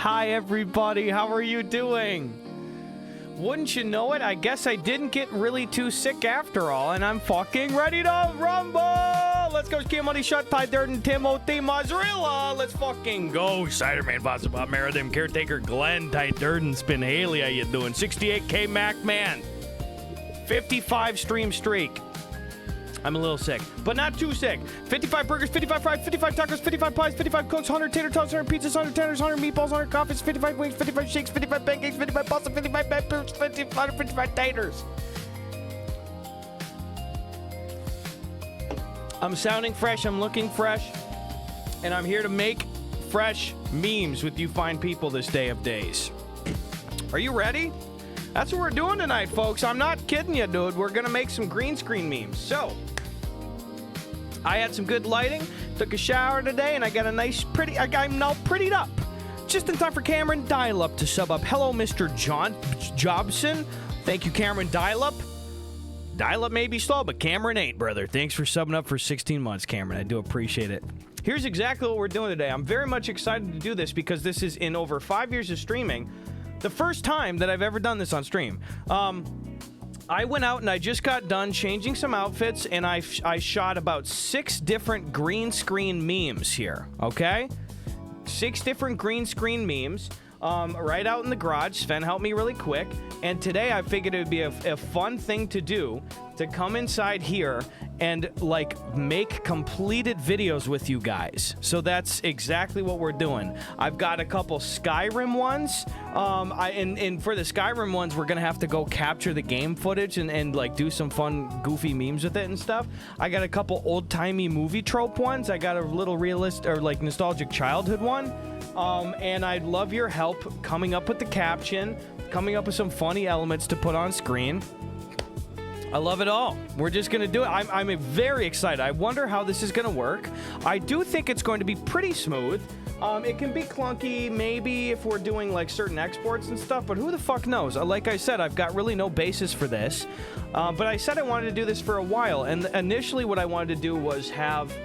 Hi, everybody. How are you doing? Wouldn't you know it? I guess I didn't get really too sick after all, and I'm fucking ready to rumble! Let's go, Kimoni, Shut, Ty Durden, Timothy, Mozzarella! Let's fucking go! Ciderman, Bob, Meridim, Caretaker, Glenn, Ty Durden, Spin, Haley, how you doing? 68K Mac Man. 55 stream streak. I'm a little sick, but not too sick. 55 burgers, 55 fries, 55 tacos, 55 pies, 55 cokes, 100 tater tots, 100 pizzas, 100 tenders, 100 meatballs, 100 coffees, 55 wings, 55 shakes, 55 pancakes, 55 pasta, 55 peppers, 55 taters. I'm sounding fresh, I'm looking fresh, and I'm here to make fresh memes with you fine people this day of days. Are you ready? That's what we're doing tonight, folks. I'm not kidding you, dude. We're gonna make some green screen memes. So, I had some good lighting, took a shower today, and I got a nice, I'm now prettied up. Just in time for Cameron Dial-Up to sub up. Hello, Mr. John Jobson. Thank you, Cameron Dial-Up. Dial-Up may be slow, but Cameron ain't, brother. Thanks for subbing up for 16 months, Cameron. I do appreciate it. Here's exactly what we're doing today. I'm very much excited to do this because this is, in over 5 years of streaming, the first time that I've ever done this on stream. I went out and I just got done changing some outfits, and I shot about 6 different green screen memes here, okay? 6 different green screen memes, right out in the garage. Sven helped me really quick, and today I figured it would be a fun thing to do, to come inside here and, like, make completed videos with you guys. So that's exactly what we're doing. I've got a couple Skyrim ones. And for the Skyrim ones, we're gonna have to go capture the game footage and like do some fun, goofy memes with it and stuff. I got a couple old-timey movie trope ones. I got a little realist or like nostalgic childhood one. And I'd love your help coming up with the caption, coming up with some funny elements to put on screen. I love it all. We're just going to do it. I'm very excited. I wonder how this is going to work. I do think it's going to be pretty smooth. It can be clunky, maybe, if we're doing, like, certain exports and stuff, but who the fuck knows? Like I said, I've got really no basis for this. But I said I wanted to do this for a while, and initially what I wanted to do was have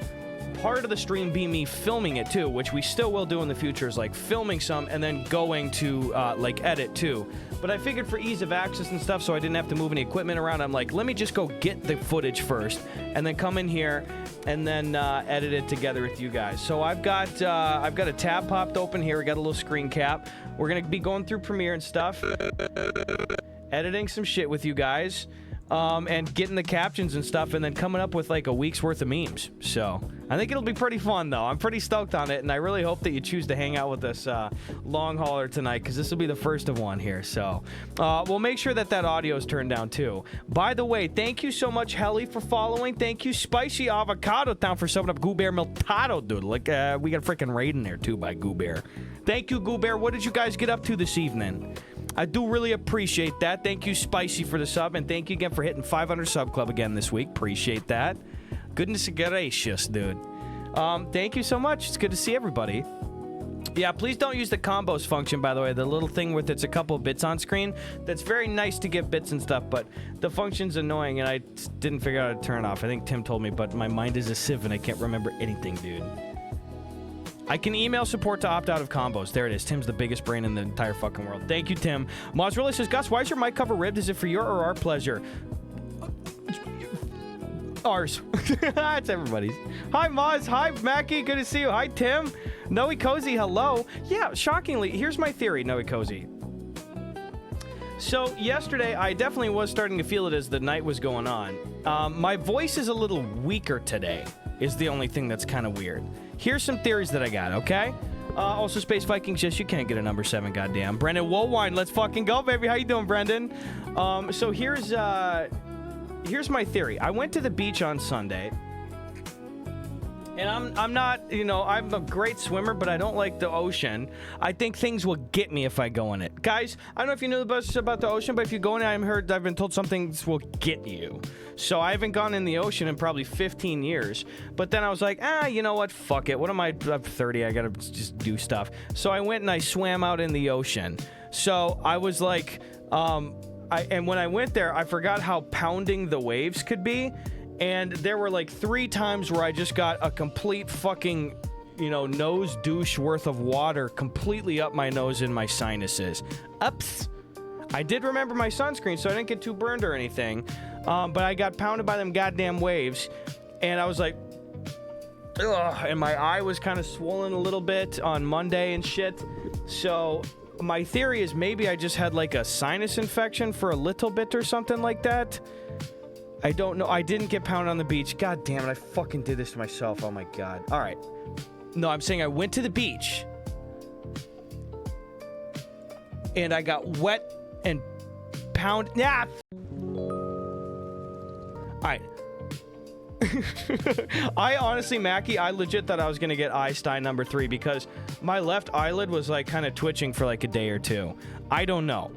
part of the stream be me filming it too, which we still will do in the future, is like filming some and then going to like edit too. But I figured for ease of access and stuff, so I didn't have to move any equipment around, I'm like, let me just go get the footage first and then come in here and then edit it together with you guys. So I've got a tab popped open here. We got a little screen cap. We're gonna be going through Premiere and stuff, editing some shit with you guys. And getting the captions and stuff, and then coming up with like a week's worth of memes. So I think it'll be pretty fun, though. I'm pretty stoked on it, and I really hope that you choose to hang out with us long hauler tonight, because this will be the first of one here. So we'll make sure that audio is turned down too. By the way, thank you so much, Helly, for following. Thank you, Spicy Avocado Town, for subbing up. Goo Bear Miltado, dude. Like we got a freaking raid in there too by Goo Bear. Thank you, Goo Bear. What did you guys get up to this evening? I do really appreciate that. Thank you, Spicy, for the sub, and thank you again for hitting 500 sub club again this week. Appreciate that. Goodness gracious, dude. Thank you so much. It's good to see everybody. Yeah, please don't use the combos function, by the way. The little thing with it's a couple of bits on screen. That's very nice to get bits and stuff, but the function's annoying, and I didn't figure out how to turn it off. I think Tim told me, but my mind is a sieve, and I can't remember anything, dude. I can email support to opt out of combos. There it is. Tim's the biggest brain in the entire fucking world. Thank you, Tim. Mozzarella says, Gus, why is your mic cover ribbed? Is it for your or our pleasure? Ours. It's everybody's. Hi, Moz. Hi, Mackie. Good to see you. Hi, Tim. Noe Cozy, hello. Yeah, shockingly, here's my theory, Noe Cozy. So, yesterday, I definitely was starting to feel it as the night was going on. My voice is a little weaker today, is the only thing that's kind of weird. Here's some theories that I got, okay? Also, Space Vikings, yes, you can't get a number 7, goddamn. Brendan Woolwine, let's fucking go, baby. How you doing, Brendan? So here's my theory. I went to the beach on Sunday, and I'm not, you know, I'm a great swimmer, but I don't like the ocean. I think things will get me if I go in it. Guys, I don't know if you know about the ocean, but if you go in it, I've been told some things will get you. So I haven't gone in the ocean in probably 15 years. But then I was like, you know what? Fuck it. What am I? I'm 30. I gotta just do stuff. So I went and I swam out in the ocean. So I was like, and when I went there, I forgot how pounding the waves could be. And there were like 3 times where I just got a complete fucking you know, nose douche worth of water completely up my nose and my sinuses. Ups. I did remember my sunscreen, so I didn't get too burned or anything. But I got pounded by them goddamn waves, and I was like, ugh, and my eye was kind of swollen a little bit on Monday and shit. So my theory is maybe I just had like a sinus infection for a little bit or something like that. I don't know. I didn't get pounded on the beach. God damn it, I fucking did this to myself. Oh my god. All right. No, I'm saying I went to the beach, and I got wet and pounded. Yeah. All right. I honestly, Mackie, I legit thought I was gonna get Einstein number 3 because my left eyelid was like kind of twitching for like a day or two. I don't know.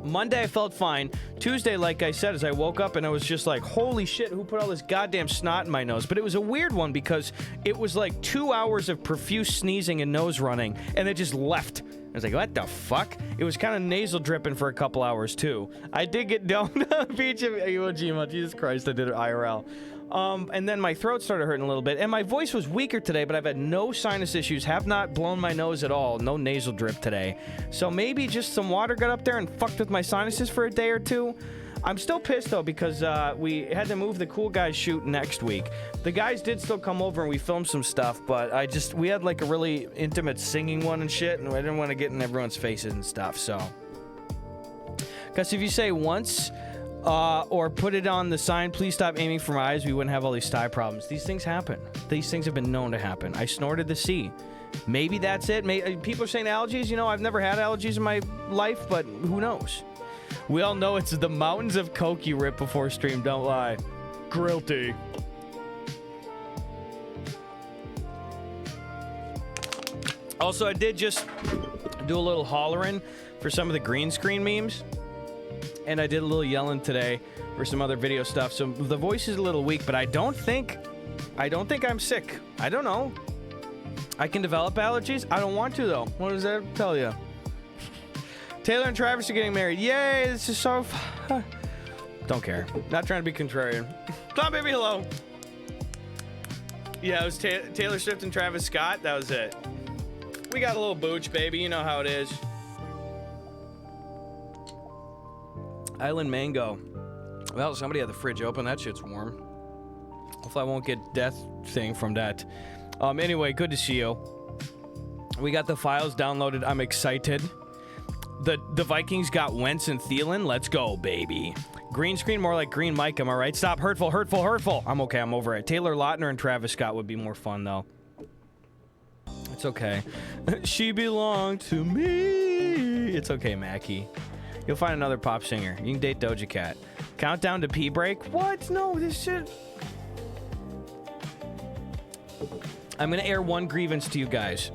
Monday I felt fine. Tuesday, like I said, as I woke up and I was just like, holy shit, who put all this goddamn snot in my nose? But it was a weird one because it was like 2 hours of profuse sneezing and nose running, and it just left. I was like, what the fuck? It was kind of nasal dripping for a couple hours too. I did get down to the beach of Iwo Jima. Jesus Christ, I did it IRL. And then my throat started hurting a little bit, and my voice was weaker today, but I've had no sinus issues, have not blown my nose at all, no nasal drip today. So maybe just some water got up there and fucked with my sinuses for a day or two. I'm still pissed though because we had to move the Cool Guys shoot next week. The guys did still come over and we filmed some stuff, but we had like a really intimate singing one and shit, and I didn't want to get in everyone's faces and stuff, so. Because if you say once, or put it on the sign, please stop aiming for my eyes, we wouldn't have all these sty problems. These things happen. These things have been known to happen. I snorted the sea. Maybe that's it. People are saying allergies. You know, I've never had allergies in my life, but who knows? We all know it's the mountains of coke you rip before stream, don't lie. Guilty. Also, I did just do a little hollering for some of the green screen memes. And I did a little yelling today for some other video stuff. So the voice is a little weak, but I don't think I'm sick. I don't know. I can develop allergies. I don't want to though. What does that tell you? Taylor and Travis are getting married. Yay, this is so don't care. Not trying to be contrarian. Come on, baby, hello. Yeah, it was Taylor Swift and Travis Scott. That was it. We got a little booch, baby. You know how it is. Island mango. Well, somebody had the fridge open. That shit's warm. Hopefully I won't get death thing from that. Anyway, good to see you. We got the files downloaded. I'm excited. The Vikings got Wentz and Thielen. Let's go, baby. Green screen, more like green mic. Am I right? Stop. Hurtful, hurtful, hurtful. I'm okay. I'm over it. Taylor Lautner and Travis Scott would be more fun, though. It's okay. She belonged to me. It's okay, Mackie. You'll find another pop singer. You can date Doja Cat. Countdown to pee break? What? No, this shit. I'm gonna air one grievance to you guys.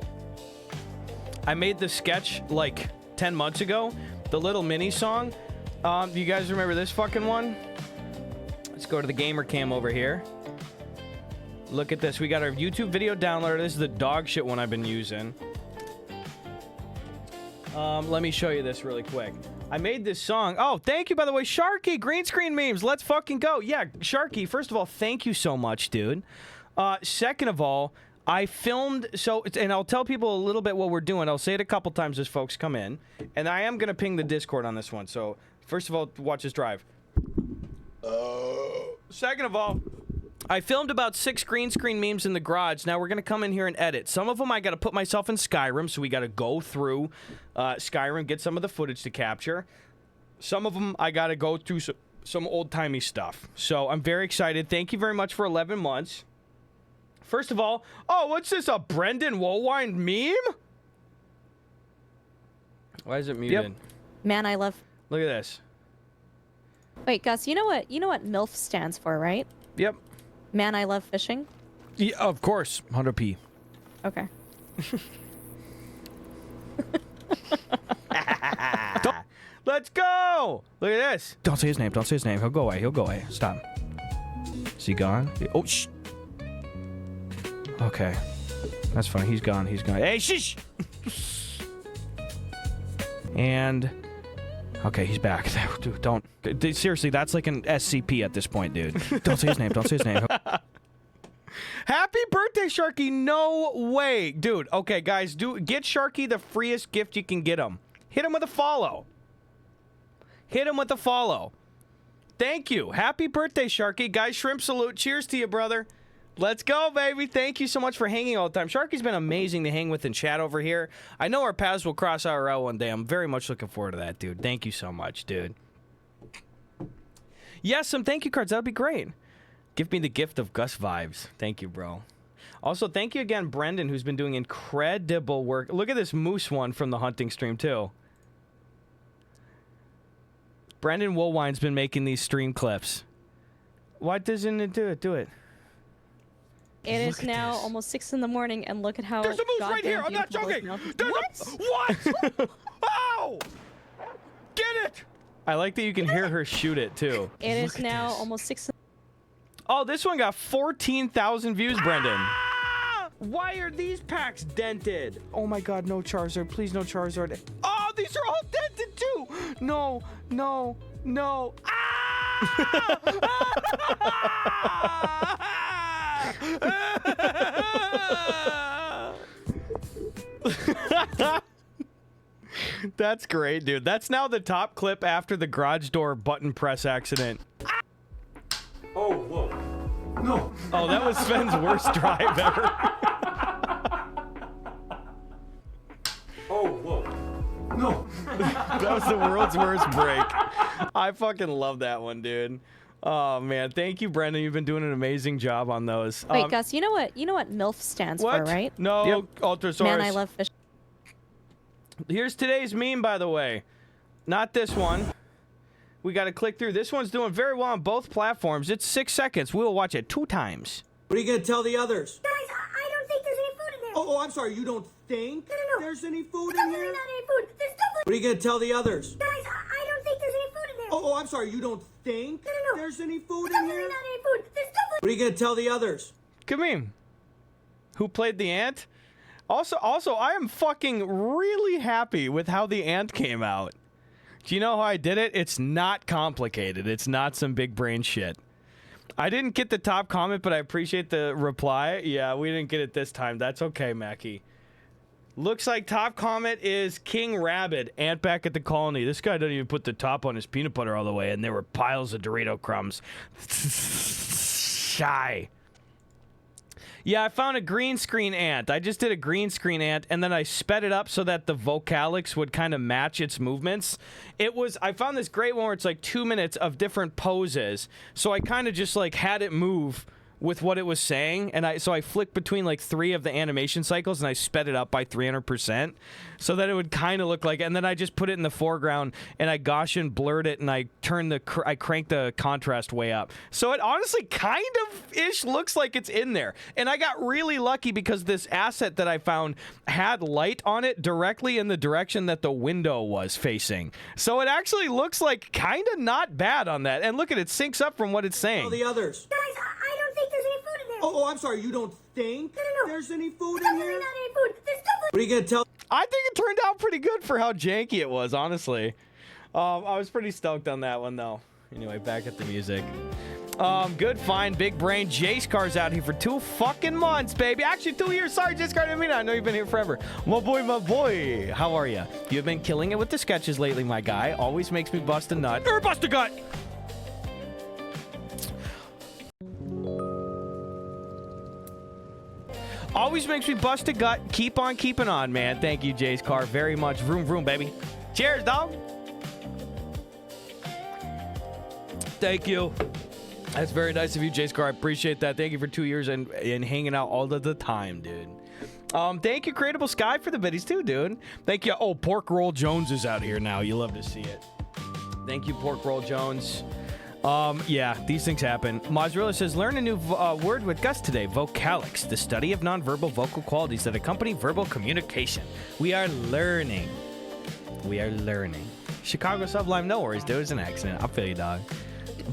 I made the sketch like 10 months ago. The little mini song. Do you guys remember this fucking one? Let's go to the gamer cam over here. Look at this. We got our YouTube video downloader. This is the dog shit one I've been using. Let me show you this really quick. I made this song. Oh, thank you, by the way, Sharky. Green screen memes. Let's fucking go. Yeah, Sharky, first of all, thank you so much, dude. Second of all, I filmed, and I'll tell people a little bit what we're doing. I'll say it a couple times as folks come in. And I am going to ping the Discord on this one. So, first of all, watch this drive. Second of all, I filmed about 6 green screen memes in the garage. Now we're going to come in here and edit. Some of them I got to put myself in Skyrim, so we got to go through Skyrim, get some of the footage to capture. Some of them I got to go through some old-timey stuff. So I'm very excited. Thank you very much for 11 months. First of all, oh, what's this, a Brendan Wollwine meme? Why is it muted? Yep. Man, I love... Look at this. Wait, Gus, you know what MILF stands for, right? Yep. Man, I love fishing? Yeah, of course. 100p. Okay. Let's go! Look at this. Don't say his name. Don't say his name. He'll go away. He'll go away. Stop. Is he gone? Oh, shh. Okay. That's fine. He's gone. He's gone. Hey, shh! And... Okay, he's back. Dude, don't... Seriously, that's like an SCP at this point, dude. Don't say his name. Don't say his name. Happy birthday, Sharky. No way. Dude, okay, guys, get Sharky the freest gift you can get him. Hit him with a follow. Hit him with a follow. Thank you. Happy birthday, Sharky. Guys, shrimp salute. Cheers to you, brother. Let's go, baby. Thank you so much for hanging all the time. Sharky's been amazing to hang with in chat over here. I know our paths will cross IRL one day. I'm very much looking forward to that, dude. Thank you so much, dude. Yes, some thank you cards. That would be great. Give me the gift of Gus vibes. Thank you, bro. Also, thank you again, Brendan, who's been doing incredible work. Look at this moose one from the hunting stream, too. Brendan Woolwine's been making these stream clips. Why doesn't it do it? Do it. It is now almost 6 in the morning, and look at how. There's a moose right here. I'm not joking. What? Oh! Get it! I like that you can hear her shoot it too. It is now almost 6. Oh, this one got 14,000 views, Brendan. Why are these packs dented? Oh my God, no Charizard. Please, no Charizard. Oh, these are all dented too. No, no, no. That's great, dude. That's now the top clip after the garage door button press accident. Oh, whoa. No. Oh, that was Sven's worst drive ever. Oh, whoa. No. That was the world's worst break. I fucking love that one, dude. Oh man, thank you, Brendan. You've been doing an amazing job on those. Wait, Gus, you know what MILF stands for, right? No, yep. Ultrasaurus. Man, I love fish. Here's today's meme, by the way. Not this one. We got to click through. This one's doing very well on both platforms. It's 6 seconds. We'll watch it 2 times. What are you going to tell the others? Guys, I don't think there's any food in there. Oh, I'm sorry. You don't think No. there's any food in Definitely here? not any food. There's definitely. What are you going to tell the others? Guys, I don't think there's any food in there. Oh, I'm sorry. You don't think No. there's any food in Definitely here? not any food. There's definitely. What are you going to tell the others? Good meme. Who played the ant? Also, I am fucking really happy with how the ant came out. Do you know how I did it? It's not complicated. It's not some big brain shit. I didn't get the top comment, but I appreciate the reply. Yeah, we didn't get it this time. That's okay, Mackie. Looks like top comment is King Rabbit, ant back at the colony. This guy doesn't even put the top on his peanut butter all the way, and there were piles of Dorito crumbs. Shy. Yeah, I found a green screen ant. I just did a green screen ant, and then I sped it up so that the vocalics would kind of match its movements. I found this great one where it's like 2 minutes of different poses. So I kind of just like had it move with what it was saying, and so I flicked between like 3 of the animation cycles, and I sped it up by 300% so that it would kind of look like, and then I just put it in the foreground, and I Gaussian blurred it, and I cranked the contrast way up. So it honestly kind of ish looks like it's in there, and I got really lucky because this asset that I found had light on it directly in the direction that the window was facing. So it actually looks like kind of not bad on that, and look at it syncs up from what it's saying. Tell the others. Guys, I don't think there's any food in there. Oh, I'm sorry. You don't think No. there's any food in Definitely here? not any food. There's definitely. What are you going to tell? I think it turned out pretty good for how janky it was, honestly. I was pretty stoked on that one, though. Anyway, back at the music. Good find, big brain. Jace Car's out here for 2 fucking months, baby. Actually, 2 years. Sorry, Jace Car, I didn't mean it. I know you've been here forever. My boy. How are you? You've been killing it with the sketches lately, my guy. Always makes me bust a nut. Or bust a gut! Always makes me bust a gut. Keep on keeping on, man. Thank you, Jace Carr, very much. Vroom, vroom, baby. Cheers, dog. Thank you. That's very nice of you, Jace Carr. I appreciate that. Thank you for 2 years and hanging out all of the time, dude. Thank you, Creatable Sky, for the biddies, too, dude. Thank you. Oh, Pork Roll Jones is out here now. You love to see it. Thank you, Pork Roll Jones. Yeah, these things happen. Mozzarella says, learn a new word with Gus today. Vocalics, the study of nonverbal vocal qualities that accompany verbal communication. We are learning. We are learning. Chicago Sublime, no worries, dude. It's an accident. I'll feel you, dog.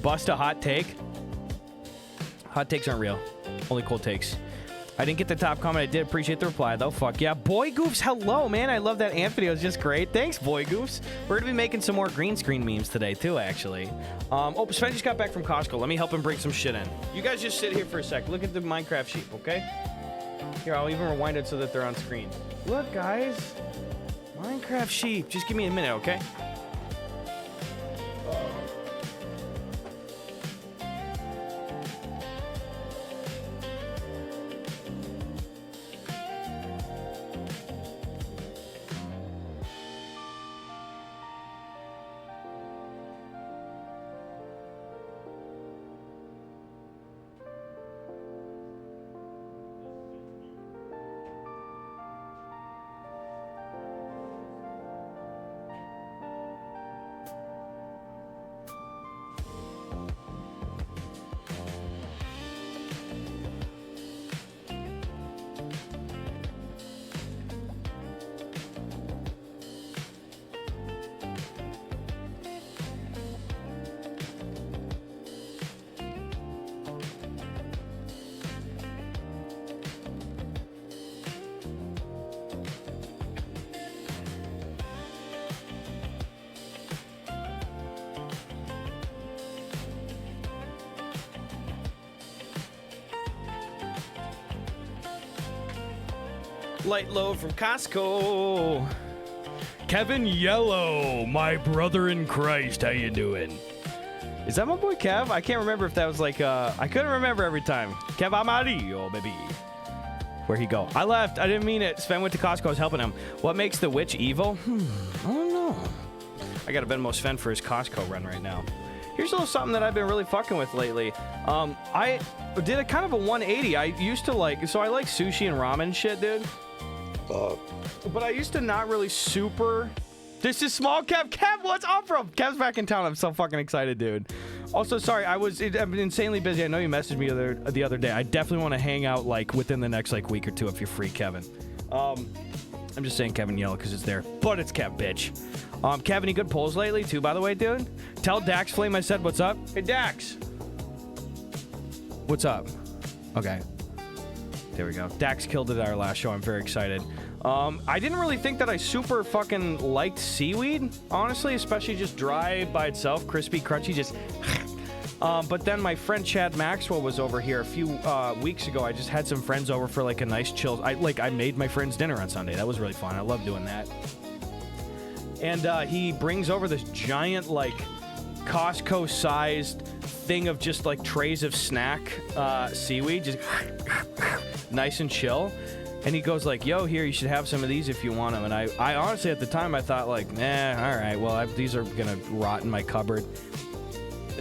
Bust a hot take. Hot takes aren't real. Only cold takes. I didn't get the top comment. I did appreciate the reply, though. Fuck yeah. Boy Goofs, hello, man. I love that ant video. It's just great. Thanks, Boy Goofs. We're going to be making some more green screen memes today, too, actually. Oh, Sven just got back from Costco. Let me help him bring some shit in. You guys just sit here for a sec. Look at the Minecraft sheep, okay? Here, I'll even rewind it so that they're on screen. Look, guys. Minecraft sheep. Just give me a minute, okay? Light low from Costco. Kevin Yellow, my brother in Christ. How you doing? Is that my boy Kev? I can't remember if that was like, I couldn't remember every time. Kev Amarillo, baby. Where'd he go? I left. I didn't mean it. Sven went to Costco. I was helping him. What makes the witch evil? I don't know. I got to Venmo Sven for his Costco run right now. Here's a little something that I've been really fucking with lately. I did a kind of a 180. I used to like, so I like sushi and ramen shit, dude. But I used to not really super. This is small Kev. Kev, what's up, bro? Kev's back in town. I'm so fucking excited, dude. Also, sorry, I've been insanely busy. I know you messaged me the other day. I definitely want to hang out like within the next like week or two if you're free, Kevin. I'm just saying Kevin Yellow because it's there, but it's Kev, bitch. Kev, any good polls lately too, by the way, dude? Tell Dax Flame I said what's up. Hey, Dax. What's up? Okay. There we go. Dax killed it at our last show. I'm very excited. I didn't really think that I super fucking liked seaweed, honestly, especially just dry by itself, crispy, crunchy, just... but then my friend Chad Maxwell was over here a few weeks ago. I just had some friends over for like a nice chill. I made my friends dinner on Sunday. That was really fun. I love doing that. And he brings over this giant like Costco-sized thing of just like trays of snack seaweed, just nice and chill. And he goes like, yo, here, you should have some of these if you want them. And I honestly, at the time, I thought like, all right, well, these are going to rot in my cupboard.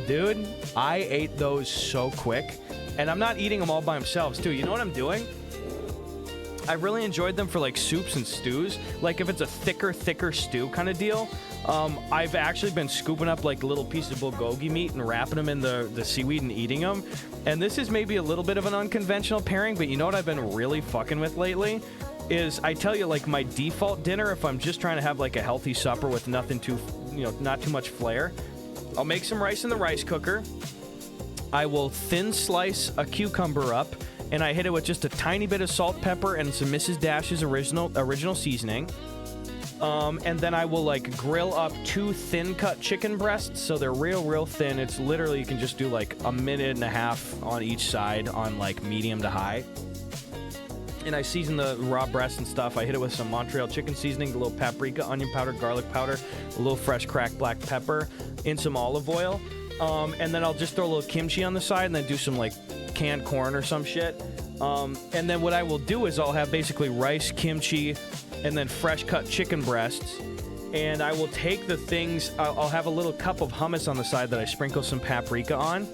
Dude, I ate those so quick. And I'm not eating them all by themselves, too. You know what I'm doing? I really enjoyed them for like soups and stews. Like if it's a thicker stew kind of deal. I've actually been scooping up like little pieces of bulgogi meat and wrapping them in the seaweed and eating them. And this is maybe a little bit of an unconventional pairing, but you know what I've been really fucking with lately? Is I tell you, like my default dinner, if I'm just trying to have like a healthy supper with nothing too, not too much flair, I'll make some rice in the rice cooker. I will thin slice a cucumber up, and I hit it with just a tiny bit of salt, pepper, and some Mrs. Dash's original seasoning. And then I will like grill up 2 thin cut chicken breasts. So they're real thin. It's literally, you can just do like a minute and a half on each side on like medium to high. And I season the raw breast and stuff. I hit it with some Montreal chicken seasoning, a little paprika, onion powder, garlic powder, a little fresh cracked black pepper, and some olive oil. And then I'll just throw a little kimchi on the side and then do some like canned corn or some shit. And then what I will do is I'll have basically rice, kimchi, and then fresh cut chicken breasts. And I will take the things, I'll have a little cup of hummus on the side that I sprinkle some paprika on.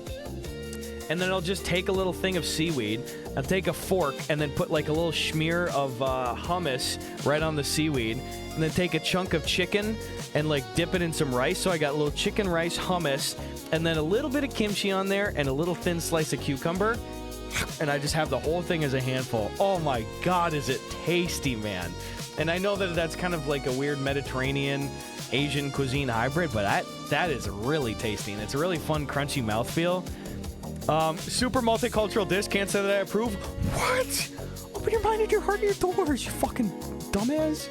And then I'll just take a little thing of seaweed. I'll take a fork and then put like a little smear of hummus right on the seaweed. And then take a chunk of chicken and like dip it in some rice. So I got a little chicken rice hummus and then a little bit of kimchi on there and a little thin slice of cucumber. And I just have the whole thing as a handful. Oh my God, is it tasty, man. And I know that that's kind of like a weird Mediterranean Asian cuisine hybrid, but that is really tasty. And it's a really fun, crunchy mouthfeel. Super multicultural dish. Can't say that I approve. What? Open your mind and your heart and your doors, you fucking dumbass.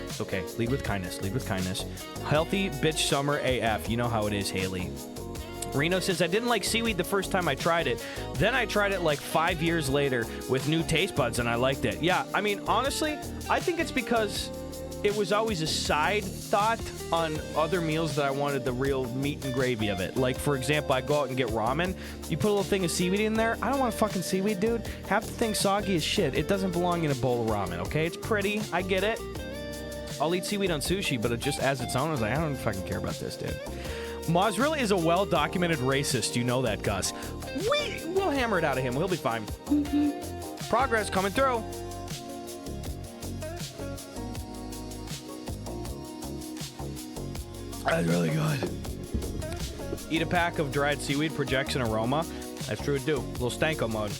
It's okay. Lead with kindness. Lead with kindness. Healthy bitch summer AF. You know how it is, Haley. Reno says, I didn't like seaweed the first time I tried it. Then I tried it like 5 years later with new taste buds, and I liked it. Yeah, I mean, honestly, I think it's because it was always a side thought on other meals that I wanted the real meat and gravy of it. Like, for example, I go out and get ramen. You put a little thing of seaweed in there. I don't want fucking seaweed, dude. Half the thing's soggy as shit. It doesn't belong in a bowl of ramen, okay? It's pretty. I get it. I'll eat seaweed on sushi, but it just as its own, I was like, I don't fucking care about this, dude. Moz really is a well-documented racist. You know that, Gus. We'll hammer it out of him. He'll be fine. Progress coming through. That's really good. Eat a pack of dried seaweed, projects an aroma. That's true to do. A little stanko mode.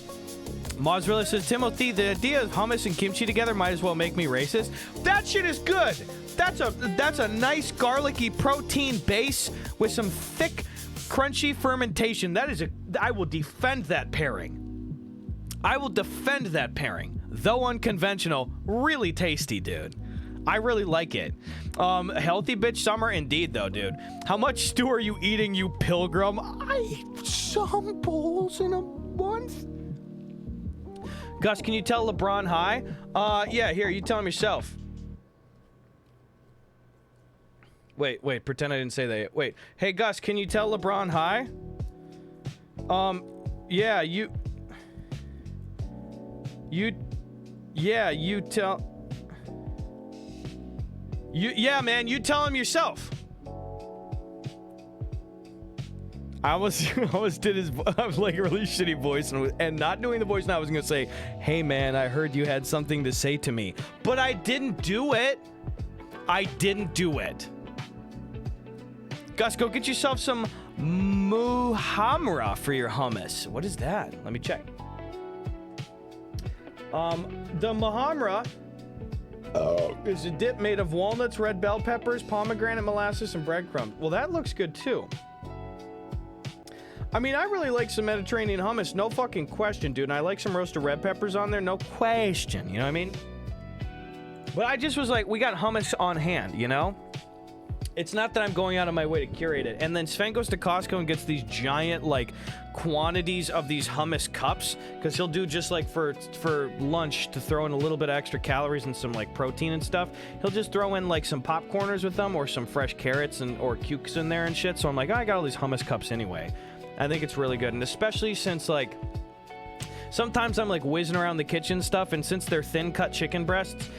Moz really says, Timothy, the idea of hummus and kimchi together might as well make me racist. That shit is good. That's a nice garlicky protein base with some thick, crunchy fermentation. I will defend that pairing. I will defend that pairing. Though unconventional, really tasty, dude. I really like it. Healthy bitch summer indeed, though, dude. How much stew are you eating, you pilgrim? I eat some bowls in a month. Gus, can you tell LeBron hi? Yeah, here, you tell him yourself. Wait, pretend I didn't say that. Wait, hey, Gus, can you tell LeBron hi? Yeah, you tell... Yeah, man, you tell him yourself. I almost did his... I was like a really shitty voice, and not doing the voice now, I was going to say, hey, man, I heard you had something to say to me. But I didn't do it. I didn't do it. Gus, go get yourself some muhamra for your hummus. What is that? Let me check. The muhamra is a dip made of walnuts, red bell peppers, pomegranate molasses, and breadcrumbs. Well, that looks good, too. I mean, I really like some Mediterranean hummus. No fucking question, dude. And I like some roasted red peppers on there. No question. You know what I mean? But I just was like, we got hummus on hand, you know? It's not that I'm going out of my way to curate it. And then Sven goes to Costco and gets these giant, like, quantities of these hummus cups. Because he'll do just, like, for lunch to throw in a little bit of extra calories and some, like, protein and stuff. He'll just throw in, like, some popcorners with them or some fresh carrots or cukes in there and shit. So I'm like, oh, I got all these hummus cups anyway. I think it's really good. And especially since, like, sometimes I'm, like, whizzing around the kitchen stuff. And since they're thin-cut chicken breasts...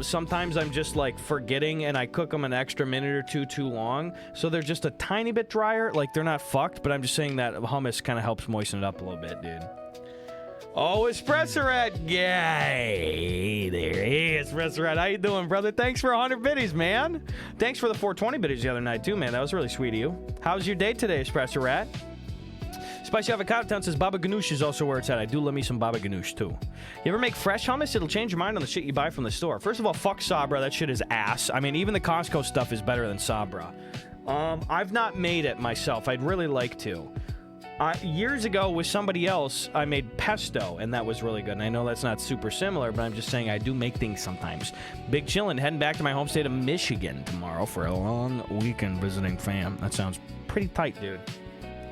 sometimes I'm just like forgetting and I cook them an extra minute or two too long. So they're just a tiny bit drier. Like they're not fucked, but I'm just saying that hummus kind of helps moisten it up a little bit, dude. Oh, Espresso Rat. Yay. There he is, Espresso Rat. How you doing, brother? Thanks for 100 biddies, man. Thanks for the 420 biddies the other night too, man. That was really sweet of you. How's your day today, Espresso Rat? Spicy Avocado Town says Baba Ganoush is also where it's at. I do love me some Baba Ganoush, too. You ever make fresh hummus? It'll change your mind on the shit you buy from the store. First of all, fuck Sabra. That shit is ass. I mean, even the Costco stuff is better than Sabra. I've not made it myself. I'd really like to. Years ago, with somebody else, I made pesto, and that was really good. And I know that's not super similar, but I'm just saying I do make things sometimes. Big chillin', heading back to my home state of Michigan tomorrow for a long weekend visiting fam. That sounds pretty tight, dude.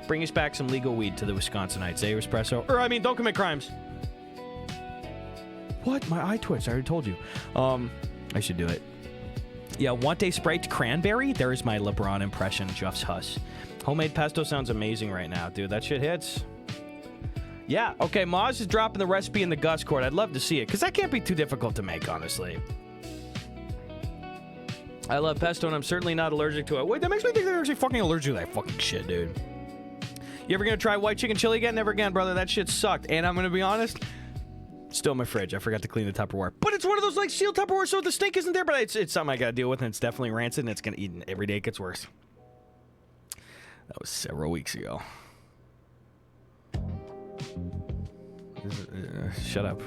Bring us back some legal weed to the Wisconsinites, eh, Espresso? Or, I mean, don't commit crimes. What? My eye twitched. I already told you. I should do it. Yeah, want a Sprite cranberry? There's my LeBron impression, Juff's Huss. Homemade pesto sounds amazing right now, dude. That shit hits. Yeah, okay, Moz is dropping the recipe in the Gus Court. I'd love to see it, because that can't be too difficult to make, honestly. I love pesto, and I'm certainly not allergic to it. Wait, that makes me think they're actually fucking allergic to that fucking shit, dude. You ever gonna try white chicken chili again? Never again, brother. That shit sucked. And I'm gonna be honest, still in my fridge. I forgot to clean the Tupperware. But it's one of those, like, sealed Tupperware, so the stink isn't there, but it's something I gotta deal with, and it's definitely rancid, and it's gonna eat, and every day it gets worse. That was several weeks ago. Shut up.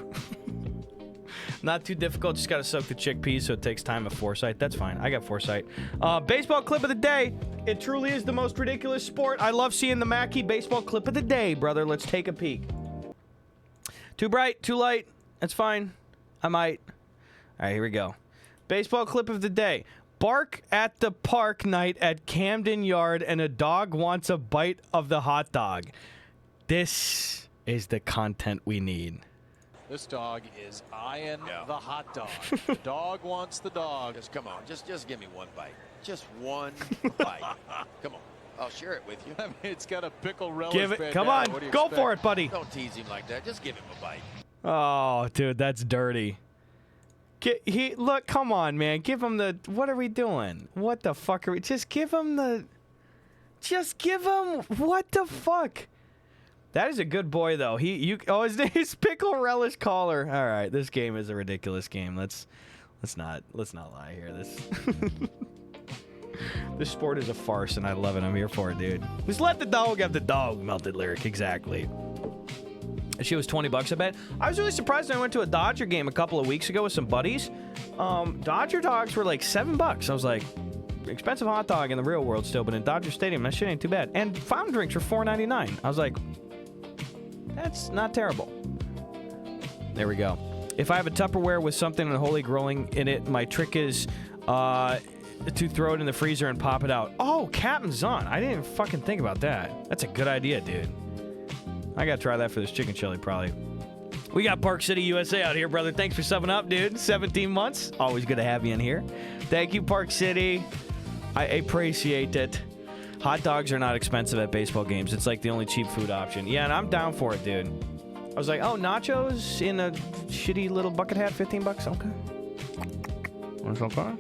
Not too difficult. Just got to soak the chickpeas, so it takes time of foresight. That's fine. I got foresight. Baseball clip of the day. It truly is the most ridiculous sport. I love seeing the Mackey baseball clip of the day, brother. Let's take a peek. Too bright, too light. That's fine. I might. All right, here we go. Baseball clip of the day. Bark at the park night at Camden Yard and a dog wants a bite of the hot dog. This is the content we need. This dog is eyeing the hot dog. The dog wants the dog. Just come on, just give me one bite. Just one bite. Come on, I'll share it with you. I mean, it's got a pickle relish. Give it. Come on. Go for it, buddy. Don't tease him like that. Just give him a bite. Oh, dude, that's dirty. Look, come on, man. Give him the... What are we doing? What the fuck are we... Just give him the... Just give him... What the fuck? That is a good boy, though. His name is Pickle Relish Caller. All right, this game is a ridiculous game. Let's not lie here. This sport is a farce, and I love it. I'm here for it, dude. Just let the dog have the dog. Melted lyric, exactly. She was $20, I bet. I was really surprised when I went to a Dodger game a couple of weeks ago with some buddies. Dodger dogs were like $7. I was like, expensive hot dog in the real world still, but in Dodger Stadium, that shit ain't too bad. And fountain drinks were $4.99. I was like, that's not terrible. There we go. If I have a Tupperware with something unholy growing in it, my trick is to throw it in the freezer and pop it out. Oh, Captain Zahn. I didn't even fucking think about that. That's a good idea, dude. I gotta try that for this chicken chili, probably. We got Park City, USA out here, brother. Thanks for subbing up, dude. 17 months. Always good to have you in here. Thank you, Park City. I appreciate it. Hot dogs are not expensive at baseball games. It's like the only cheap food option. Yeah, and I'm down for it, dude. I was like, oh, nachos in a shitty little bucket hat, $15? Okay. That's okay.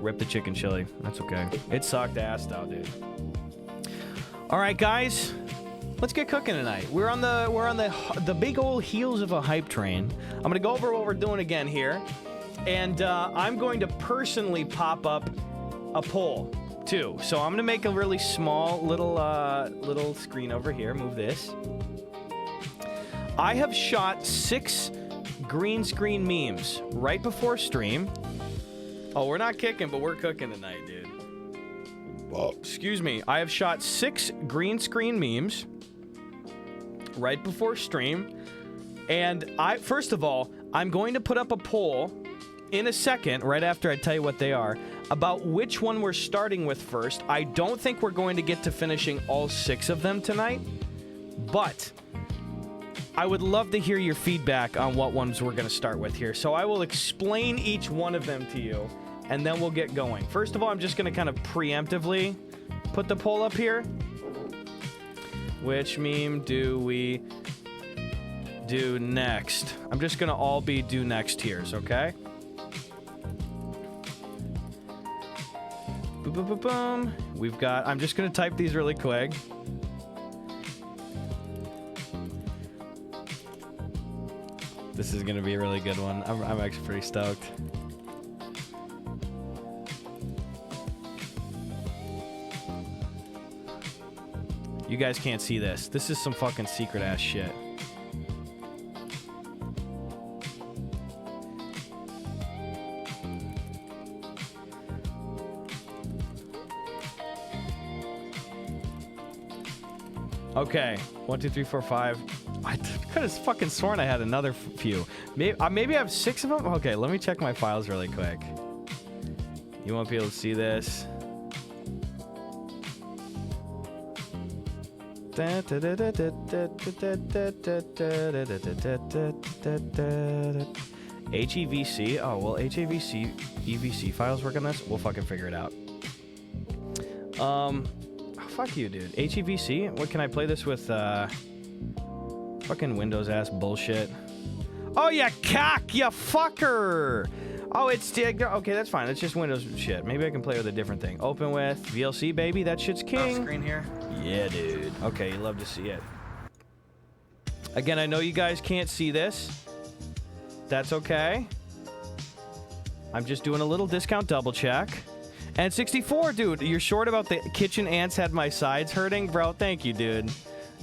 Rip the chicken chili. That's okay. It sucked ass, though, dude. All right, guys. Let's get cooking tonight. We're on the big old heels of a hype train. I'm gonna go over what we're doing again here, and I'm going to personally pop up a poll too. So I'm gonna make a really small little screen over here. Move this. I have shot 6 green screen memes right before stream. Oh, we're not kicking, but we're cooking tonight, dude. Whoa. Excuse me. I have shot 6 green screen memes right before stream, and first of all, I'm going to put up a poll in a second, right after I tell you what they are, about which one we're starting with first. I don't think we're going to get to finishing all 6 of them tonight, but I would love to hear your feedback on what ones we're going to start with here. So I will explain each one of them to you, and then we'll get going. First of all, I'm just going to kind of preemptively put the poll up here. Which meme do we do next? I'm just gonna all be do next tiers, okay? Boom, boom, boom, boom. We've got, I'm just gonna type these really quick. This is gonna be a really good one. I'm actually pretty stoked. You guys can't see this. This is some fucking secret ass shit. Okay, 1, 2, 3, 4, 5. I could have fucking sworn I had another few. Maybe I have 6 of them. Okay, let me check my files really quick. You won't be able to see this. HEVC. Oh, well, EVC files work on this? We'll fucking figure it out. Oh, fuck you, dude. HEVC? What, can I play this with, fucking Windows ass bullshit? Oh, you cock, you fucker! Oh, it's... Okay, that's fine. It's just Windows shit. Maybe I can play with a different thing. Open with VLC, baby. That shit's king. Screen here. Yeah, dude. Okay, you love to see it. Again, I know you guys can't see this. That's okay. I'm just doing a little discount double check. And 64, dude, you're short about the kitchen ants had my sides hurting? Bro, thank you, dude.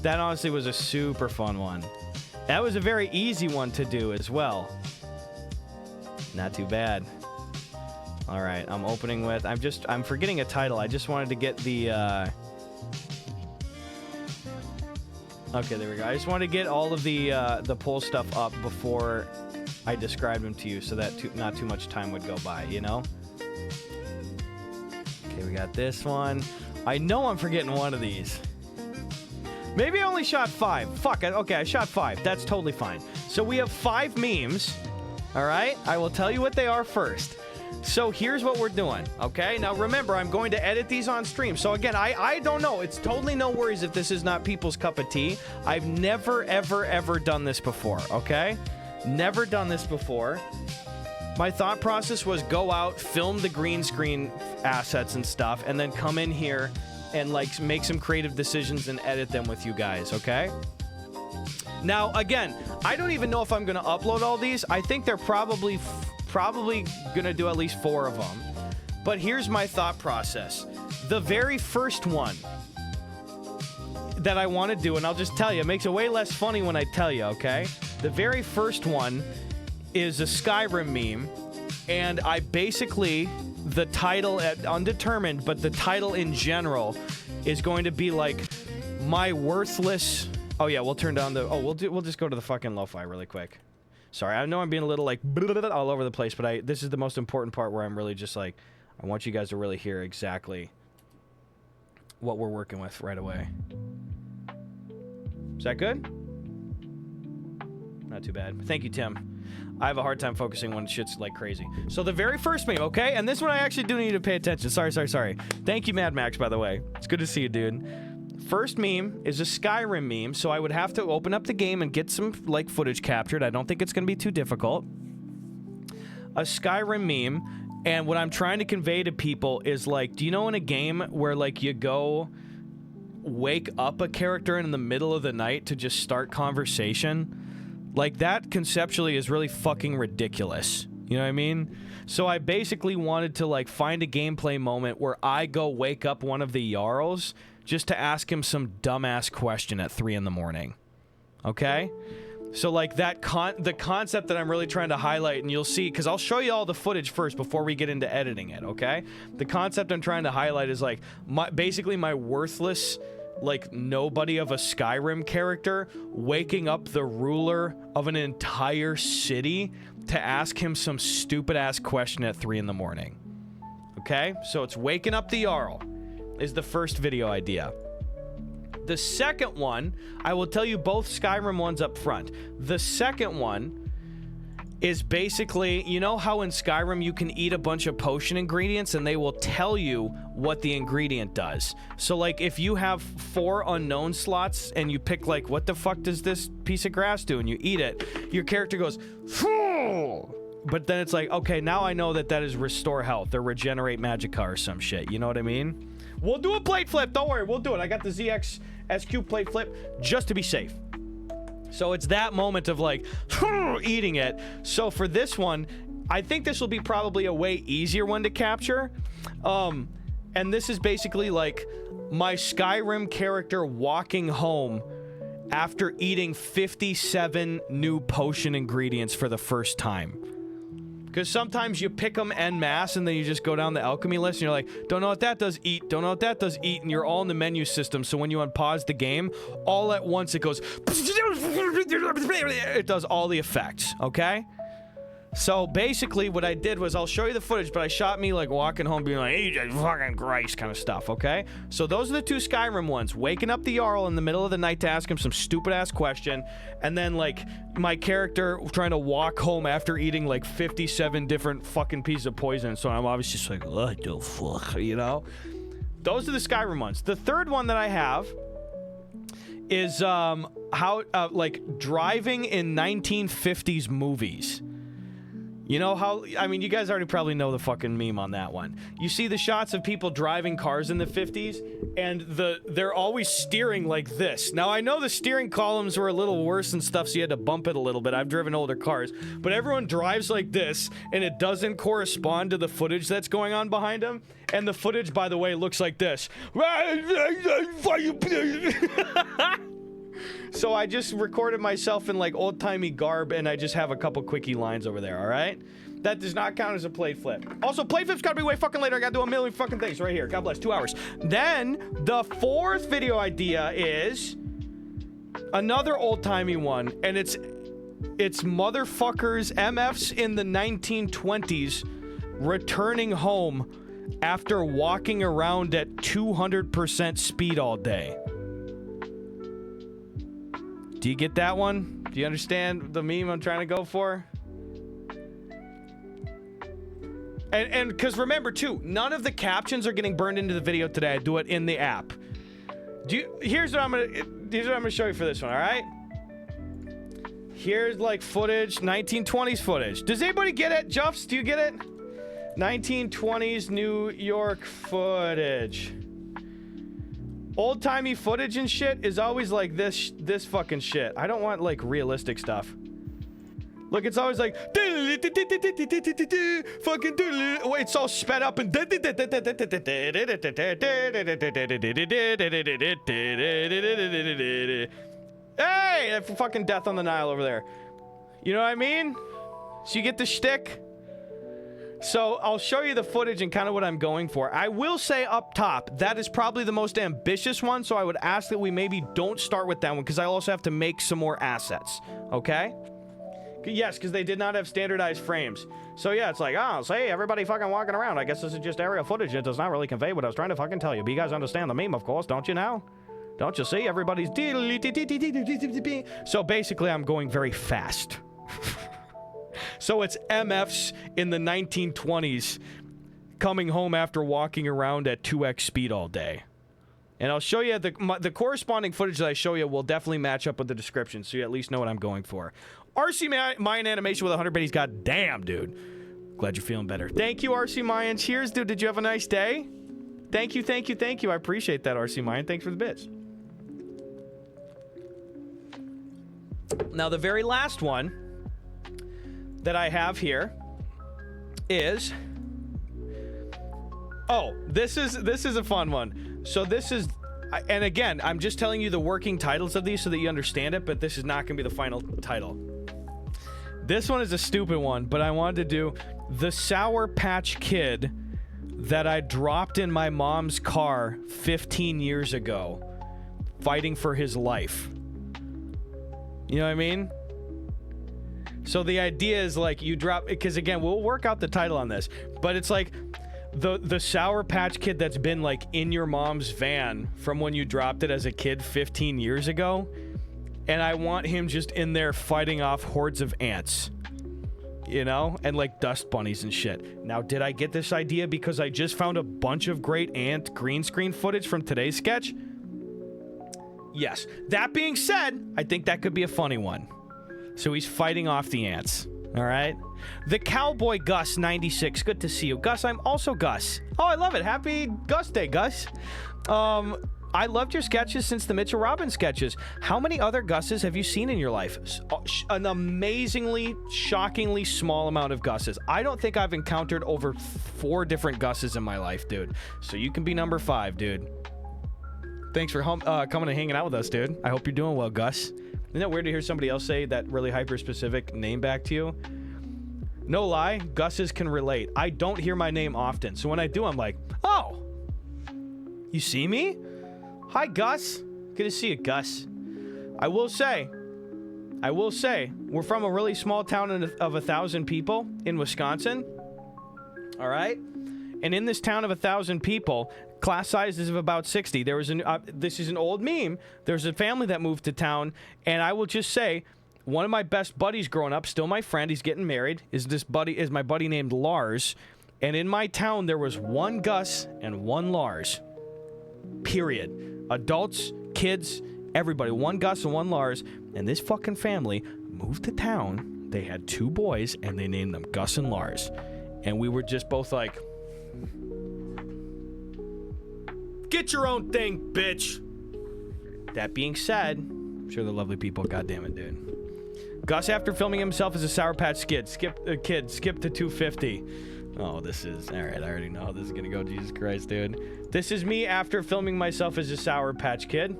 That honestly was a super fun one. That was a very easy one to do as well. Not too bad. All right, I'm opening with... I'm forgetting a title. I just wanted to get the... Okay, there we go. I just want to get all of the poll stuff up before I describe them to you so that not too much time would go by, you know? Okay, we got this one. I know I'm forgetting one of these. Maybe I only shot 5. Fuck it. Okay, I shot 5. That's totally fine. So we have 5 memes. All right? I will tell you what they are first. So here's what we're doing, okay? Now remember, I'm going to edit these on stream. So again, I don't know. It's totally no worries if this is not people's cup of tea. I've never, ever, ever done this before, okay? Never done this before. My thought process was go out, film the green screen assets and stuff, and then come in here and like make some creative decisions and edit them with you guys, okay? Now, again, I don't even know if I'm going to upload all these. I think they're probably going to do at least 4 of them. But here's my thought process. The very first one that I want to do, and I'll just tell you, it makes it way less funny when I tell you, okay? The very first one is a Skyrim meme, and I basically, the title, undetermined, but the title in general is going to be like, my worthless... Oh yeah, we'll turn down the... Oh, we'll just go to the fucking lo-fi really quick. Sorry, I know I'm being a little like all over the place, but this is the most important part where I'm really just like, I want you guys to really hear exactly what we're working with right away. Is that good? Not too bad. Thank you, Tim. I have a hard time focusing when shit's like crazy. So the very first meme, okay? And this one I actually do need to pay attention. Sorry. Thank you, Mad Max, by the way. It's good to see you, dude. First meme is a Skyrim meme, so I would have to open up the game and get some like footage captured. I don't think it's going to be too difficult. A Skyrim meme, and what I'm trying to convey to people is like, do you know in a game where like you go wake up a character in the middle of the night to just start conversation? Like that conceptually is really fucking ridiculous. You know what I mean? So I basically wanted to like find a gameplay moment where I go wake up one of the Jarls just to ask him some dumbass question at 3 in the morning. Okay? So like that the concept that I'm really trying to highlight, and you'll see, because I'll show you all the footage first before we get into editing it, okay? The concept I'm trying to highlight is like basically my worthless, like nobody of a Skyrim character waking up the ruler of an entire city to ask him some stupid ass question at 3 in the morning. Okay? So it's waking up the Jarl is the first video idea. The second one, I will tell you both Skyrim ones up front. The second one is basically, you know how in Skyrim you can eat a bunch of potion ingredients and they will tell you what the ingredient does. So like if you have 4 unknown slots and you pick like, what the fuck does this piece of grass do? And you eat it, your character goes, Phew! But then it's like, okay, now I know that is restore health or regenerate magicka or some shit. You know what I mean? We'll do a plate flip. Don't worry, we'll do it. I got the ZX SQ plate flip just to be safe. So it's that moment of like eating it. So for this one, I think this will be probably a way easier one to capture. And this is basically like my Skyrim character walking home after eating 57 new potion ingredients for the first time. Because sometimes you pick them en masse and then you just go down the alchemy list and you're like, don't know what that does, eat. Don't know what that does, eat. And you're all in the menu system. So when you unpause the game, all at once it goes, it does all the effects, okay? So basically what I did was, I'll show you the footage, but I shot me like walking home being like, hey, fucking Christ kind of stuff, okay? So those are the 2 Skyrim ones. Waking up the Jarl in the middle of the night to ask him some stupid ass question, and then like my character trying to walk home after eating like 57 different fucking pieces of poison. So I'm obviously just like, what the fuck, you know? Those are the Skyrim ones. The third one that I have is how like driving in 1950s movies. You know how, I mean, you guys already probably know the fucking meme on that one. You see the shots of people driving cars in the 50s, and they're always steering like this. Now, I know the steering columns were a little worse and stuff, so you had to bump it a little bit. I've driven older cars. But everyone drives like this, and it doesn't correspond to the footage that's going on behind them. And the footage, by the way, looks like this. So I just recorded myself in like old-timey garb, and I just have a couple quickie lines over there, all right? That does not count as a plate flip. Also, plate flip's gotta be way fucking later. I gotta do a million fucking things right here. God bless, 2 hours. Then, the fourth video idea is another old-timey one, and it's motherfuckers MFs in the 1920s returning home after walking around at 200% speed all day. Do you get that one? Do you understand the meme I'm trying to go for? And because remember too, none of the captions are getting burned into the video today. I do it in the app. Here's what I'm gonna show you for this one. All right. Here's like footage, 1920s footage. Does anybody get it? Juffs, do you get it? 1920s New York footage. Old-timey footage and shit is always like this fucking shit. I don't want like realistic stuff. Look, it's always like fucking wait, it's all sped up and hey, fucking Death on the Nile over there. You know what I mean? So you get the shtick. So I'll show you the footage and kind of what I'm going for. I will say up top, that is probably the most ambitious one, so I would ask that we maybe don't start with that one, because I also have to make some more assets, okay? Yes, because they did not have standardized frames. So yeah, it's like, oh, say everybody fucking walking around. I guess this is just aerial footage. It does not really convey what I was trying to fucking tell you. But you guys understand the meme, of course, don't you now? Don't you see? Everybody's... So basically, I'm going very fast. So it's MFs in the 1920s coming home after walking around at 2x speed all day. And I'll show you the corresponding footage that I show you will definitely match up with the description, so you at least know what I'm going for. RC Mayan Animation with 100 biddies. God damn, dude. Glad you're feeling better. Thank you, RC Mayan. Cheers, dude. Did you have a nice day? Thank you, thank you, thank you. I appreciate that, RC Mayan. Thanks for the bits. Now, the very last one that I have here is... Oh, this is a fun one. So this is... And again, I'm just telling you the working titles of these so that you understand it, but this is not going to be the final title. This one is a stupid one, but I wanted to do the Sour Patch Kid that I dropped in my mom's car 15 years ago, fighting for his life. You know what I mean? So the idea is like you drop... Because again, we'll work out the title on this, but it's like... The Sour Patch Kid that's been like in your mom's van from when you dropped it as a kid 15 years ago, and I want him just in there fighting off hordes of ants, you know, and like dust bunnies and shit. Now, did I get this idea because I just found a bunch of great ant green screen footage from today's sketch? Yes. That being said, I think that could be a funny one. So he's fighting off the ants. All right. The Cowboy Gus 96. Good to see you. Gus, I'm also Gus. Oh, I love it. Happy Gus Day, Gus. I loved your sketches since the Mitchell Robbins sketches. How many other Gusses have you seen in your life? An amazingly, shockingly small amount of Gusses. I don't think I've encountered over 4 different Gusses in my life, dude. So you can be number 5, dude. Thanks for coming and hanging out with us, dude. I hope you're doing well, Gus. Isn't that weird to hear somebody else say that really hyper-specific name back to you? No lie, Gusses can relate. I don't hear my name often, so when I do, I'm like, oh, you see me? Hi, Gus. Good to see you, Gus. I will say, we're from a really small town of 1,000 people in Wisconsin. All right? And in this town of 1,000 people, class size is of about 60. There was this is an old meme. There's a family that moved to town, and I will just say, one of my best buddies growing up, still my friend, he's getting married, is my buddy named Lars. And in my town, there was one Gus and one Lars. Period. Adults, kids, everybody. One Gus and one Lars. And this fucking family moved to town. They had 2 boys, and they named them Gus and Lars. And we were just both like... Get your own thing, bitch. That being said, I'm sure they're lovely people. God damn it, dude. Gus, after filming himself as a Sour Patch Kid, skip to 250. Oh, this is... All right, I already know how this is going to go. Jesus Christ, dude. This is me after filming myself as a Sour Patch Kid.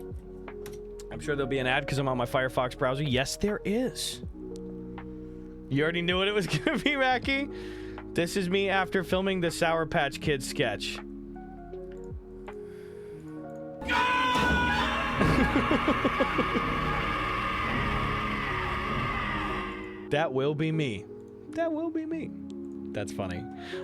I'm sure there'll be an ad because I'm on my Firefox browser. Yes, there is. You already knew what it was going to be, Mackie? This is me after filming the Sour Patch Kid sketch. That will be me. That will be me. That's funny.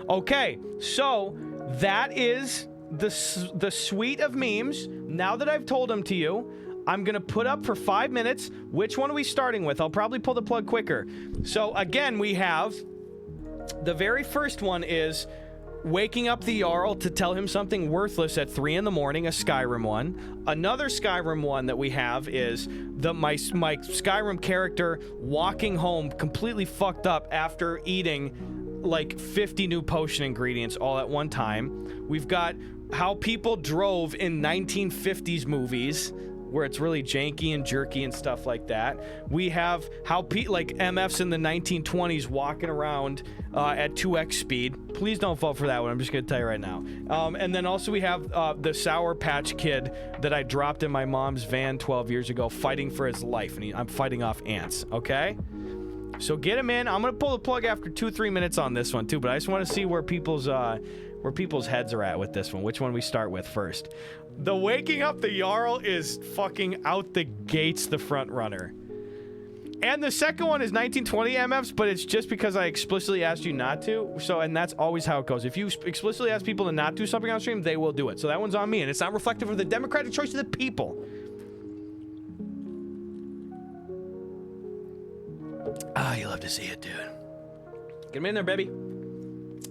Okay, so that is the suite of memes. Now that I've told them to you, I'm going to put up for 5 minutes. Which one are we starting with? I'll probably pull the plug quicker. So again, we have the very first one is waking up the Jarl to tell him something worthless at 3 in the morning, a Skyrim one. Another Skyrim one that we have is my Skyrim character walking home completely fucked up after eating like 50 new potion ingredients all at one time. We've got how people drove in 1950s movies, where it's really janky and jerky and stuff like that. We have how like MFs in the 1920s walking around at 2x speed. Please don't vote for that one. I'm just gonna tell you right now. And then also we have the Sour Patch Kid that I dropped in my mom's van 12 years ago, fighting for his life, and I'm fighting off ants. Okay. So get him in. I'm gonna pull the plug after 2-3 minutes on this one too, but I just want to see where people's heads are at with this one. Which one we start with first? The waking up the Jarl is fucking out the gates the front runner. And the second one is 1920 MFs, but it's just because I explicitly asked you not to. So, and that's always how it goes. If you explicitly ask people to not do something on stream, they will do it. So that one's on me, and it's not reflective of the democratic choice of the people. Ah, you love to see it, dude. Get him in there, baby.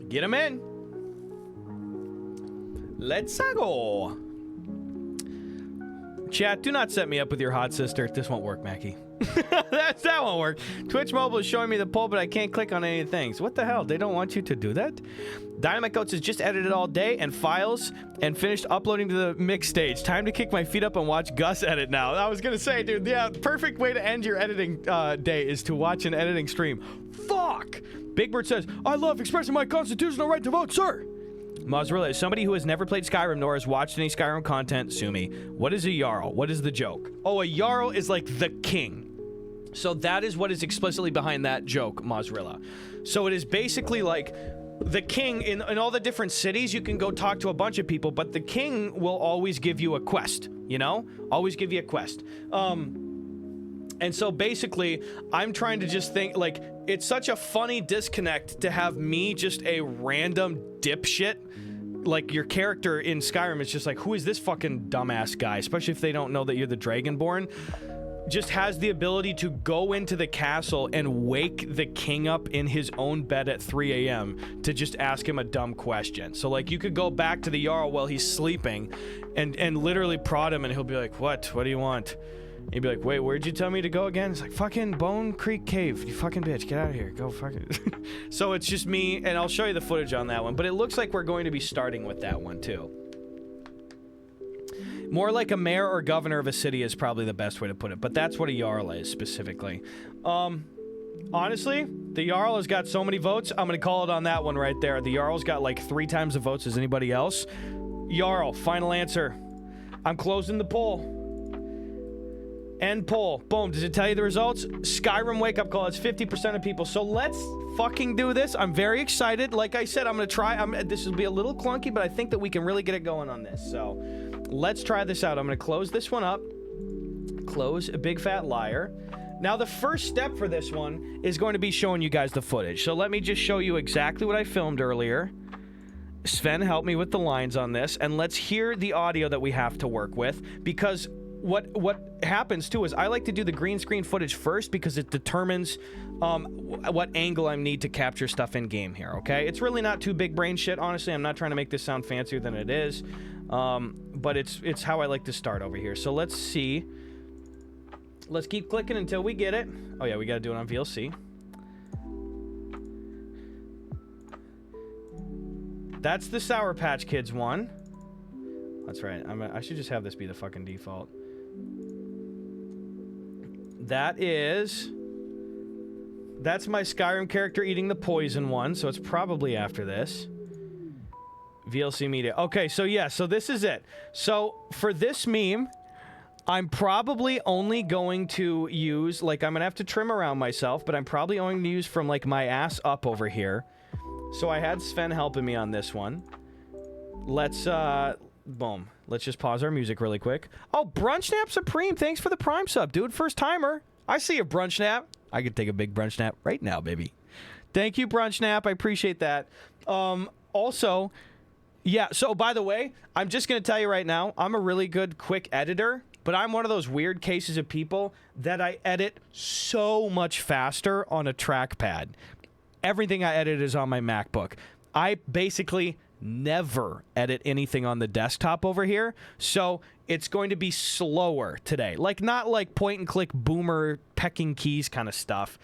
Get him in. Let's go. Chat, do not set me up with your hot sister. This won't work, Mackie. that won't work. Twitch Mobile is showing me the poll, but I can't click on any things. What the hell? They don't want you to do that? Dynamite Goats has just edited all day and files and finished uploading to the mix stage. Time to kick my feet up and watch Gus edit now. I was gonna say, dude, yeah, perfect way to end your editing day is to watch an editing stream. Fuck! Big Bird says, I love expressing my constitutional right to vote, sir! Mozzarella is somebody who has never played Skyrim nor has watched any Skyrim content. Sue me. What is a Jarl? What is the joke? Oh, a Jarl is like the king. So that is what is explicitly behind that joke, Mozzarella. So it is basically like the king in all the different cities. You can go talk to a bunch of people, but the king will always give you a quest, you know? Always give you a quest. And so basically, I'm trying to just think, like, it's such a funny disconnect to have me just a random dipshit. Like, your character in Skyrim is just like, who is this fucking dumbass guy? Especially if they don't know that you're the Dragonborn. Just has the ability to go into the castle and wake the king up in his own bed at 3 a.m. to just ask him a dumb question. So, like, you could go back to the Jarl while he's sleeping and literally prod him, and he'll be like, what? What do you want? He'd be like, wait, where'd you tell me to go again? It's like, fucking Bone Creek Cave. You fucking bitch. Get out of here. Go fucking... So it's just me, and I'll show you the footage on that one. But it looks like we're going to be starting with that one, too. More like a mayor or governor of a city is probably the best way to put it. But that's what a Jarl is, specifically. Honestly, the Jarl has got so many votes. I'm going to call it on that one right there. The Jarl's got like 3 times the votes as anybody else. Jarl, final answer. I'm closing the poll. End poll. Boom. Does it tell you the results? Skyrim wake up call. It's 50% of people. So let's fucking do this. I'm very excited. Like I said, I'm going to try. This will be a little clunky, but I think that we can really get it going on this. So let's try this out. I'm going to close this one up. Close a big fat liar. Now, the first step for this one is going to be showing you guys the footage. So let me just show you exactly what I filmed earlier. Sven helped me with the lines on this, and let's hear the audio that we have to work with, because what happens too is I like to do the green screen footage first because it determines what angle I need to capture stuff in game here. Okay, it's really not too big brain shit, honestly. I'm not trying to make this sound fancier than it is, but it's how I like to start over here. So let's see. Let's keep clicking until we get it. Oh yeah, we gotta do it on VLC. That's the Sour Patch Kids one. That's right. I should just have this be the fucking default. That's my Skyrim character eating the poison one, so it's probably after this. VLC media. Okay, so yeah, so this is it. So for this meme, I'm probably only going to use, like, I'm gonna have to trim around myself, but I'm probably going to use from, like, my ass up over here. So I had Sven helping me on this one. Let's, boom. Let's just pause our music really quick. Oh, Brunch Nap Supreme, thanks for the Prime sub, dude. First timer. I see a brunch nap. I could take a big brunch nap right now, baby. Thank you, brunch nap. I appreciate that. Also, yeah, so by the way, I'm just going to tell you right now, I'm a really good quick editor, but I'm one of those weird cases of people that I edit so much faster on a trackpad. Everything I edit is on my MacBook. I basically never edit anything on the desktop over here, so it's going to be slower today. Like, not like point and click boomer pecking keys kind of stuff.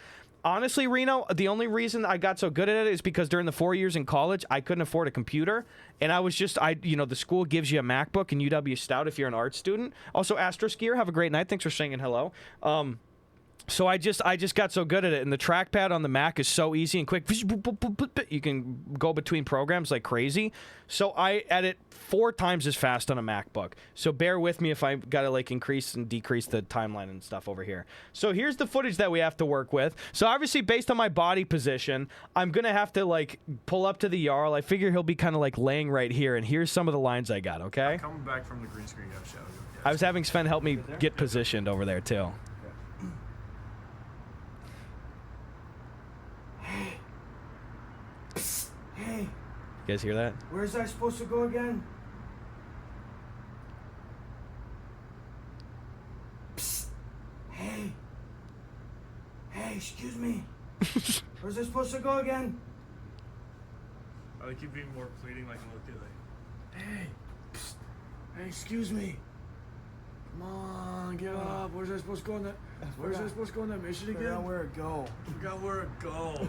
Honestly, Reno, the only reason I got so good at it is because during the 4 years in college, I couldn't afford a computer, and I was just, the school gives you a MacBook and UW Stout if you're an art student. Also, Astroskier, have a great night. Thanks for saying hello. So I just got so good at it, and the trackpad on the Mac is so easy and quick. You can go between programs like crazy. So I edit 4 times as fast on a MacBook. So bear with me if I gotta like increase and decrease the timeline and stuff over here. So here's the footage that we have to work with. So obviously, based on my body position, I'm gonna have to like pull up to the Jarl. I figure he'll be kind of like laying right here, and here's some of the lines I got. Okay. Coming back from the green screen, you have shadow. I was having Sven help me get positioned over there too. Hey, You guys hear that? where's I supposed to go again? Psst. Hey. Hey, excuse me. Where's I supposed to go again? I keep being more pleading like a little kid. Like, Hey. Psst. Hey, excuse me. Come on, get up. Where's I supposed to go in that? Where's I supposed to go in that mission again? Forgot where it go. forgot where it go.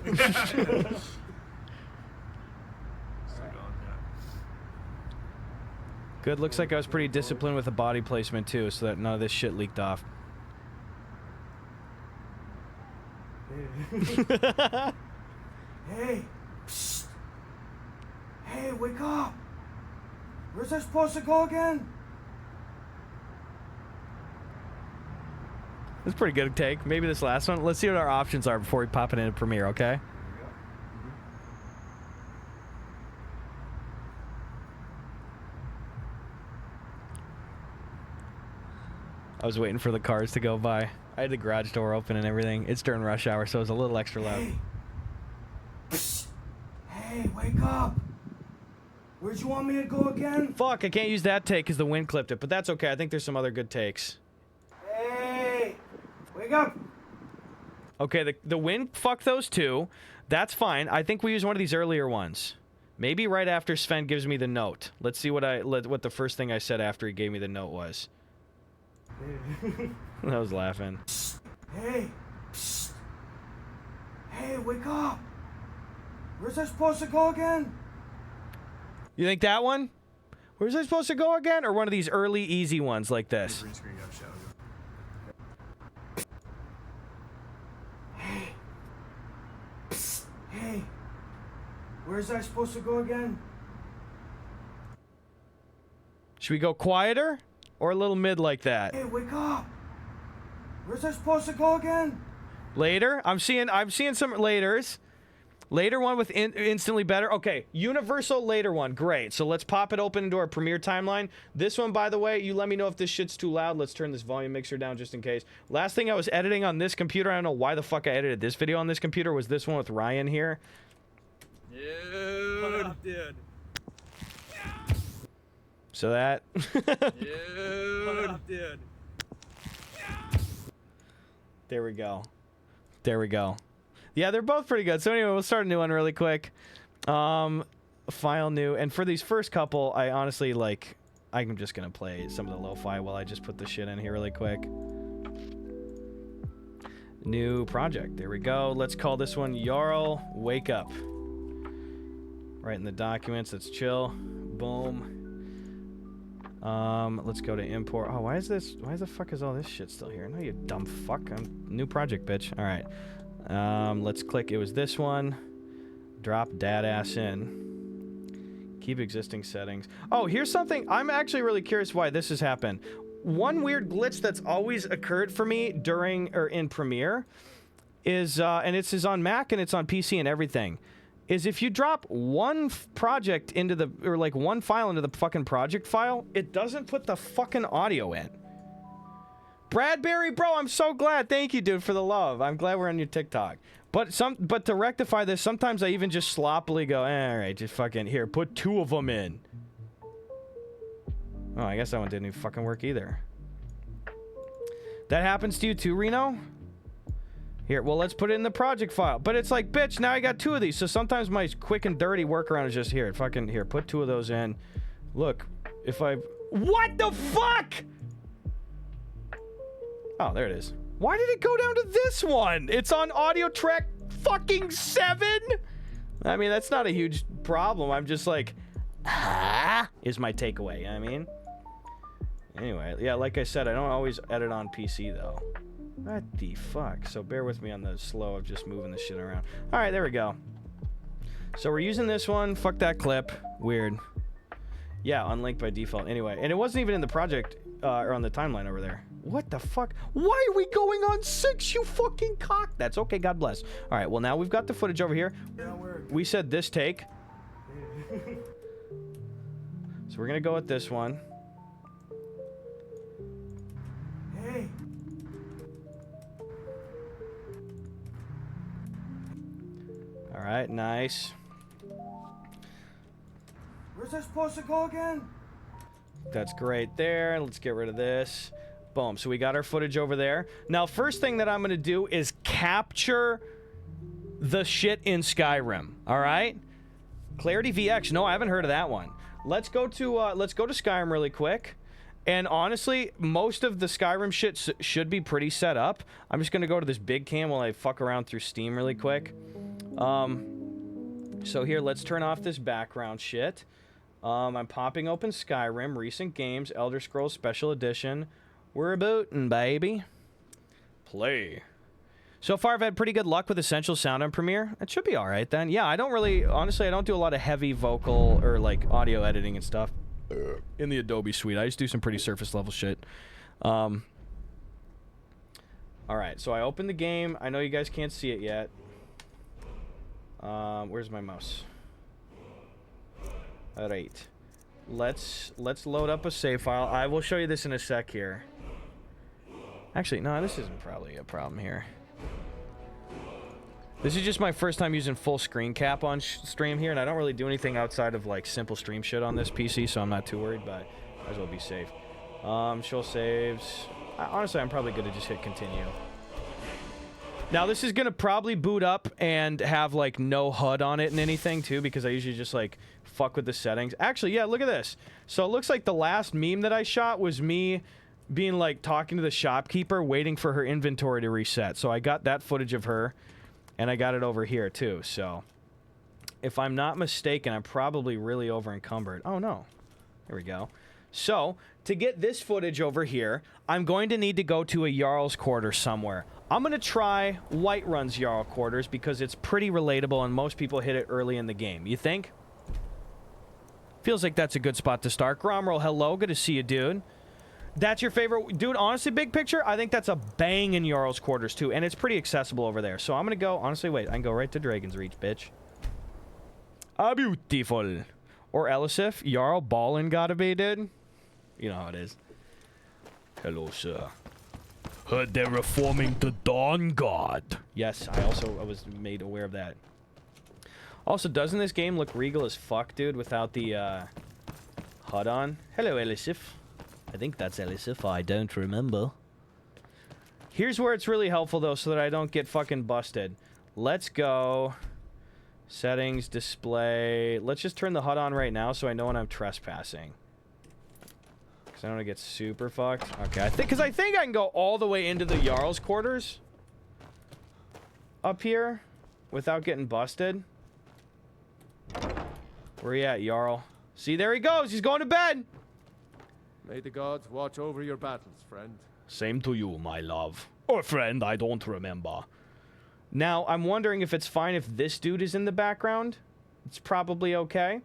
Good. Looks like I was pretty disciplined with the body placement too, so that none of this shit leaked off. Hey. Psst. Hey, wake up. Where's I supposed to go again? That's a pretty good take. Maybe this last one. Let's see what our options are before we pop it into Premiere, okay? I was waiting for the cars to go by. I had the garage door open and everything. It's during rush hour, so it was a little extra loud. Hey. Psst. Hey, wake up. Where'd you want me to go again? Fuck, I can't use that take because the wind clipped it, but that's okay. I think there's some other good takes. Hey, wake up. Okay, the wind fucked those two. That's fine. I think we use one of these earlier ones. Maybe right after Sven gives me the note. Let's see what the first thing I said after he gave me the note was. I was laughing. Hey, psst. Hey, wake up. Where's I supposed to go again? You think that one? Where's I supposed to go again? Or one of these early easy ones like this? green screen, you have shadow. Hey. Psst. Hey. Where's I supposed to go again? Should we go quieter? Or a little mid like that? Hey, wake up. Where's I supposed to go again? Later? I'm seeing some laters. Later one with instantly better. Okay, universal later one. Great. So let's pop it open into our Premiere timeline. This one, by the way, you let me know if this shit's too loud. Let's turn this volume mixer down just in case. Last thing I was editing on this computer, I don't know why the fuck I edited this video on this computer, was this one with Ryan here. Dude. What up, dude? So that. Dude. What up, dude? There we go. There we go. Yeah, they're both pretty good. So anyway, we'll start a new one really quick. File new. And for these first couple, I honestly, like, I'm just going to play some of the lo-fi while I just put the shit in here really quick. New project. There we go. Let's call this one Jarl Wake Up. Right in the documents. Let's chill. Boom. Let's go to import. Oh, why the fuck is all this shit still here? No, you dumb fuck. New project, bitch. All right. Let's click. It was this one. Drop dad ass in. Keep existing settings. Oh, here's something. I'm actually really curious why this has happened. One weird glitch that's always occurred for me during or in Premiere is, and this is on Mac and it's on PC and everything, is if you drop one project into the, or like one file into the fucking project file, it doesn't put the fucking audio in. Bradbury, bro, I'm so glad. Thank you, dude, for the love. I'm glad we're on your TikTok. But to rectify this, sometimes I even just sloppily go, all right, just fucking, here, put 2 of them in. Oh, I guess that one didn't even fucking work either. That happens to you too, Reno? Here, well, let's put it in the project file. But it's like, bitch, now I got 2 of these. So sometimes my quick and dirty workaround is just here. Fucking, here, put 2 of those in. Look, if I... What the fuck? Oh, there it is. Why did it go down to this one? It's on audio track fucking 7? I mean, that's not a huge problem. I'm just like, is my takeaway, you know what I mean? Anyway, yeah, like I said, I don't always edit on PC, though. What the fuck? So bear with me on the slow of just moving this shit around. All right, there we go. So we're using this one. Fuck that clip. Weird. Yeah, unlinked by default. Anyway, and it wasn't even in the project or on the timeline over there. What the fuck? Why are we going on 6, you fucking cock? That's okay, God bless. All right, well, now we've got the footage over here. We said this take. So we're going to go with this one. Hey. All right, nice. Where's that supposed to go again? That's great there. Let's get rid of this. Boom. So we got our footage over there. Now, first thing that I'm going to do is capture the shit in Skyrim. All right? Clarity VX. No, I haven't heard of that one. Let's go to Skyrim really quick. And honestly, most of the Skyrim shit should be pretty set up. I'm just going to go to this big cam while I fuck around through Steam really quick. So here, let's turn off this background shit. I'm popping open Skyrim, recent games, Elder Scrolls Special Edition. We're booting, baby. Play. So far, I've had pretty good luck with Essential Sound on Premiere. It should be all right then. Yeah, I don't really, honestly, I don't do a lot of heavy vocal or like audio editing and stuff in the Adobe suite. I just do some pretty surface level shit. All right, so I opened the game. I know you guys can't see it yet. Where's my mouse? All right, let's load up a save file. I will show you this in a sec here. Actually, no, this isn't probably a problem here. This is just my first time using full screen cap on stream here, and I don't really do anything outside of like simple stream shit on this PC, so I'm not too worried, but might as well be safe. Show saves. Honestly, I'm probably good to just hit continue. Now, this is going to probably boot up and have like no HUD on it and anything too, because I usually just like fuck with the settings. Actually, yeah, look at this. So it looks like the last meme that I shot was me being like talking to the shopkeeper waiting for her inventory to reset. So I got that footage of her, and I got it over here too. So if I'm not mistaken, I'm probably really over encumbered. Oh no, there we go. So to get this footage over here, I'm going to need to go to a Jarl's Quarters somewhere. I'm going to try Whiterun's Jarl Quarters because it's pretty relatable and most people hit it early in the game. You think? Feels like that's a good spot to start. Gromroll, hello. Good to see you, dude. That's your favorite? Dude, honestly, big picture, I think that's a bang in Jarl's Quarters, too. And it's pretty accessible over there. So I'm going to go... Honestly, wait. I can go right to Dragon's Reach, bitch. Ah, beautiful. Or Elisif. Jarl Ballin gotta be, dude. You know how it is. Hello, sir. Heard they're reforming the Dawn God. Yes, I was made aware of that. Also, doesn't this game look regal as fuck, dude, without the HUD on? Hello, Elisif. I think that's Elisif. I don't remember. Here's where it's really helpful, though, so that I don't get fucking busted. Let's go. Settings, display. Let's just turn the HUD on right now so I know when I'm trespassing. Because I don't want to get super fucked. Okay, because I think I can go all the way into the Jarl's Quarters. Up here. Without getting busted. Where you at, Jarl? See, there he goes. He's going to bed. May the gods watch over your battles, friend. Same to you, my love. Or friend, I don't remember. Now, I'm wondering if it's fine if this dude is in the background. It's probably okay.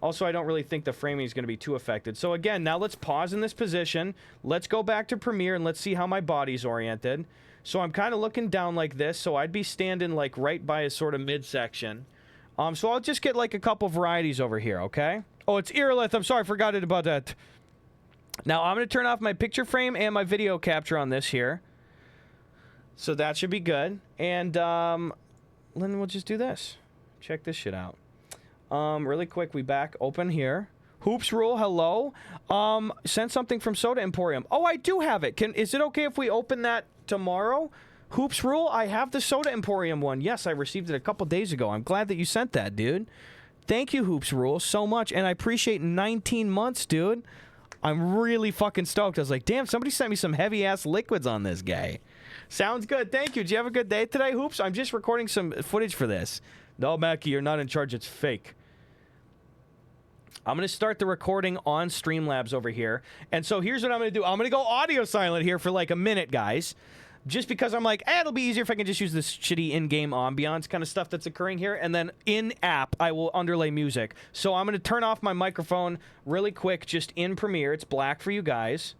Also, I don't really think the framing is going to be too affected. So again, now let's pause in this position. Let's go back to Premiere and let's see how my body's oriented. So I'm kind of looking down like this. So I'd be standing like right by a sort of midsection. So I'll just get like a couple varieties over here, okay? Oh, it's Earlith. I'm sorry, I forgot it about that. Now, I'm going to turn off my picture frame and my video capture on this here. So that should be good. And then we'll just do this. Check this shit out. Really quick, we back open here. Hoops Rule, hello. Send something from Soda Emporium. Oh, I do have it. Is it okay if we open that tomorrow? Hoops Rule, I have the Soda Emporium one. Yes, I received it a couple days ago. I'm glad that you sent that, dude. Thank you, Hoops Rule, so much. And I appreciate 19 months, dude. I'm really fucking stoked. I was like, damn, somebody sent me some heavy-ass liquids on this guy. Sounds good. Thank you. Did you have a good day today, Hoops? I'm just recording some footage for this. No, Mackie, you're not in charge. It's fake. I'm going to start the recording on Streamlabs over here. And so here's what I'm going to do. I'm going to go audio silent here for like a minute, guys. Just because I'm like, it'll be easier if I can just use this shitty in-game ambiance kind of stuff that's occurring here. And then in-app, I will underlay music. So I'm going to turn off my microphone really quick just in Premiere. It's black for you guys.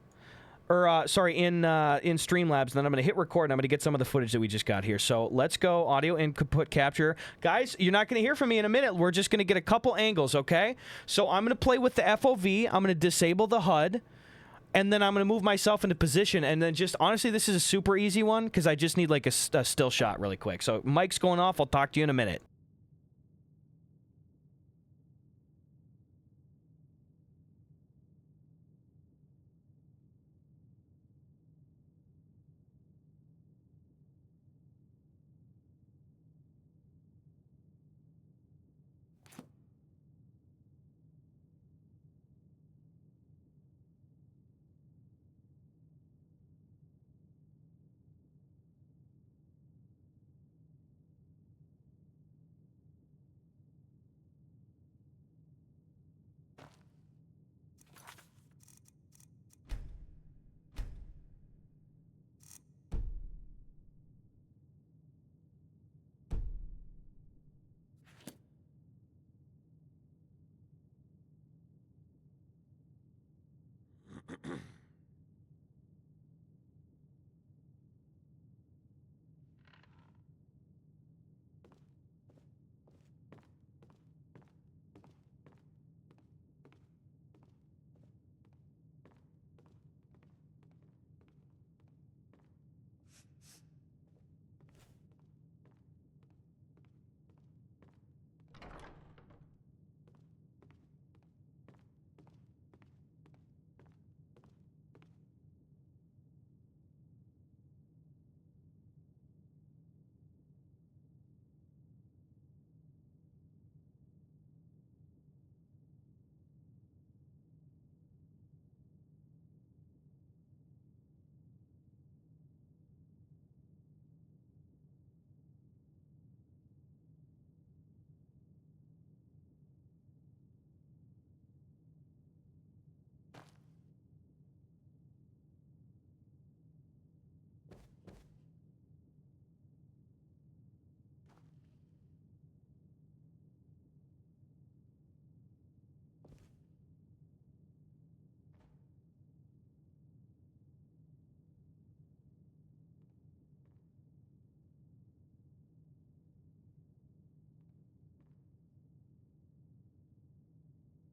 Or, sorry, in Streamlabs. And then I'm going to hit record, and I'm going to get some of the footage that we just got here. So let's go audio input capture. Guys, you're not going to hear from me in a minute. We're just going to get a couple angles, okay? So I'm going to play with the FOV. I'm going to disable the HUD. And then I'm going to move myself into position. And then just, honestly, this is a super easy one because I just need like a still shot really quick. So mic's going off. I'll talk to you in a minute.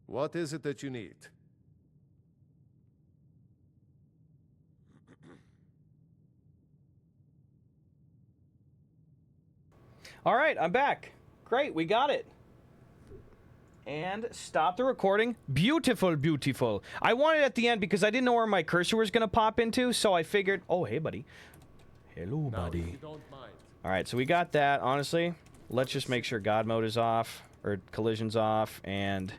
What is it that you need? All right, I'm back. Great, we got it. And stop the recording. Beautiful, beautiful. I wanted it at the end because I didn't know where my cursor was going to pop into, so I figured, oh, hey, buddy. Hello, buddy. Now, if you don't mind. All right, so we got that. Honestly, let's just make sure God mode is off, or collision's off, and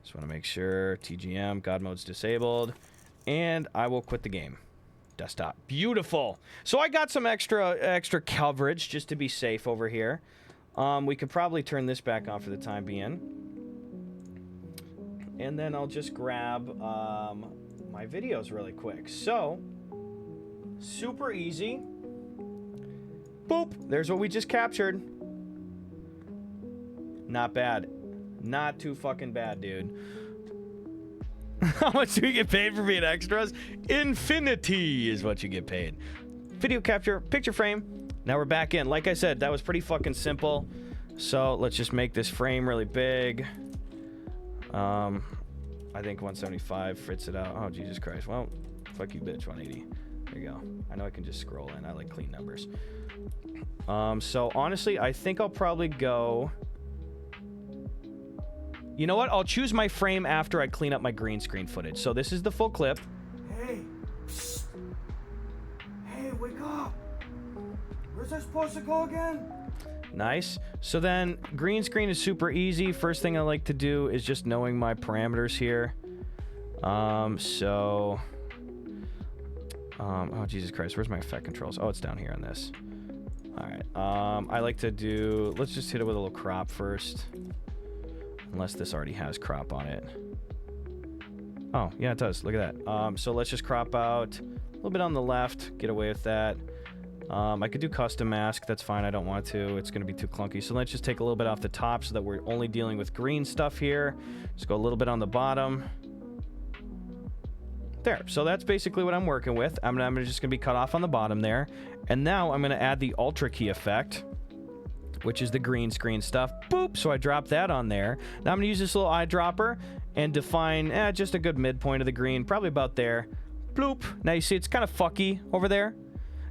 just want to make sure TGM, God mode's disabled, and I will quit the game. Desktop. Beautiful. So I got some extra coverage just to be safe over here. We could probably turn this back on for the time being. And then I'll just grab my videos really quick. So, super easy. Boop. There's what we just captured. Not bad. Not too fucking bad, dude. How much do you get paid for being extras? Infinity is what you get paid. Video capture, picture frame. Now we're back in. Like I said, that was pretty fucking simple. So let's just make this frame really big. I think 175 fits it out. Oh, Jesus Christ. Well, fuck you, bitch. 180. There you go. I know I can just scroll in. I like clean numbers. So honestly, I think I'll probably go... You know what? I'll choose my frame after I clean up my green screen footage. So this is the full clip. Hey. Psst. Hey, wake up. Where's I supposed to go again? Nice. So then green screen is super easy. First thing I like to do is just knowing my parameters here. Oh, Jesus Christ. Where's my effect controls? Oh, it's down here on this. All right. I like to do... Let's just hit it with a little crop first. Unless this already has crop on it. Oh, yeah, it does. Look at that. So let's just crop out a little bit on the left. Get away with that. I could do custom mask. That's fine. I don't want to. It's going to be too clunky. So let's just take a little bit off the top so that we're only dealing with green stuff here. Just go a little bit on the bottom. There. So that's basically what I'm working with. I'm just going to be cut off on the bottom there. And now I'm going to add the Ultra Key effect, which is the green screen stuff. Boop. So I drop that on there. Now I'm going to use this little eyedropper and define just a good midpoint of the green. Probably about there. Bloop. Now you see it's kind of fucky over there.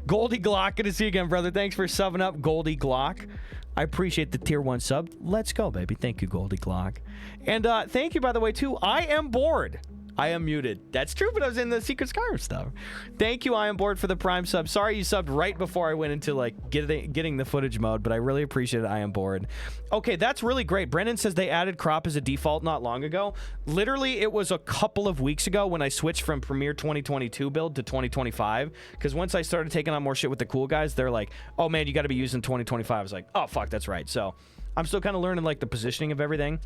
Goldie Glock, good to see you again, brother. Thanks for subbing up, Goldie Glock. I appreciate the tier 1 sub. Let's go, baby. Thank you, Goldie Glock. And thank you, by the way, too. I am bored. I am muted. That's true, but I was in the Secret Skyrim stuff. Thank you, I am bored, for the Prime sub. Sorry you subbed right before I went into, like, getting the footage mode, but I really appreciate it. I am bored. Okay, that's really great. Brendan says they added crop as a default not long ago. Literally, it was a couple of weeks ago when I switched from Premiere 2022 build to 2025, because once I started taking on more shit with the cool guys, they're like, oh, man, you got to be using 2025. I was like, oh, fuck, that's right. So I'm still kind of learning, like, the positioning of everything.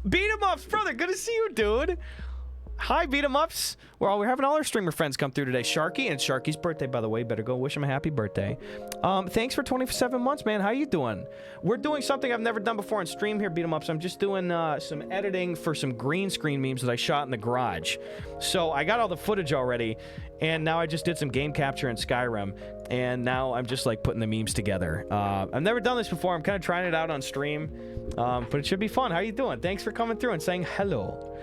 Beat 'em ups, brother. Good to see you, dude. Hi, beat 'em ups. We're having all our streamer friends come through today. Sharky, and it's Sharky's birthday, by the way. Better go wish him a happy birthday. Thanks for 27 months, man. How you doing? We're doing something I've never done before on stream here, beat 'em ups. I'm just doing some editing for some green screen memes that I shot in the garage. So I got all the footage already, and now I just did some game capture in Skyrim, and now I'm just like putting the memes together. I've never done this before. I'm kind of trying it out on stream, but it should be fun. How you doing? Thanks for coming through and saying hello.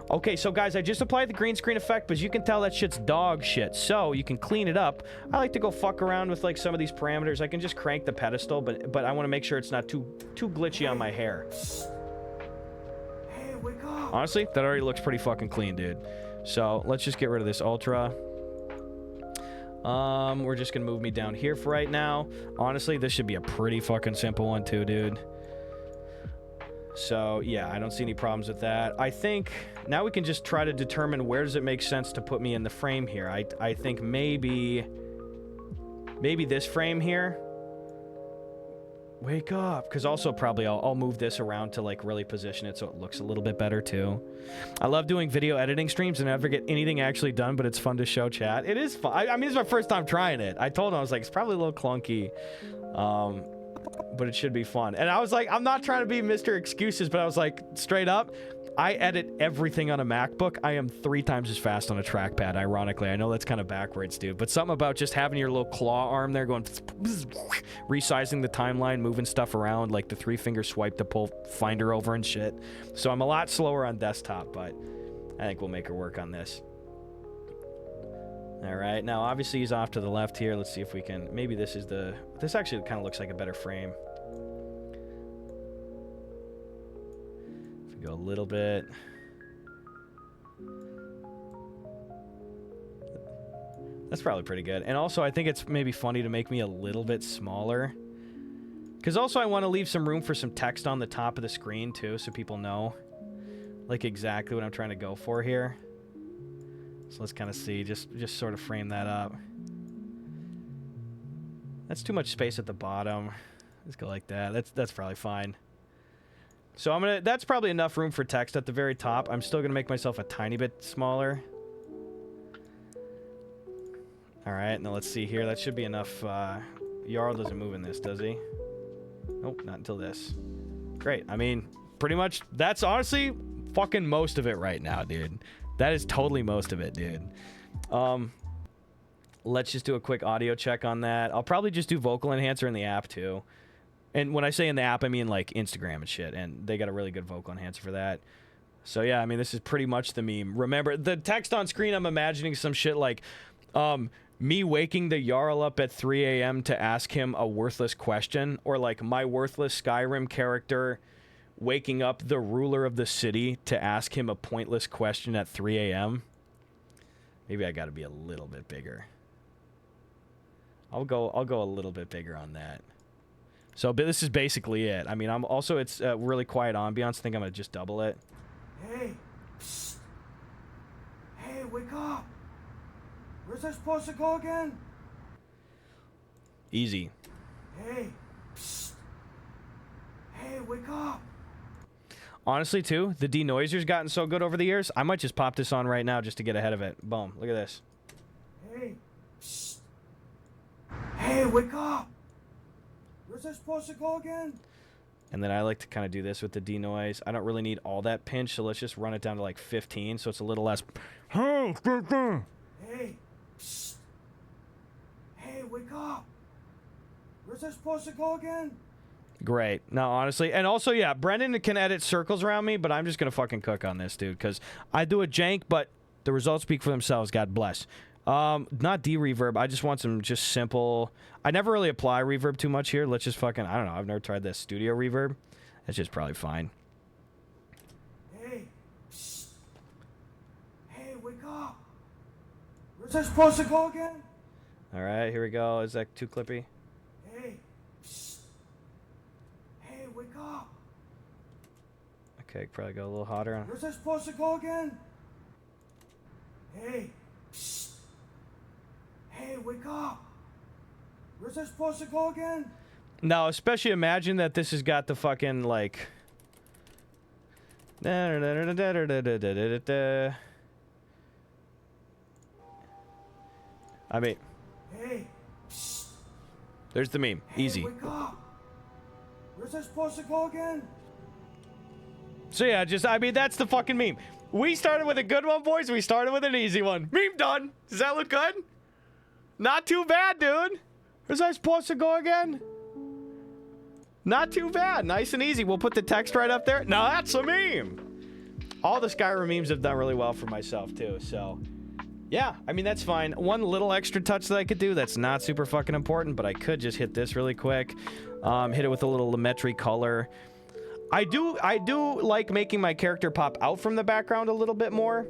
Okay, so guys, I just applied the green screen effect, but as you can tell, that shit's dog shit. So you can clean it up. I like to go fuck around with like some of these parameters. I can just crank the pedestal, but I want to make sure it's not too glitchy on my hair. Hey, wake up. Honestly, that already looks pretty fucking clean, dude. So let's just get rid of this ultra. We're just gonna move me down here for right now. Honestly, this should be a pretty fucking simple one too, dude. So, yeah, I don't see any problems with that. I think now we can just try to determine where does it make sense to put me in the frame here. I think maybe this frame here. Wake up. Because also probably I'll move this around to, like, really position it so it looks a little bit better, too. I love doing video editing streams and never get anything actually done, but it's fun to show chat. It is fun. I mean, it's my first time trying it. I told him, I was like, it's probably a little clunky. But it should be fun. And I was like, I'm not trying to be Mr. Excuses, but I was like, straight up, I edit everything on a MacBook. I am 3 times as fast on a trackpad, ironically. I know that's kind of backwards, dude. But something about just having your little claw arm there going, resizing the timeline, moving stuff around, like the 3-finger swipe to pull Finder over and shit. So I'm a lot slower on desktop, but I think we'll make her work on this. All right, now obviously he's off to the left here. Let's see if we can, maybe this is this actually kind of looks like a better frame. If we go a little bit. That's probably pretty good. And also I think it's maybe funny to make me a little bit smaller. Because also I want to leave some room for some text on the top of the screen too, so people know like exactly what I'm trying to go for here. So let's kind of see, just sort of frame that up. That's too much space at the bottom. Let's go like that. That's probably fine. So that's probably enough room for text at the very top. I'm still gonna make myself a tiny bit smaller. All right, now let's see here. That should be enough. Jarl doesn't move in this, does he? Nope, not until this. Great. I mean, pretty much that's honestly fucking most of it right now, dude. That is totally most of it, dude. Let's just do a quick audio check on that. I'll probably just do vocal enhancer in the app too. And when I say in the app, I mean like Instagram and shit. And they got a really good vocal enhancer for that. So yeah, I mean, this is pretty much the meme. Remember, the text on screen, I'm imagining some shit like, me waking the Jarl up at 3 a.m. to ask him a worthless question, or like my worthless Skyrim character waking up the ruler of the city to ask him a pointless question at 3 a.m. Maybe I gotta be a little bit bigger. I'll go a little bit bigger on that. So, but this is basically it. I mean, I'm also, it's a really quiet ambiance. I think I'm gonna just double it. Hey, psst. Hey, wake up. Where's I supposed to go again? Easy. Hey, psst. Hey, wake up. Honestly, too, the denoiser's gotten so good over the years, I might just pop this on right now just to get ahead of it. Boom. Look at this. Hey, psst. Hey, wake up. Where's I supposed to go again? And then I like to kind of do this with the denoise. I don't really need all that pinch, so let's just run it down to like 15, so it's a little less. Hey, psst. Hey, wake up. Where's I supposed to go again? Great. No, honestly. And also, yeah, Brendan can edit circles around me, but I'm just going to fucking cook on this, dude, because I do a jank, but the results speak for themselves. God bless. Not de-reverb. I just want some just simple... I never really apply reverb too much here. Let's just fucking... I don't know. I've never tried this studio reverb. That's just probably fine. Hey, psst. Hey, wake up. Where's I supposed to go again? All right, here we go. Is that too clippy? Hey, psst. Hey, wake up. Okay, probably go a little hotter. Where's I supposed to go again? Hey, psst. Hey, wake up. Where's I supposed to go again? Now, especially imagine that this has got the fucking, like... I mean... Hey, psst. There's the meme. Hey, Easy. wake up. Where's I supposed to go again? So yeah, I mean, that's the fucking meme. We started with a good one, boys. We started with an easy one. Meme done. Does that look good? Not too bad, dude. Where's I supposed to go again? Not too bad. Nice and easy. We'll put the text right up there. Now that's a meme. All the Skyrim memes have done really well for myself, too. So, yeah. I mean, that's fine. One little extra touch that I could do that's not super fucking important, but I could just hit this really quick. Hit it with a little Lumetri color. I do like making my character pop out from the background a little bit more.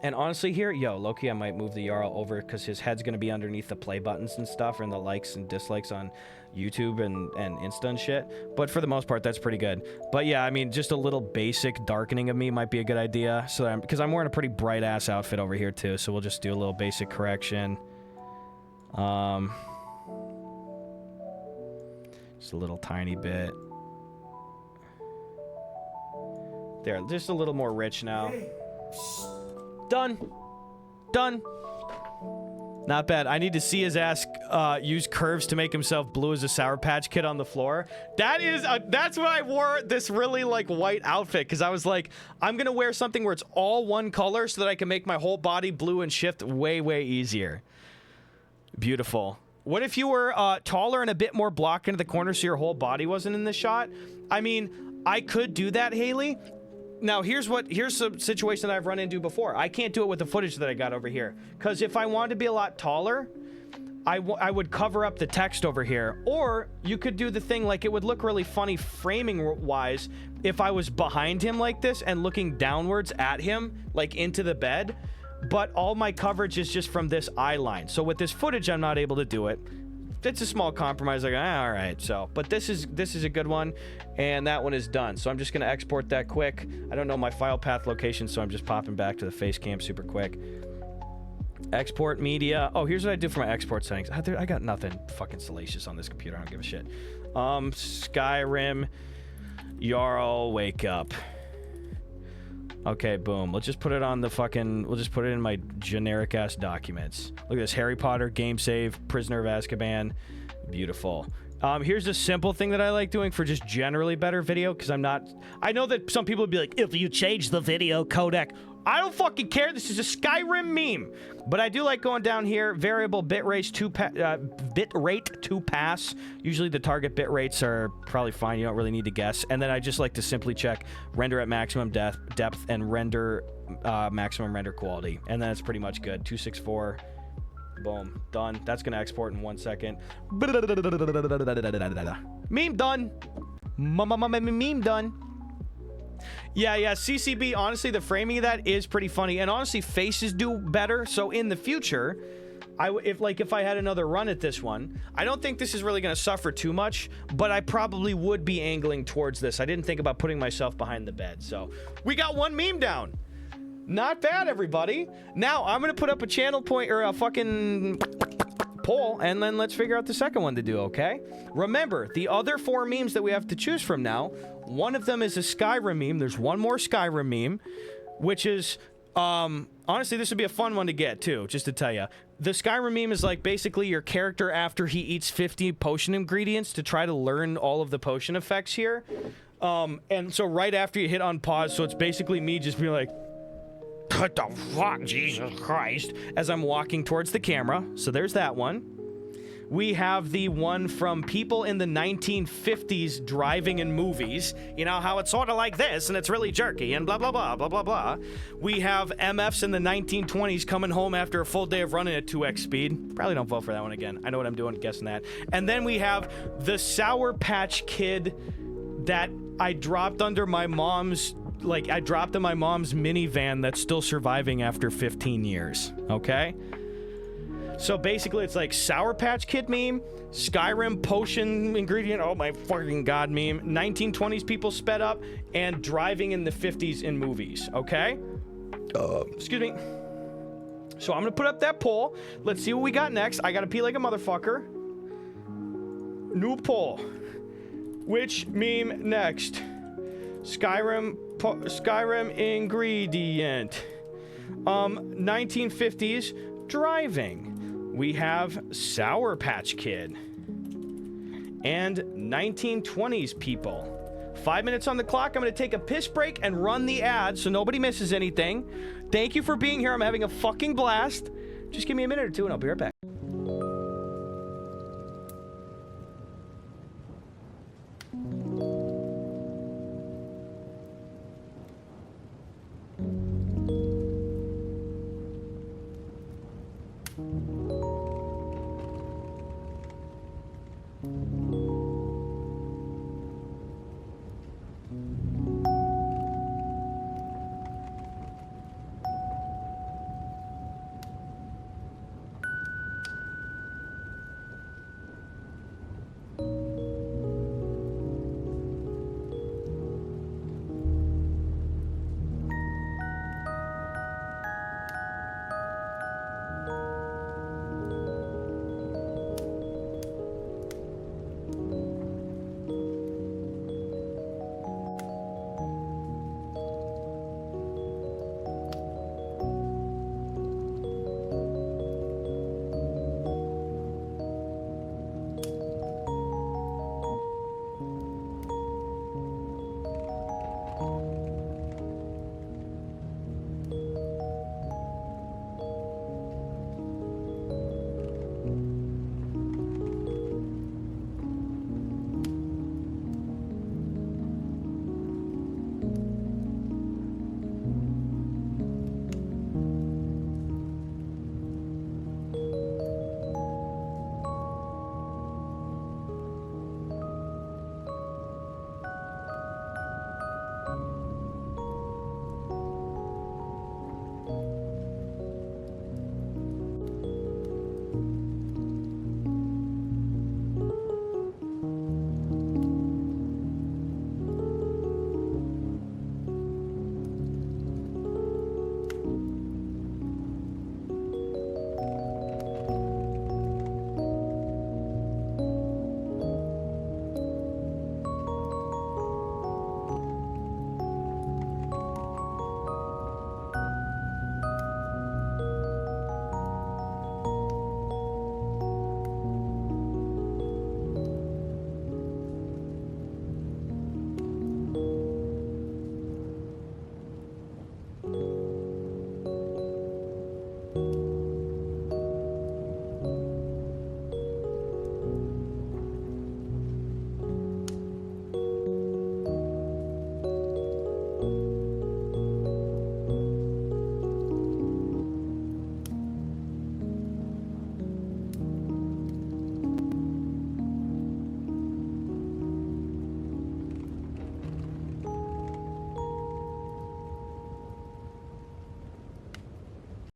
And honestly here, low-key, I might move the Jarl over because his head's going to be underneath the play buttons and stuff and the likes and dislikes on YouTube and Insta and shit. But for the most part, that's pretty good. But yeah, I mean, just a little basic darkening of me might be a good idea. So because I'm wearing a pretty bright-ass outfit over here, too. So we'll just do a little basic correction. Just a little tiny bit. There, just a little more rich now. Done. Done. Not bad. I need to see his ass use curves to make himself blue as a Sour Patch Kid on the floor. That's why I wore this really like white outfit, because I was like, I'm gonna wear something where it's all one color so that I can make my whole body blue and shift way easier. Beautiful. What if you were taller and a bit more blocked into the corner so your whole body wasn't in the shot? I mean, I could do that, Haley. Now, here's some situation that I've run into before. I can't do it with the footage that I got over here. Because if I wanted to be a lot taller, I would cover up the text over here. Or you could do the thing like it would look really funny framing-wise if I was behind him like this and looking downwards at him, like into the bed. But all my coverage is just from this eye line. So with this footage, I'm not able to do it. It's a small compromise. Like, all right. So, but this is a good one, and that one is done. So I'm just gonna export that quick. I don't know my file path location, so I'm just popping back to the face cam super quick. Export media. Oh, here's what I do for my export settings. I got nothing fucking salacious on this computer. I don't give a shit. Skyrim, Jarl, wake up. Okay, boom. Let's just put it on the fucking... We'll just put it in my generic-ass documents. Look at this. Harry Potter, game save, Prisoner of Azkaban. Beautiful. Here's a simple thing that I like doing for just generally better video, because I'm not... I know that some people would be like, if you change the video codec... I don't fucking care. This is a Skyrim meme. But I do like going down here. Variable bit rate to pass. Usually the target bit rates are probably fine. You don't really need to guess. And then I just like to simply check render at maximum depth and render maximum render quality. And then it's pretty much good. 264. Boom. Done. That's going to export in 1 second. Meme done. Meme done. Yeah, CCB, honestly, the framing of that is pretty funny. And honestly, faces do better. So in the future, if I had another run at this one, I don't think this is really going to suffer too much, but I probably would be angling towards this. I didn't think about putting myself behind the bed. So we got one meme down. Not bad, everybody. Now, I'm going to put up a channel point or a fucking poll, and then let's figure out the second one to do, okay? Remember, the other 4 memes that we have to choose from now, one of them is a Skyrim meme. There's one more Skyrim meme, which is, honestly, this would be a fun one to get, too, just to tell you. The Skyrim meme is like basically your character after he eats 50 potion ingredients to try to learn all of the potion effects here. And so right after you hit on pause, so it's basically me just being like, what the fuck, Jesus Christ, as I'm walking towards the camera. So there's that one. We have the one from people in the 1950s driving in movies. You know, how it's sort of like this, and it's really jerky, and blah, blah, blah, blah, blah, blah. We have MFs in the 1920s coming home after a full day of running at 2x speed. Probably don't vote for that one again. I know what I'm doing guessing that. And then we have the Sour Patch Kid that I dropped under my mom's, I dropped in my mom's minivan that's still surviving after 15 years, okay? So basically it's like Sour Patch Kid meme, Skyrim potion ingredient, oh my fucking god meme, 1920s people sped up, and driving in the 50s in movies, okay? Excuse me. So I'm gonna put up that poll. Let's see what we got next. I gotta pee like a motherfucker. New poll. Which meme next? Skyrim ingredient. 1950s driving. We have Sour Patch Kid. And 1920s people. 5 minutes on the clock. I'm going to take a piss break and run the ad so nobody misses anything. Thank you for being here. I'm having a fucking blast. Just give me a minute or two and I'll be right back.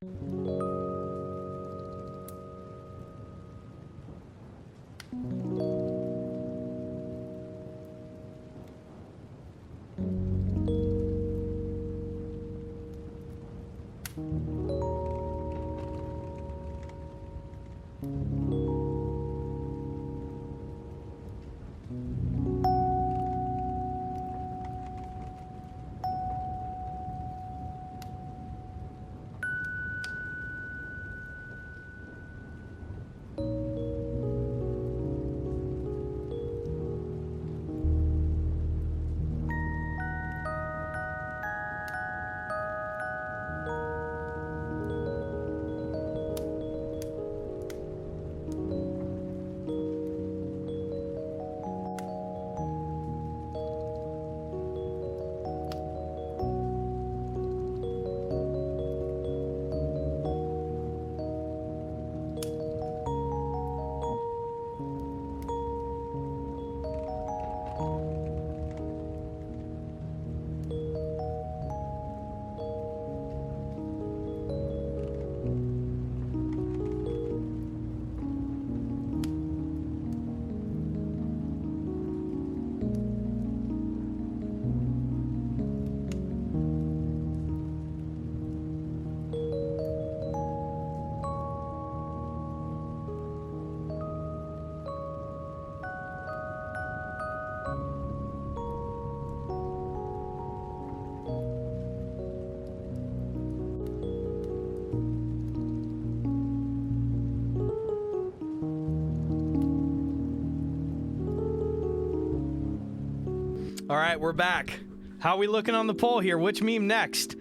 All right, we're back. How we looking on the poll here? Which meme next?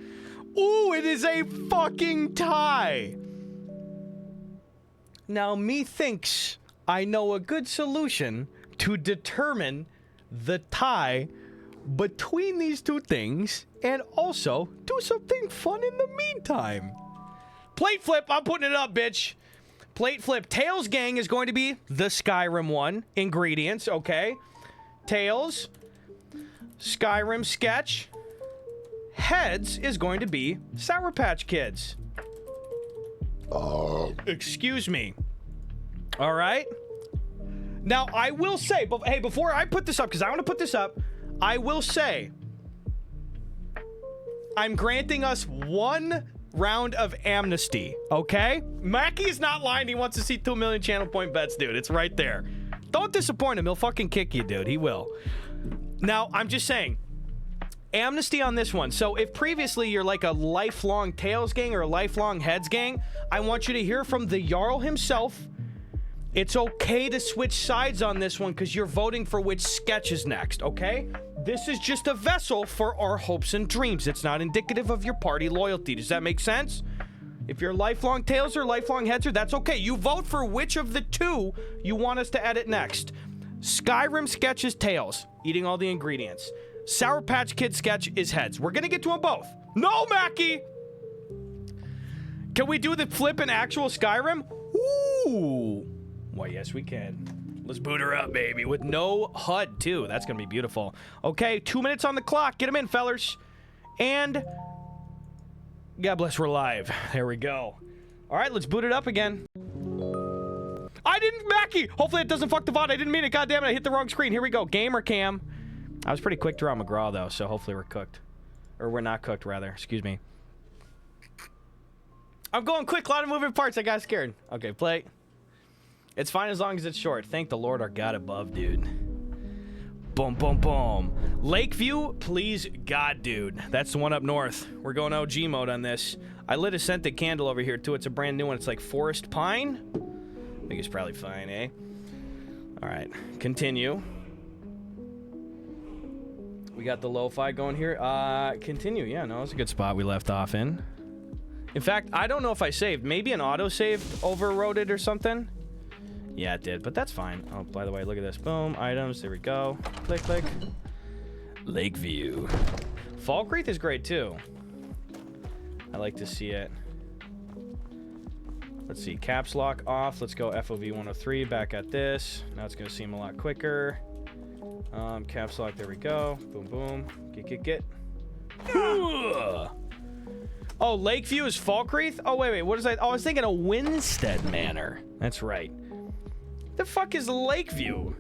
Ooh, it is a fucking tie. Now, methinks I know a good solution to determine the tie between these two things and also do something fun in the meantime. Plate flip, I'm putting it up, bitch. Plate flip. Tails gang is going to be the Skyrim one. Ingredients, okay. Tails. Skyrim sketch. Heads is going to be Sour Patch Kids. Excuse me. All right. Now, I will say, but hey, before I put this up, because I want to put this up, I will say, I'm granting us 1 round of amnesty, okay? Mackey's not lying. He wants to see 2 million channel point bets, dude. It's right there. Don't disappoint him. He'll fucking kick you, dude. He will. Now, I'm just saying, amnesty on this one. So if previously you're like a lifelong Tails gang or a lifelong Heads gang, I want you to hear from the Jarl himself. It's okay to switch sides on this one because you're voting for which sketch is next, okay? This is just a vessel for our hopes and dreams. It's not indicative of your party loyalty. Does that make sense? If you're lifelong Tails or lifelong Headser, that's okay. You vote for which of the two you want us to edit next. Skyrim sketch is Tails, eating all the ingredients. Sour Patch Kid sketch is Heads. We're gonna get to them both. No, Mackie! Can we do the flip in actual Skyrim? Ooh. Why, yes, we can. Let's boot her up, baby, with no HUD, too. That's gonna be beautiful. Okay, 2 minutes on the clock. Get them in, fellers. And God bless, we're live. There we go. All right, let's boot it up again. I didn't, Mackie! Hopefully it doesn't fuck the VOD. I didn't mean it. God damn it, I hit the wrong screen. Here we go. Gamer cam. I was pretty quick to draw McGraw, though, so hopefully we're cooked. Or we're not cooked, rather. Excuse me. I'm going quick. A lot of moving parts. I got scared. Okay, play. It's fine as long as it's short. Thank the Lord our God above, dude. Boom, boom, boom. Lakeview, please, God, dude. That's the one up north. We're going OG mode on this. I lit a scented candle over here, too. It's a brand new one. It's like Forest Pine. I think it's probably fine, eh? All right, continue. We got the lo-fi going here. Continue. Yeah, no, it's a good spot we left off in. In fact, I don't know if I saved. Maybe an autosave overrode it or something. Yeah, it did, but that's fine. Oh, by the way, look at this. Boom, items. There we go. Click, click. Lakeview. Falkreath is great, too. I like to see it. Let's see, caps lock off. Let's go FOV 103 back at this. Now it's gonna seem a lot quicker. Caps lock, there we go. Boom, boom. Get. Oh, Lakeview is Falkreath? Oh, wait. What is that? Oh, I was thinking of Winstead Manor. That's right. The fuck is Lakeview?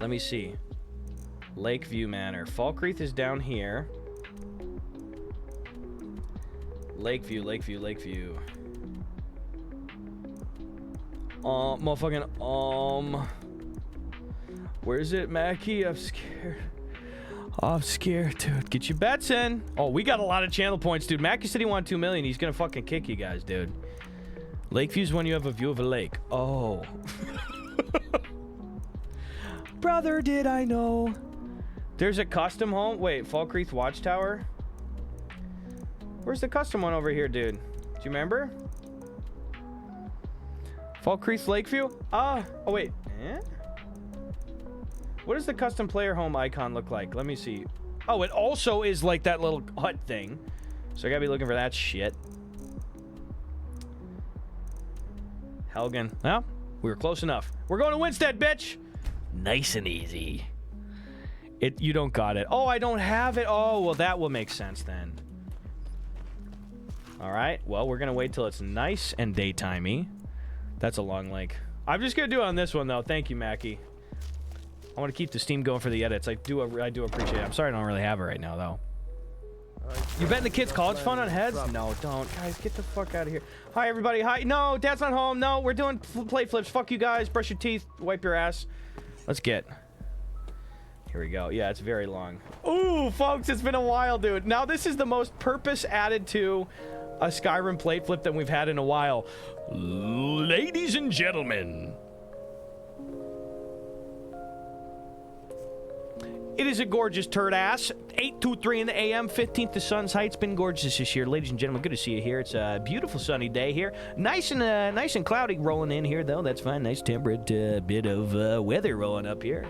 Let me see. Lakeview Manor. Falkreath is down here. Lakeview. Motherfucking, where's it, Mackie? I'm scared, dude. Get your bets in. Oh, we got a lot of channel points, dude. Mackie said he wanted 2 million. He's gonna fucking kick you guys, dude. Lakeview's when you have a view of a lake. Oh. Brother, did I know? There's a custom home. Wait, Falkreath Watchtower? Where's the custom one over here, dude? Do you remember? Falkreath Lakeview? Oh, wait. Eh? What does the custom player home icon look like? Let me see. Oh, it also is like that little hut thing. So I gotta be looking for that shit. Helgen. Well, we were close enough. We're going to Winstead, bitch! Nice and easy. You don't got it. Oh, I don't have it. Oh, well, that will make sense then. All right. Well, we're going to wait till it's nice and daytimey. That's a long link. I'm just going to do it on this one, though. Thank you, Mackie. I want to keep the Steam going for the edits. I do appreciate it. I'm sorry I don't really have it right now, though. You betting the kids' college fund on heads? No, don't. Guys, get the fuck out of here. Hi, everybody. Hi. No, Dad's not home. No, we're doing plate flips. Fuck you guys. Brush your teeth. Wipe your ass. Let's get. Here we go. Yeah, it's very long. Ooh, folks, it's been a while, dude. Now, this is the most purpose added to a Skyrim plate flip that we've had in a while. Ladies and gentlemen. It is a gorgeous turd ass. 8:23 in the AM, 15th to Sun's Heights. Been gorgeous this year, ladies and gentlemen. Good to see you here. It's a beautiful sunny day here. Nice and cloudy rolling in here, though. That's fine. Nice temperate bit of weather rolling up here.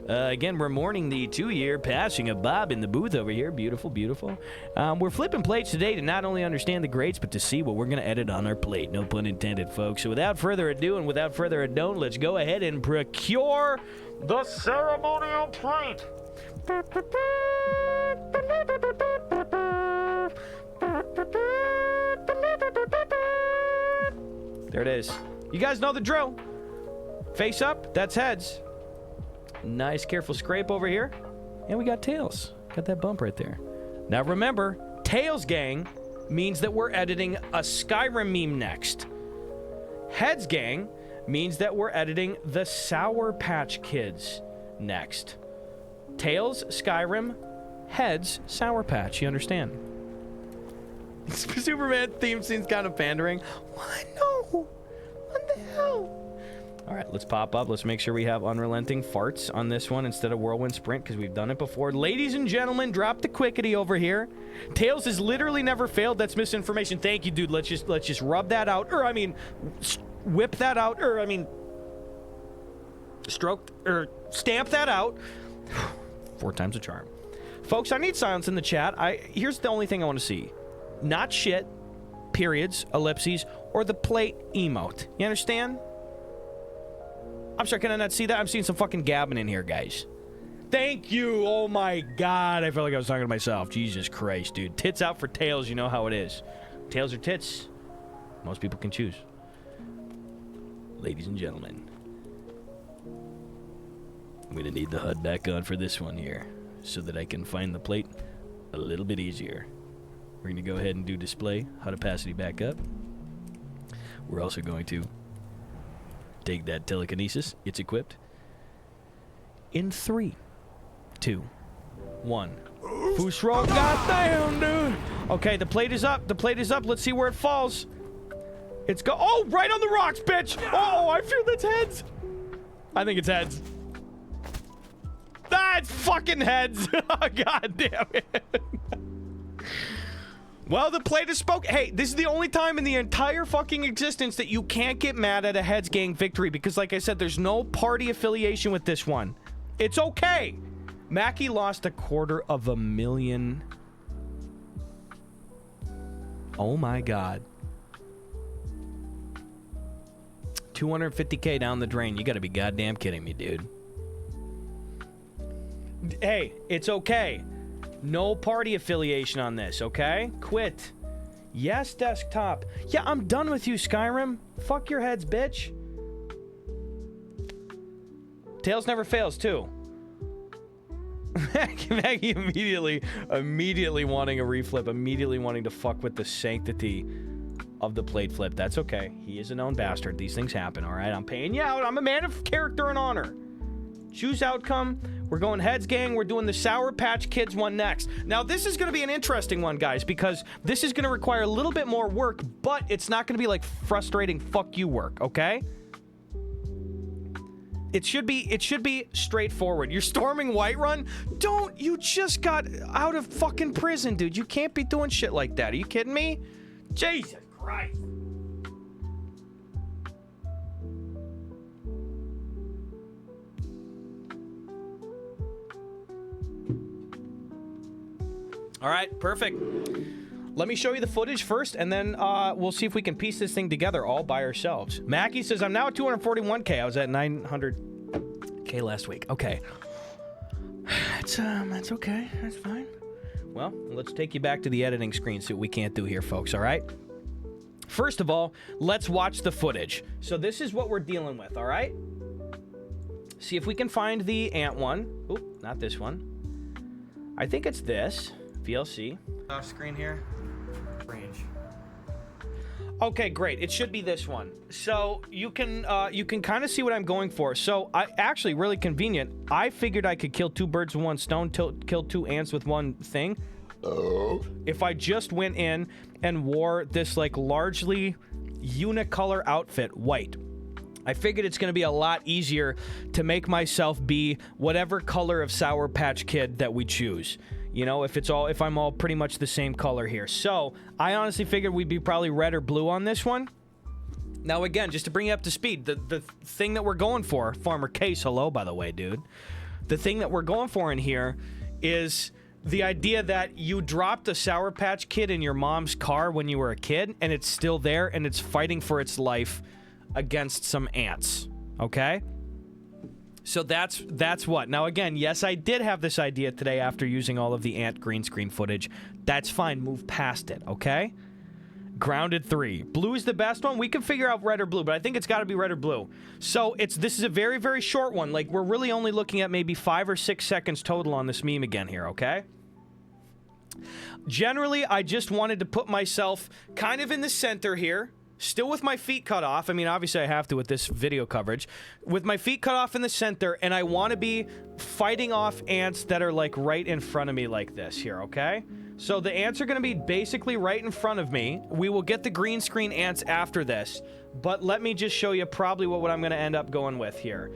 Again, we're mourning the 2-year passing of Bob in the booth over here. Beautiful, beautiful. We're flipping plates today to not only understand the greats, but to see what we're going to edit on our plate. No pun intended, folks. So without further ado and without further ado, let's go ahead and procure the ceremonial plate. There it is. You guys know the drill. Face up, that's heads. Nice, careful scrape over here. And we got tails. Got that bump right there. Now remember, tails gang means that we're editing a Skyrim meme next. Heads gang means that we're editing the Sour Patch Kids next. Tails, Skyrim, heads, Sour Patch. You understand? Superman theme scene's kind of pandering. What? No. What the hell? All right, let's pop up. Let's make sure we have unrelenting farts on this one instead of whirlwind sprint because we've done it before. Ladies and gentlemen, drop the quickity over here. Tails has literally never failed. That's misinformation. Thank you, dude. Let's just rub that out. Or I mean, whip that out. Or I mean, stroke or stamp that out. 4 times a charm. Folks, I need silence in the chat. Here's the only thing I want to see. Not shit, periods, ellipses, or the plate emote. You understand? I'm sorry, can I not see that? I'm seeing some fucking gabbing in here, guys. Thank you. Oh my god. I felt like I was talking to myself. Jesus Christ, dude. Tits out for tails. You know how it is. Tails or tits? Most people can choose. Ladies and gentlemen. I'm gonna need the HUD back on for this one here so that I can find the plate a little bit easier. We're gonna go ahead and do display, HUD opacity back up. We're also going to take that telekinesis, it's equipped. In 3, 2, 1. Fusro, goddamn, dude! Okay, the plate is up, let's see where it falls. It's oh, right on the rocks, bitch! Oh, I feel that's heads! I think it's heads. That's fucking heads. Oh, god damn it. Well, the plate is spoken. Hey, this is the only time in the entire fucking existence that you can't get mad at a heads gang victory because, like I said, there's no party affiliation with this one. It's okay. Mackie lost $250,000. Oh my god. 250K down the drain. You gotta be goddamn kidding me, dude. Hey, it's okay. No party affiliation on this, okay? Quit. Yes, desktop. Yeah, I'm done with you, Skyrim. Fuck your heads, bitch. Tails never fails, too. Maggie immediately wanting a reflip, immediately wanting to fuck with the sanctity of the plate flip. That's okay. He is a known bastard. These things happen, all right? I'm paying you out. I'm a man of character and honor. Choose outcome. We're going heads, gang. We're doing the Sour Patch Kids one next. Now, this is going to be an interesting one, guys, because this is going to require a little bit more work, but it's not going to be like frustrating fuck you work, okay? It should be straightforward. You're storming Whiterun? Don't. You just got out of fucking prison, dude. You can't be doing shit like that. Are you kidding me? Jesus Christ. All right, perfect. Let me show you the footage first, and then we'll see if we can piece this thing together all by ourselves. Mackie says, I'm now at 241K. I was at 900K last week. Okay. That's okay. That's fine. Well, let's take you back to the editing screen, see what we can't do here, folks, all right? First of all, let's watch the footage. So this is what we're dealing with, all right? See if we can find the ant one. Oop, not this one. I think it's this. VLC. Off screen here. Range. Okay, great. It should be this one. So you can kind of see what I'm going for. So I actually really convenient. I figured I could kill two birds with one stone, kill two ants with one thing. If I just went in and wore this like largely unicolor outfit, white. I figured it's going to be a lot easier to make myself be whatever color of Sour Patch Kid that we choose. You know, if I'm all pretty much the same color here. So, I honestly figured we'd be probably red or blue on this one. Now, again, just to bring you up to speed, the thing that we're going for, Farmer Case, hello, by the way, dude. The thing that we're going for in here is the idea that you dropped a Sour Patch Kid in your mom's car when you were a kid, and it's still there, and it's fighting for its life against some ants, okay? So that's what. Now, again, yes, I did have this idea today after using all of the ant green screen footage. That's fine. Move past it, okay? Grounded 3. Blue is the best one. We can figure out red or blue, but I think it's got to be red or blue. So this is a very, very short one. Like, we're really only looking at maybe 5 or 6 seconds total on this meme again here, okay? Generally, I just wanted to put myself kind of in the center here. Still with my feet cut off. I mean, obviously I have to with this video coverage. With my feet cut off in the center, and I want to be fighting off ants that are, like, right in front of me like this here, okay? So the ants are going to be basically right in front of me. We will get the green screen ants after this, but let me just show you probably what I'm going to end up going with here.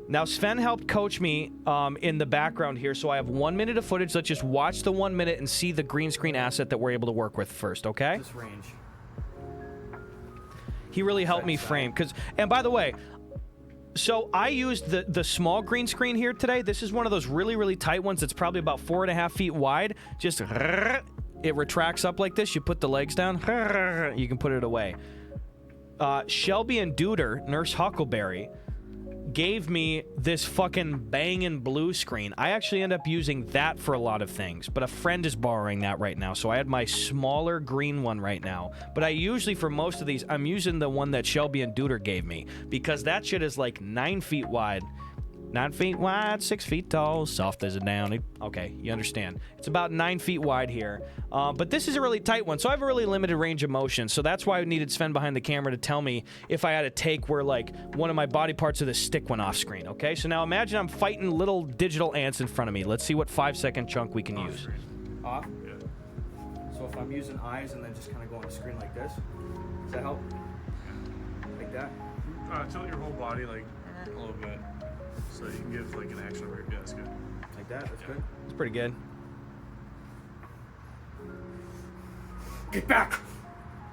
Now, Sven helped coach me in the background here, so I have 1 minute of footage. Let's just watch the 1 minute and see the green screen asset that we're able to work with first, okay? This range. He really helped me frame, and by the way, so I used the small green screen here today. This is one of those really, really tight ones that's probably about 4.5 feet wide. Just, it retracts up like this. You put the legs down, you can put it away. Shelby and Duder, Nurse Huckleberry, gave me this fucking banging blue screen. I actually end up using that for a lot of things, but a friend is borrowing that right now, so I had my smaller green one right now. But I usually, for most of these, I'm using the one that Shelby and Duder gave me, because that shit is like 9 feet wide. 9 feet wide, 6 feet tall, soft as a down. Okay, you understand. It's about 9 feet wide here. But this is a really tight one, so I have a really limited range of motion. So that's why I needed Sven behind the camera to tell me if I had a take where, like, one of my body parts of the stick went off screen, okay? So now imagine I'm fighting little digital ants in front of me. Let's see what 5-second chunk we can use. Off? Yeah. So if I'm using eyes and then just kind of go on the screen like this, does that help? Like that? Tilt your whole body, like, a little bit. So you can give, like, an action over. Yeah, that's good. Like that? That's good? It's pretty good. Get back!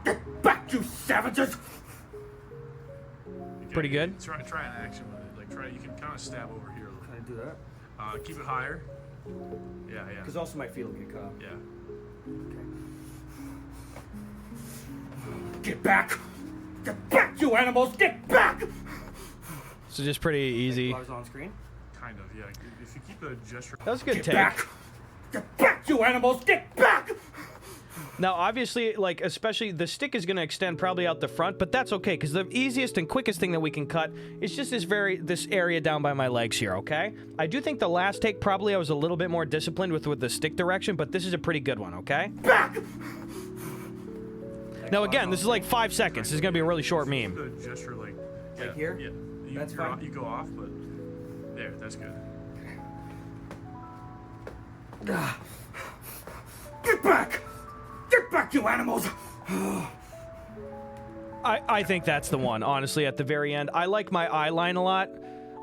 Get back, you savages! Pretty good. Try an action with it. Like, you can kind of stab over here a little. Can I do that? Keep it higher. Yeah. Because also my feet will get cut off. Yeah. Okay. Get back! Get back, you animals! Get back! So just pretty easy. Like on screen? Kind of, yeah. If you keep the gesture. That was a good Get take. back! Get back, you animals! Get back! Now, obviously, like, especially the stick is going to extend probably out the front, but that's okay, because the easiest and quickest thing that we can cut is just this area down by my legs here, okay? I do think the last take, probably I was a little bit more disciplined with the stick direction, but this is a pretty good one, okay? Back! Now, again, this is like 5 seconds. This is going to be a really short meme. The gesture, like, Like here? Yeah. That's fine. You go off, but there, that's good. Get back! Get back, you animals! I think that's the one, honestly, at the very end. I like my eye line a lot.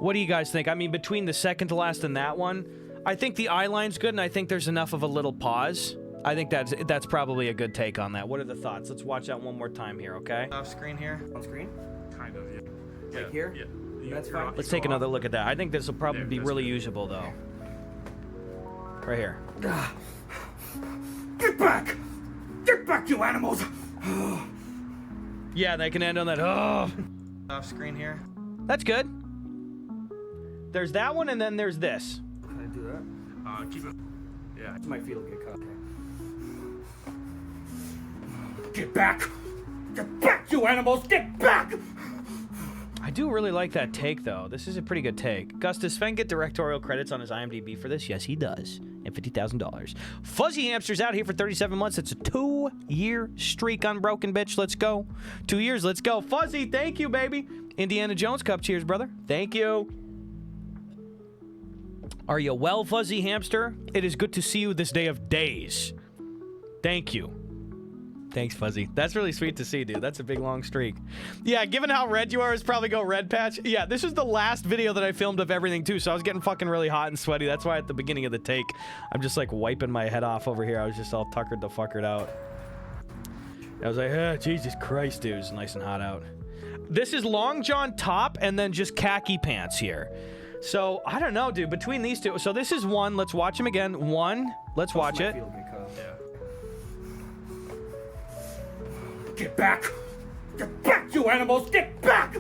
What do you guys think? I mean, between the second to last and that one, I think the eye line's good, and I think there's enough of a little pause. I think that's probably a good take on that. What are the thoughts? Let's watch that one more time here, okay? Off screen here. On screen? Kind of, yeah. Like here? Yeah. That's fine. Let's take another look at that. I think this will probably be really usable, though. Right here. Get back! Get back, you animals! Yeah, they can end on that. Oh. Off screen here. That's good. There's that one, and then there's this. Can I do that? Keep it. Yeah. My feet will get cut. Get back! Get back, you animals! Get back! I do really like that take, though. This is a pretty good take. Gus, does Sven get directorial credits on his IMDb for this? Yes, he does. And $50,000. Fuzzy Hamster's out here for 37 months. It's a 2-year streak unbroken, bitch. Let's go. 2 years. Let's go. Fuzzy, thank you, baby. Indiana Jones Cup. Cheers, brother. Thank you. Are you well, Fuzzy Hamster? It is good to see you this day of days. Thank you. Thanks, Fuzzy. That's really sweet to see, dude. That's a big, long streak. Yeah, given how red you are, it's probably go red patch. Yeah, this is the last video that I filmed of everything, too, so I was getting fucking really hot and sweaty. That's why at the beginning of the take, I'm just, like, wiping my head off over here. I was just all tuckered the fuckered out. I was like, oh, Jesus Christ, dude. It's nice and hot out. This is Long John top and then just khaki pants here. So, I don't know, dude. Between these two. So, this is one. Let's watch him again. One. Let's watch it. Get back! Get back, you animals! Get back!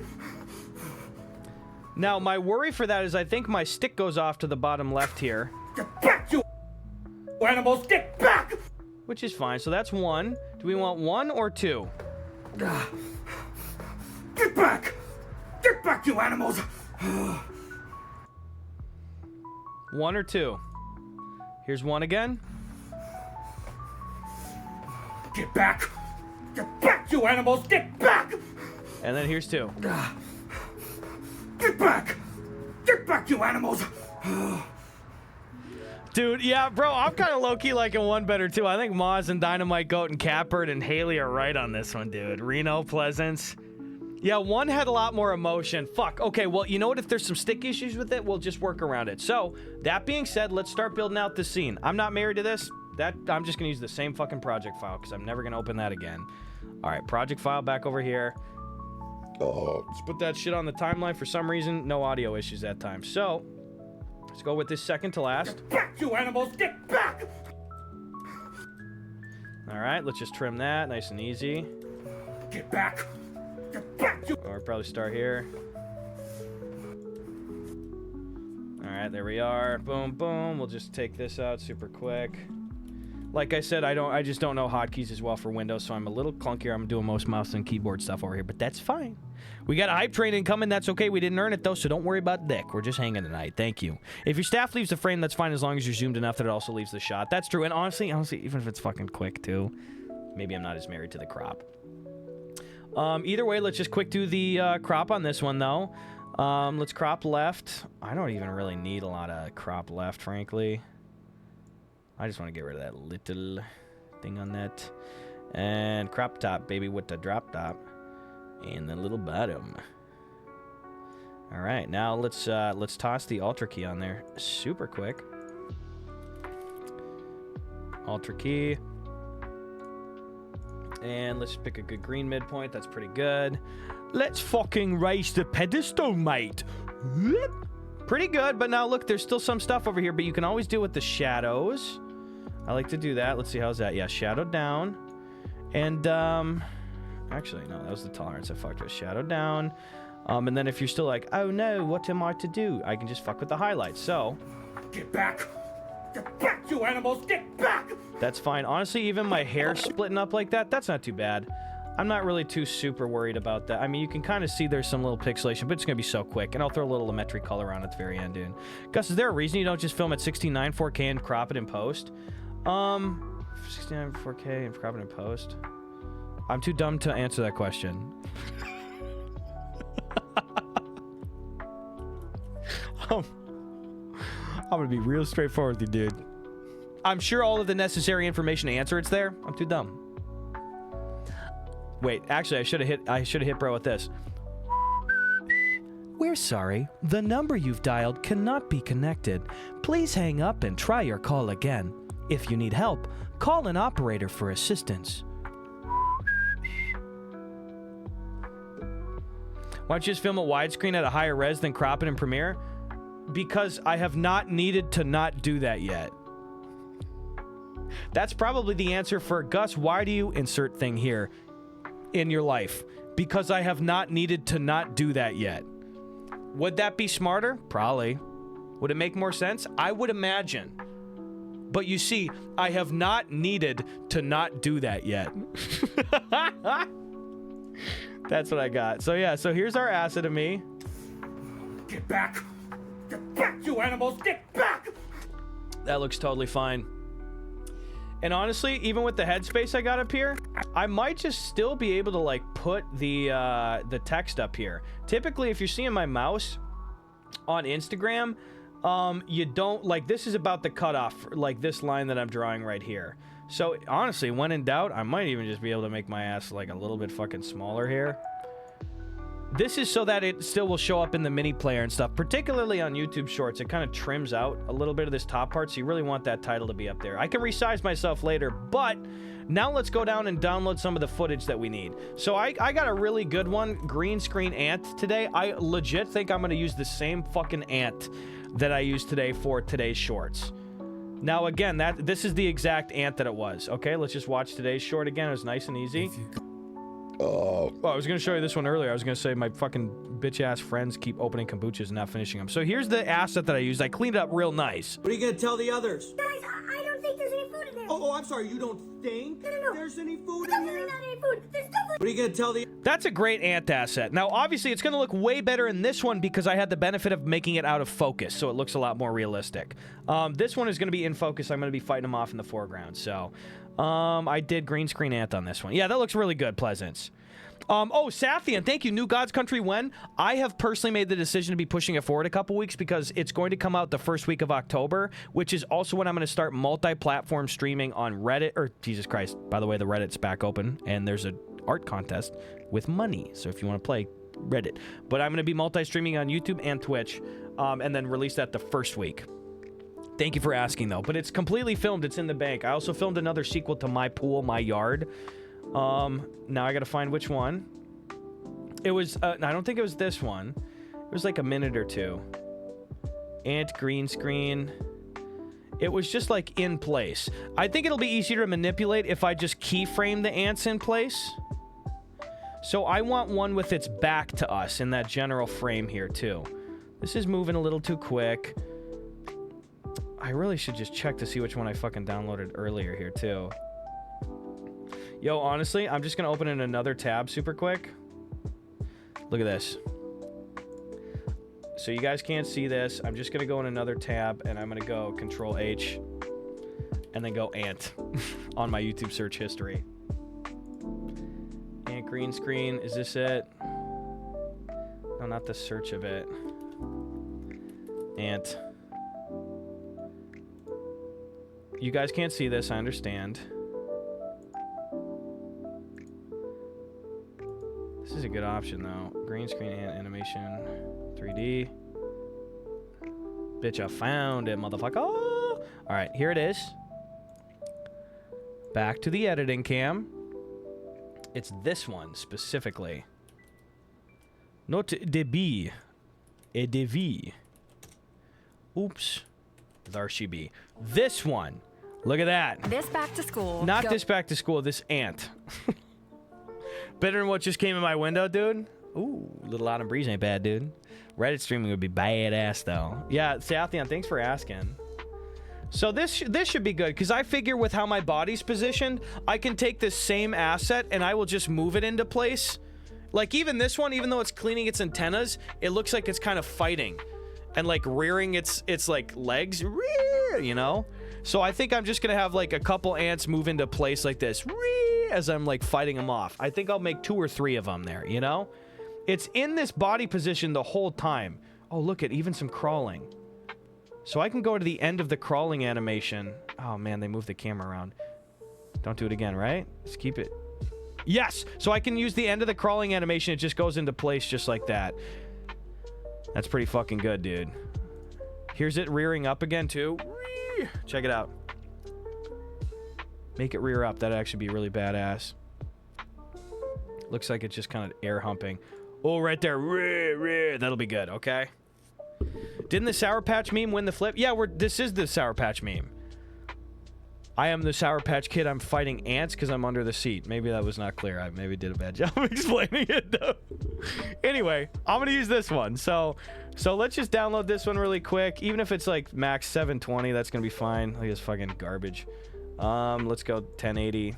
Now, my worry for that is I think my stick goes off to the bottom left here. Get back, you animals! Get back! Which is fine. So that's one. Do we want one or two? Get back! Get back, you animals! One or two? Here's one again. Get back! Get back, you animals! Get back! And then here's two. Get back! Get back, you animals! Dude, yeah, bro, I'm kind of low-key liking one better, too. I think Moz and Dynamite Goat and Catbird and Haley are right on this one, dude. Reno, Pleasance. Yeah, one had a lot more emotion. Fuck. Okay, well, you know what? If there's some stick issues with it, we'll just work around it. So, that being said, let's start building out this scene. I'm not married to this. I'm just going to use the same fucking project file because I'm never going to open that again. All right, project file back over here. Oh, let's put that shit on the timeline. For some reason, no audio issues that time. So, let's go with this second to last. Get back, you animals! Get back! All right, let's just trim that. Nice and easy. Get back! Get back, you... Or probably start here. All right, there we are. Boom, boom. We'll just take this out super quick. Like I said, I just don't know hotkeys as well for Windows, so I'm a little clunkier. I'm doing most mouse and keyboard stuff over here, but that's fine. We got a hype train incoming. That's okay. We didn't earn it, though, so don't worry about dick. We're just hanging tonight. Thank you. If your staff leaves the frame, that's fine as long as you're zoomed enough that it also leaves the shot. That's true. And honestly, even if it's fucking quick, too, maybe I'm not as married to the crop. Either way, let's just quick do the crop on this one, though. Let's crop left. I don't even really need a lot of crop left, frankly. I just want to get rid of that little thing on that. And crop top, baby, with the drop top. And the little bottom. All right, now let's toss the Ultra key on there super quick. Ultra key. And let's pick a good green midpoint. That's pretty good. Let's fucking raise the pedestal, mate. Whoop. Pretty good, but now look, there's still some stuff over here, but you can always deal with the shadows. I like to do that. Let's see, how's that? Yeah, shadow down. And, actually, no, that was the tolerance I fucked with. Shadow down. And then if you're still like, oh no, what am I to do? I can just fuck with the highlights. So, get back! Get back, you animals! Get back! That's fine. Honestly, even my hair splitting up like that, that's not too bad. I'm not really too super worried about that. I mean, you can kind of see there's some little pixelation, but it's going to be so quick. And I'll throw a little Lumetri color on at the very end, dude. Gus, is there a reason you don't just film at 16:9 4K and crop it in post? 69 4K and crop it in post? I'm too dumb to answer that question. I'm going to be real straightforward with you, dude. I'm sure all of the necessary information to answer it's there. I'm too dumb. Wait, actually, I should have hit bro with this. We're sorry. The number you've dialed cannot be connected. Please hang up and try your call again. If you need help, call an operator for assistance. Why don't you just film a widescreen at a higher res than crop it in Premiere? Because I have not needed to not do that yet. That's probably the answer for Gus. Why do you insert thing here in your life? Because I have not needed to not do that yet. Would that be smarter? Probably. Would it make more sense? I would imagine. But you see, I have not needed to not do that yet. That's what I got. So yeah, so here's our asset of me. Get back! Get back, you animals! Get back! That looks totally fine. And honestly, even with the headspace I got up here, I might just still be able to like put the text up here. Typically, if you're seeing my mouse on Instagram, you don't like, this is about the cutoff, like this line that I'm drawing right here. So honestly, when in doubt, I might even just be able to make my ass like a little bit fucking smaller here. This is so that it still will show up in the mini player and stuff, particularly on YouTube Shorts. It kind of trims out a little bit of this top part, so you really want that title to be up there. I can resize myself later, but now let's go down and download some of the footage that we need. So I got a really good one, green screen ant today. I legit think I'm going to use the same fucking ant that I used today for today's shorts. Now again, this is the exact ant that it was. Okay, let's just watch today's short again. It was nice and easy. Oh, I was going to show you this one earlier. I was going to say my fucking bitch-ass friends keep opening kombuchas and not finishing them. So here's the asset that I used. I cleaned it up real nice. What are you going to tell the others? Guys, I don't think there's any food in there. Oh, I'm sorry. You don't think No. there's any food There's in definitely here? not any food. There's definitely... What are you going to tell the... That's a great ant asset. Now, obviously, it's going to look way better in this one because I had the benefit of making it out of focus, so it looks a lot more realistic. This one is going to be in focus. I'm going to be fighting them off in the foreground. So, I did green screen ant on this one. Yeah, that looks really good, Pleasance. Oh, Sathian, thank you. New God's Country when? I have personally made the decision to be pushing it forward a couple weeks because it's going to come out the first week of October, which is also when I'm going to start multi-platform streaming on Reddit. Or, Jesus Christ, by the way, the Reddit's back open, and there's an art contest with money. So if you want to play, Reddit. But I'm going to be multi-streaming on YouTube and Twitch, and then release that the first week. Thank you for asking, though. But it's completely filmed. It's in the bank. I also filmed another sequel to My Pool, My Yard. Now I gotta find which one. It was, I don't think it was this one. It was like a minute or two. Ant green screen. It was just like in place. I think it'll be easier to manipulate if I just keyframe the ants in place. So I want one with its back to us in that general frame here too. This is moving a little too quick. I really should just check to see which one I fucking downloaded earlier here too. Yo, honestly, I'm just going to open in another tab super quick. Look at this. So you guys can't see this. I'm just going to go in another tab, and I'm going to go Control H, and then go Ant on my YouTube search history. Ant green screen. Is this it? No, not the search of it. Ant. You guys can't see this, I understand. This is a good option, though. Green screen and animation. 3D. Bitch, I found it, motherfucker. Oh! Alright, here it is. Back to the editing cam. It's this one, specifically. Not debut. A devi. Oops. There she be. This one. Look at that. This back to school. Not this back to school, this ant. Better than what just came in my window, dude. Ooh, little autumn breeze ain't bad, dude. Reddit streaming would be badass, though. Yeah, Sathian, thanks for asking. So this should be good, because I figure with how my body's positioned, I can take this same asset and I will just move it into place. Like even this one, even though it's cleaning its antennas, it looks like it's kind of fighting and like rearing its like legs, you know? So I think I'm just gonna have like a couple ants move into place like this as I'm like fighting them off. I think I'll make 2 or 3 of them there, you know? It's in this body position the whole time. Oh, look at even some crawling. So I can go to the end of the crawling animation. Oh man, they moved the camera around. Don't do it again, right? Just keep it. Yes! So I can use the end of the crawling animation. It just goes into place just like that. That's pretty fucking good, dude. Here's it rearing up again, too. Check it out. Make it rear up. That'd actually be really badass. Looks like it's just kind of air humping. Oh, right there. That'll be good, okay? Didn't the Sour Patch meme win the flip? Yeah, this is the Sour Patch meme. I am the Sour Patch Kid. I'm fighting ants because I'm under the seat. Maybe that was not clear. I maybe did a bad job of explaining it, though. Anyway, I'm going to use this one. So let's just download this one really quick. Even if it's like max 720, that's going to be fine. Look at this fucking garbage. Let's go 1080.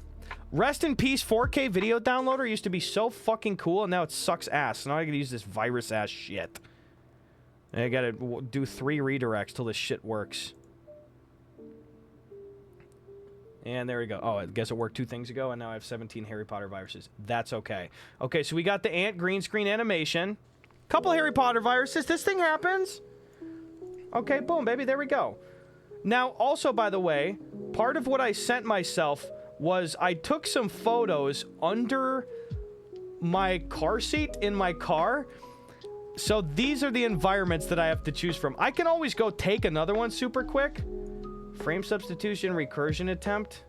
Rest in peace, 4K video downloader used to be so fucking cool, and now it sucks ass. So now I gotta use this virus-ass shit. And I gotta do 3 redirects till this shit works. And there we go. Oh, I guess it worked 2 things ago, and now I have 17 Harry Potter viruses. That's okay. Okay, so we got the ant green screen animation. Couple Harry Potter viruses. This thing happens. Okay, boom, baby. There we go. Now, also, by the way, part of what I sent myself was I took some photos under my car seat in my car. So these are the environments that I have to choose from. I can always go take another one super quick. Frame substitution, recursion attempt.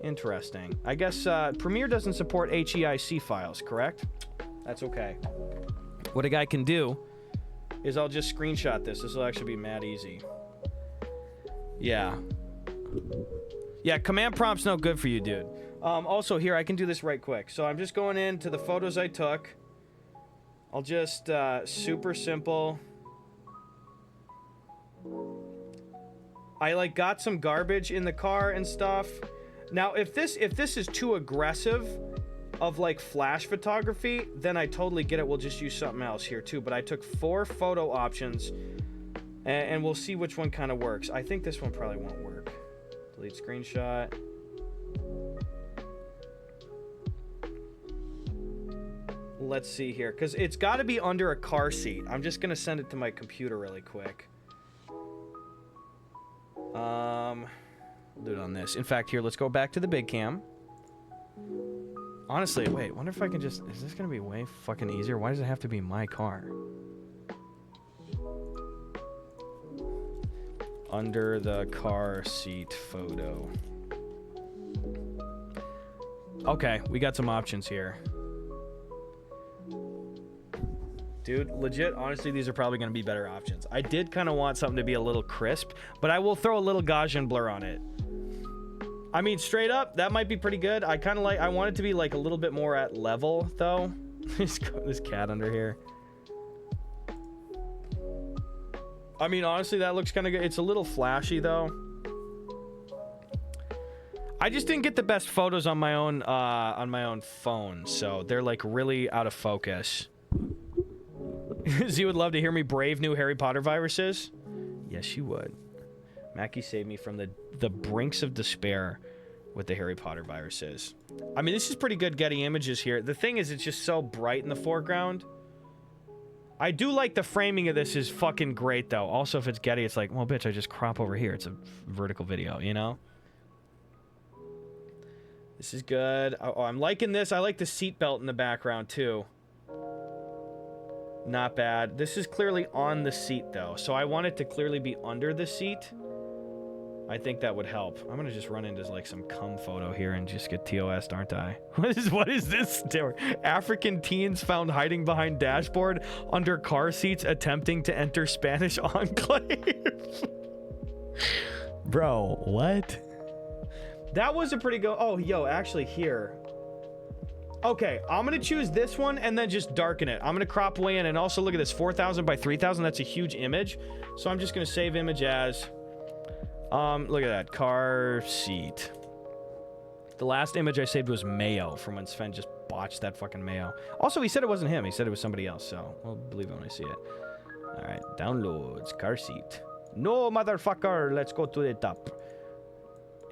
Interesting. I guess Premiere doesn't support HEIC files, correct? That's okay. What a guy can do is I'll just screenshot this. This will actually be mad easy. Yeah. Yeah, command prompt's no good for you, dude. Also, here, I can do this right quick. So I'm just going into the photos I took. I'll just, super simple. I, like, got some garbage in the car and stuff. Now, if this is too aggressive of, like, flash photography, then I totally get it. We'll just use something else here, too. But I took 4 photo options, and we'll see which one kind of works. I think this one probably won't work. Delete screenshot. Let's see here, because it's got to be under a car seat. I'm just going to send it to my computer really quick. We'll do it on this. In fact, here, let's go back to the big cam. Honestly, wait, wonder if I can just... Is this going to be way fucking easier? Why does it have to be my car? Under the car seat photo. Okay, we got some options here. Dude, legit, honestly, these are probably going to be better options. I did kind of want something to be a little crisp, but I will throw a little Gaussian blur on it. I mean, straight up, that might be pretty good. I kind of like... I want it to be, like, a little bit more at level, though. This cat under here. I mean, honestly, that looks kind of good. It's a little flashy, though. I just didn't get the best photos on my own phone, so they're, like, really out of focus. Z would love to hear me brave new Harry Potter viruses. Yes, she would. Mackie saved me from the brinks of despair with the Harry Potter viruses. I mean, this is pretty good Getty images here. The thing is, it's just so bright in the foreground. I do like the framing of this is fucking great, though. Also, if it's Getty, it's like, well, bitch, I just crop over here. It's a vertical video, you know? This is good. Oh, I'm liking this. I like the seatbelt in the background, too. Not bad. This is clearly on the seat, though. So I want it to clearly be under the seat. I think that would help. I'm going to just run into, like, some cum photo here and just get TOS'd, aren't I? What is this? African teens found hiding behind dashboard under car seats attempting to enter Spanish enclave. Bro, what? That was a pretty good... Oh, yo, actually, here... Okay, I'm going to choose this one and then just darken it. I'm going to crop way in, and also look at this, 4,000 by 3,000. That's a huge image. So I'm just going to save image as. Look at that. Car seat. The last image I saved was mayo from when Sven just botched that fucking mayo. Also, he said it wasn't him. He said it was somebody else, so I'll believe it when I see it. All right, downloads, car seat. No, motherfucker, let's go to the top.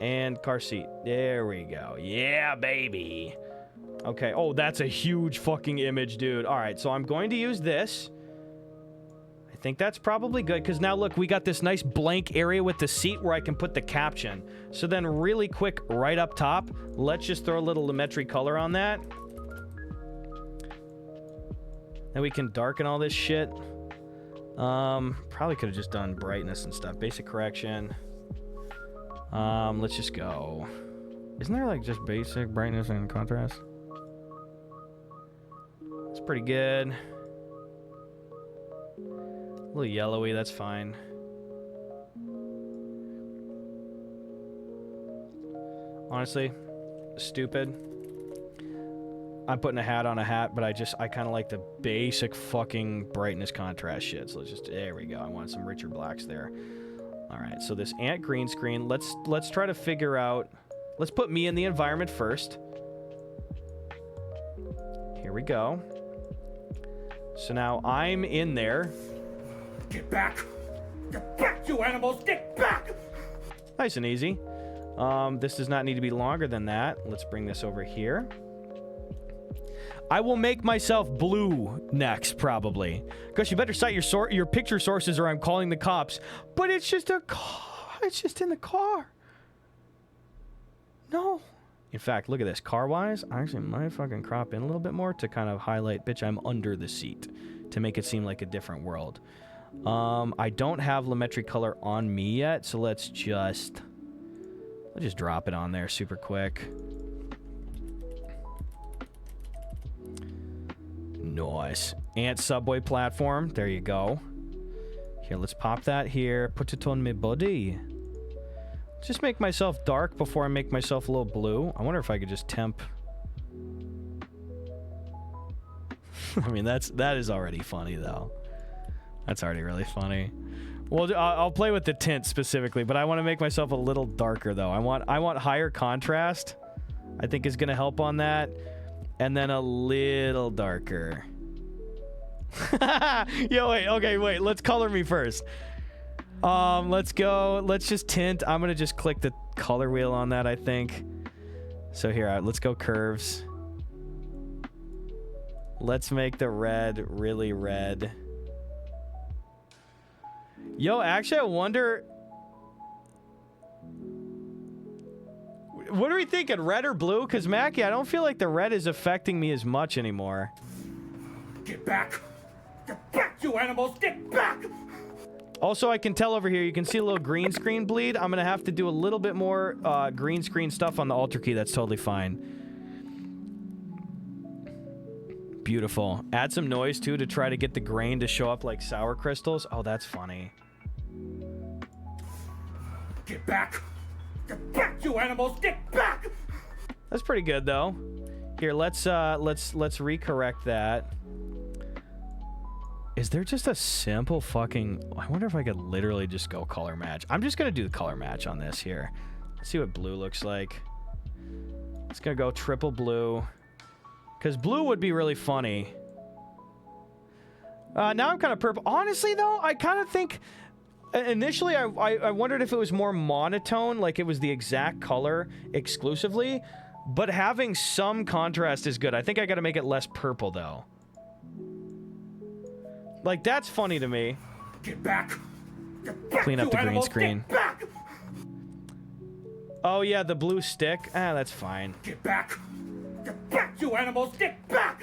And car seat. There we go. Yeah, baby. Okay, oh, that's a huge fucking image, dude. All right, so I'm going to use this. I think that's probably good, because now, look, we got this nice blank area with the seat where I can put the caption. So then really quick, right up top, let's just throw a little Lumetri color on that. Then we can darken all this shit. Probably could have just done brightness and stuff. Basic correction. Let's just go. Isn't there, like, just basic brightness and contrast? It's pretty good. A little yellowy, that's fine. Honestly, stupid. I'm putting a hat on a hat, but I kind of like the basic fucking brightness contrast shit. So let's just, there we go. I want some richer blacks there. All right, so this ant green screen, let's try to figure out, let's put me in the environment first. Here we go. So now I'm in there. Get back! Get back, you animals! Get back! Nice and easy. This does not need to be longer than that. Let's bring this over here. I will make myself blue next, probably. Gus, you better cite your picture sources or I'm calling the cops. But it's just a car. It's just in the car. No. In fact, look at this. Car-wise, I actually might fucking crop in a little bit more to kind of highlight, bitch, I'm under the seat, to make it seem like a different world. I don't have Lumetri color on me yet, so let's just drop it on there super quick. Nice. Ant subway platform. There you go. Here, let's pop that here. Put it on my body. Just make myself dark before I make myself a little blue. I wonder if I could just temp. I mean, that is already funny, though. That's already really funny. Well, I'll play with the tint specifically, but I want to make myself a little darker, though. I want higher contrast. I think is going to help on that. And then a little darker. Yo, wait. Okay, wait. Let's color me first. Let's go. Let's just tint. I'm going to just click the color wheel on that, I think. So here, let's go curves. Let's make the red really red. Yo, actually, I wonder... What are we thinking, red or blue? Because, Mackie, I don't feel like the red is affecting me as much anymore. Get back! Get back, you animals! Get back! Also, I can tell over here, you can see a little green screen bleed. I'm going to have to do a little bit more green screen stuff on the Alter key. That's totally fine. Beautiful. Add some noise, too, to try to get the grain to show up like sour crystals. Oh, that's funny. Get back! Get back, you animals! Get back! That's pretty good, though. Here, let's recorrect that. Is there just a simple fucking... I wonder if I could literally just go color match. I'm just going to do the color match on this here. Let's see what blue looks like. It's going to go triple blue. Because blue would be really funny. Now I'm kind of purple. Honestly, though, I kind of think... Initially, I wondered if it was more monotone, like it was the exact color exclusively. But having some contrast is good. I think I got to make it less purple, though. Like, that's funny to me. Get back! Get back, Clean up the green animals. screen. Get back! Oh, yeah, the blue stick. Ah, that's fine. Get back! Get back, you animals! Get back!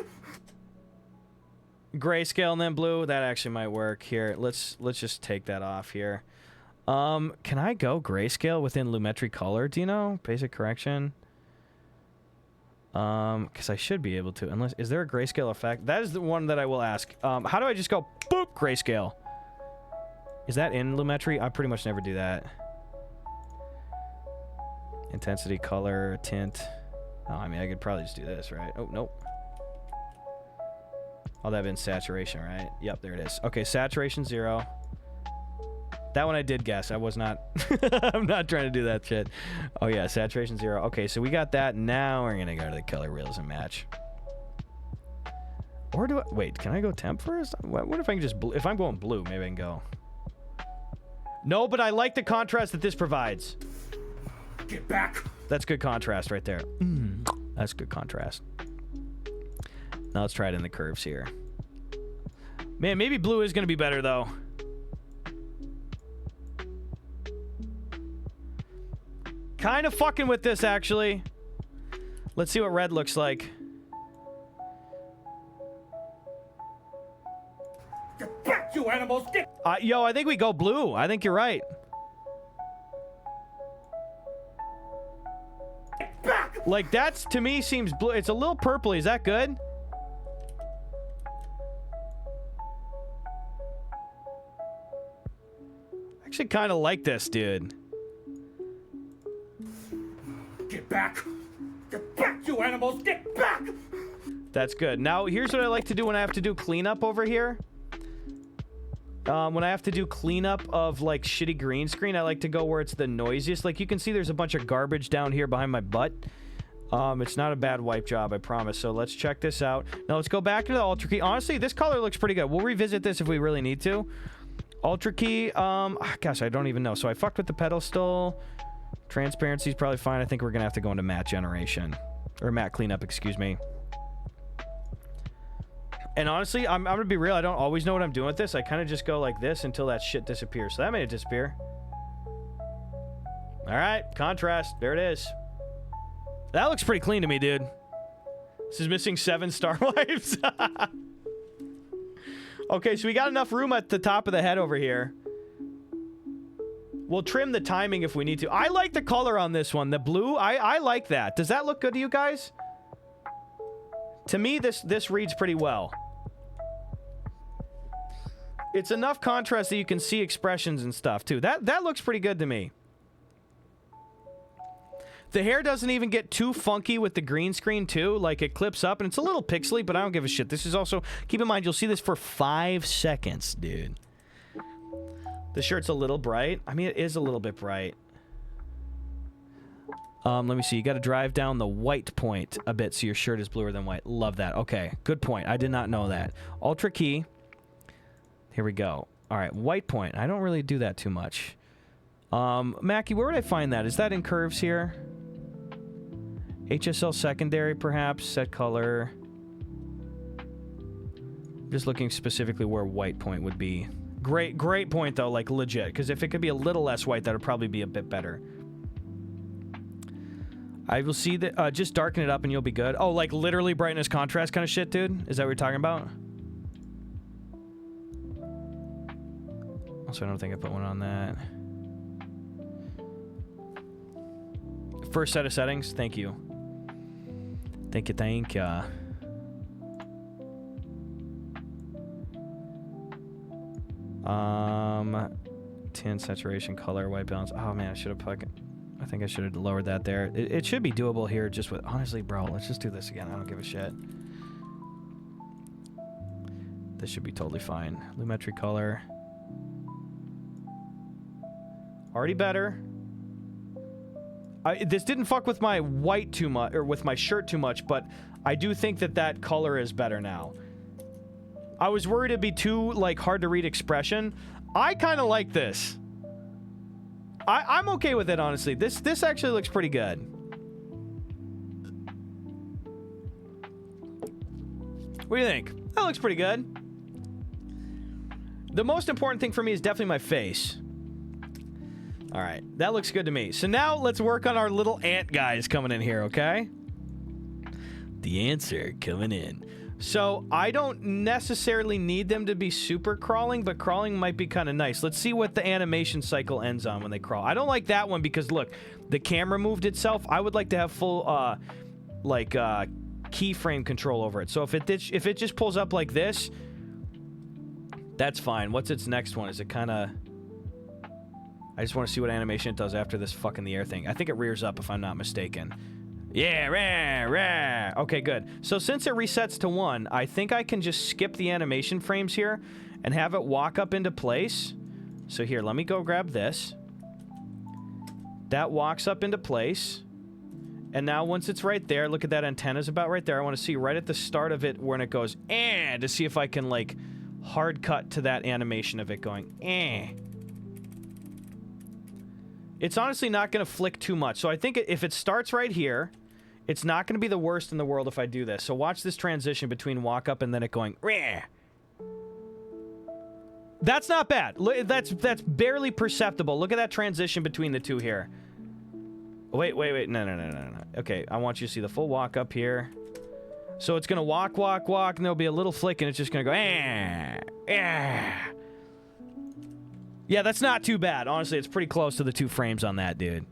Grayscale and then blue. That actually might work. Here, let's just take that off here. Can I go grayscale within Lumetri color? Do you know? Basic correction. Because I should be able to. Unless, is there a grayscale effect? That is the one that I will ask. How do I just go boop grayscale? Is that in Lumetri? I pretty much never do that. Intensity, color, tint. Oh, I mean, I could probably just do this, right? Oh, nope. Oh, that'd been saturation, right? Yep, there it is. Okay, saturation 0. That one I did guess. I was not. I'm not trying to do that shit. Oh yeah, saturation 0. Okay, so we got that. Now we're gonna go to the color wheels and match. Or do I wait? Can I go temp first? What if I can just if I'm going blue, maybe I can go. No, but I like the contrast that this provides. Get back. That's good contrast right there. That's good contrast. Now let's try it in the curves here. Man, maybe blue is gonna be better though. Kind of fucking with this, actually. Let's see what red looks like. Get back, you animals! Get Yo, I think we go blue. I think you're right. back! Like, that's, to me, seems blue. It's a little purpley. Is that good? Actually kind of like this, dude. Get back! Get back, you animals! Get back! That's good. Now, here's what I like to do when I have to do cleanup over here. When I have to do cleanup of, like, shitty green screen, I like to go where it's the noisiest. Like, you can see there's a bunch of garbage down here behind my butt. It's not a bad wipe job, I promise. So let's check this out. Now, let's go back to the Ultra Key. Honestly, this color looks pretty good. We'll revisit this if we really need to. Ultra Key, gosh, I don't even know. So I fucked with the pedestal. Transparency's probably fine. I think we're going to have to go into matte generation. Or matte cleanup, excuse me. And honestly, I'm going to be real. I don't always know what I'm doing with this. I kind of just go like this until that shit disappears. So that made it disappear. All right. Contrast. There it is. That looks pretty clean to me, dude. This is missing 7 star wipes. Okay, so we got enough room at the top of the head over here. We'll trim the timing if we need to. I like the color on this one. The blue, I like that. Does that look good to you guys? To me, this reads pretty well. It's enough contrast that you can see expressions and stuff, too. That looks pretty good to me. The hair doesn't even get too funky with the green screen, too. Like, it clips up, and it's a little pixely, but I don't give a shit. This is also... Keep in mind, you'll see this for 5 seconds, dude. The shirt's a little bright. I mean, it is a little bit bright. Let me see. You got to drive down the white point a bit so your shirt is bluer than white. Love that. Okay, good point. I did not know that. Ultra Key. Here we go. All right, white point. I don't really do that too much. Mackie, where would I find that? Is that in curves here? HSL secondary, perhaps. Set color. Just looking specifically where white point would be. Great point, though, like, legit. Because if it could be a little less white, that would probably be a bit better. I will see that, just darken it up and you'll be good. Oh, like, literally brightness contrast kind of shit, dude? Is that what you're talking about? Also, I don't think I put one on that. First set of settings. Thank you. Thank you. 10 saturation, color, white balance. Oh man, I think I should have lowered that there. It should be doable here just with... Honestly, bro, let's just do this again. I don't give a shit. This should be totally fine. Lumetri color. Already better. This didn't fuck with my white too much, or with my shirt too much, but I do think that color is better now. I was worried it'd be too, like, hard to read expression. I kind of like this. I'm okay with it, honestly. This actually looks pretty good. What do you think? That looks pretty good. The most important thing for me is definitely my face. All right, that looks good to me. So now let's work on our little ant guys coming in here, okay? The ants are coming in. So I don't necessarily need them to be super crawling, but crawling might be kind of nice. Let's see what the animation cycle ends on when they crawl. I don't like that one because, look, the camera moved itself. I would like to have full, keyframe control over it. So if it just pulls up like this, that's fine. What's its next one? Is it kind of... I just want to see what animation it does after this fucking the air thing. I think it rears up if I'm not mistaken. Yeah, rah, rah. Okay, good. So since it resets to 1, I think I can just skip the animation frames here and have it walk up into place So here, let me go grab this. That walks up into place. And now once it's right there, look at that antenna's about right there. I want to see right at the start of it when it goes, to see if I can, like, hard cut to that animation of it going, It's honestly not going to flick too much. So I think if it starts right here, it's not going to be the worst in the world if I do this. So watch this transition between walk up and then it going, That's not bad. That's barely perceptible. Look at that transition between the two here. Wait. No. Okay, I want you to see the full walk up here. So it's going to walk, and there'll be a little flick, and it's just going to go, Yeah, that's not too bad. Honestly, it's pretty close to the 2 frames on that, dude.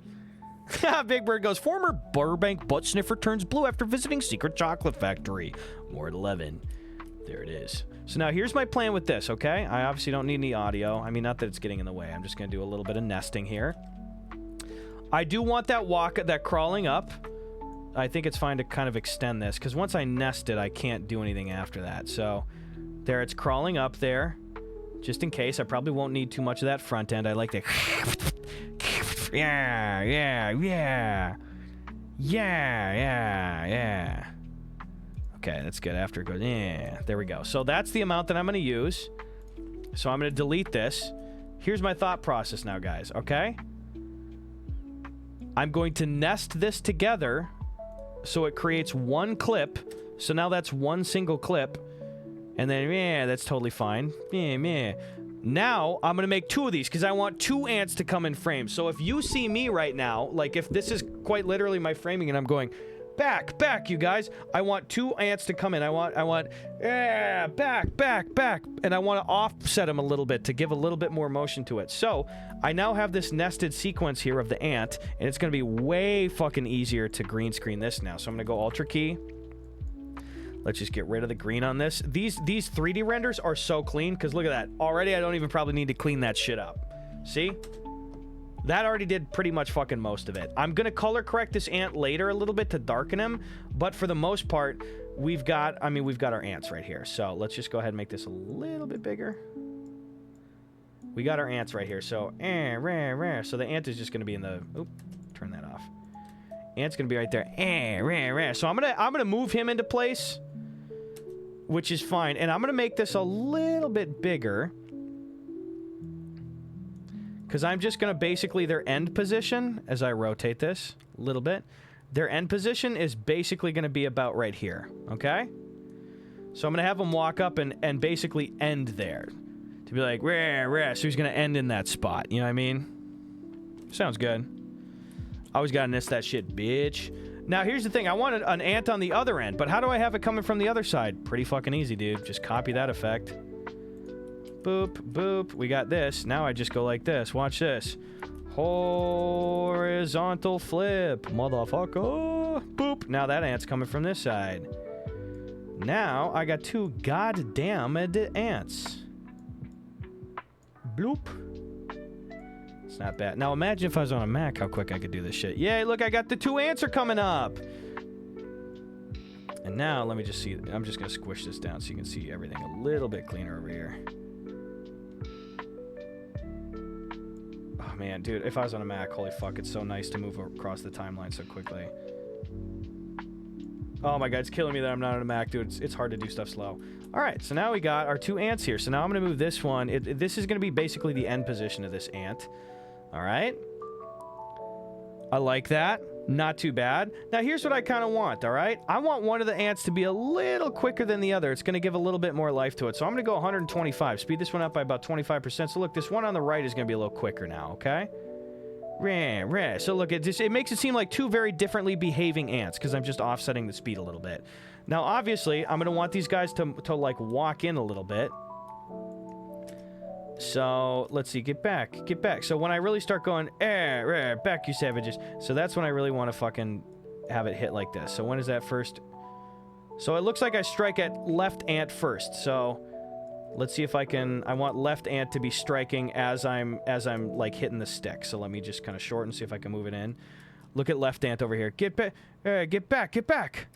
Big Bird goes, former Burbank butt sniffer turns blue after visiting Secret Chocolate Factory. More at 11. There it is. So now here's my plan with this, okay? I obviously don't need any audio. I mean, not that it's getting in the way. I'm just going to do a little bit of nesting here. I do want that crawling up. I think it's fine to kind of extend this, because once I nest it, I can't do anything after that. So there, it's crawling up there. Just in case, I probably won't need too much of that front end. I like to... Yeah. Okay, that's good. After it goes, there we go. So that's the amount that I'm going to use. So I'm going to delete this. Here's my thought process now, guys, okay? I'm going to nest this together so it creates one clip. So now that's one single clip. And then, that's totally fine. Now, I'm going to make 2 of these because I want 2 ants to come in frame. So if you see me right now, like if this is quite literally my framing and I'm going, back, you guys. I want 2 ants to come in. I want, back. And I want to offset them a little bit to give a little bit more motion to it. So I now have this nested sequence here of the ant, and it's going to be way fucking easier to green screen this now. So I'm going to go Ultra key. Let's just get rid of the green on this. These 3D renders are so clean, because look at that. Already I don't even probably need to clean that shit up. See? That already did pretty much fucking most of it. I'm going to color correct this ant later a little bit to darken him, but for the most part, we've got our ants right here. So let's just go ahead and make this a little bit bigger. We got our ants right here. So, so the ant is just going to be in the... Oop, turn that off. Ant's going to be right there. So I'm going to move him into place, which is fine. And I'm going to make this a little bit bigger, because I'm just going to basically their end position, as I rotate this a little bit, their end position is basically going to be about right here, okay? So I'm going to have them walk up and basically end there. To be like, so he's going to end in that spot, you know what I mean? Sounds good. Always got to nest that shit, bitch. Now, here's the thing. I wanted an ant on the other end, but how do I have it coming from the other side? Pretty fucking easy, dude. Just copy that effect. Boop, boop. We got this. Now I just go like this. Watch this. Horizontal flip, motherfucker. Boop. Now that ant's coming from this side. Now I got 2 goddamn ants. Bloop. It's not bad. Now imagine if I was on a Mac, how quick I could do this shit. Yay, look, I got the 2 ants are coming up. And now, let me just see. I'm just going to squish this down so you can see everything a little bit cleaner over here. Oh, man, dude, if I was on a Mac, holy fuck, it's so nice to move across the timeline so quickly. Oh, my God, it's killing me that I'm not on a Mac, dude. It's hard to do stuff slow. All right, so now we got our 2 ants here. So now I'm going to move this one. This is going to be basically the end position of this ant. All right. I like that. Not too bad. Now, here's what I kind of want, all right? I want one of the ants to be a little quicker than the other. It's going to give a little bit more life to it. So I'm going to go 125. Speed this one up by about 25%. So look, this one on the right is going to be a little quicker now, okay? So look, it makes it seem like 2 very differently behaving ants because I'm just offsetting the speed a little bit. Now, obviously, I'm going to want these guys to like, walk in a little bit. So, let's see, get back. So when I really start going, back, you savages. So that's when I really want to fucking have it hit like this. So when is that first? So it looks like I strike at left ant first. So let's see if I want left ant to be striking as I'm like hitting the stick. So let me just kind of shorten, see if I can move it in. Look at left ant over here. Get back, get back.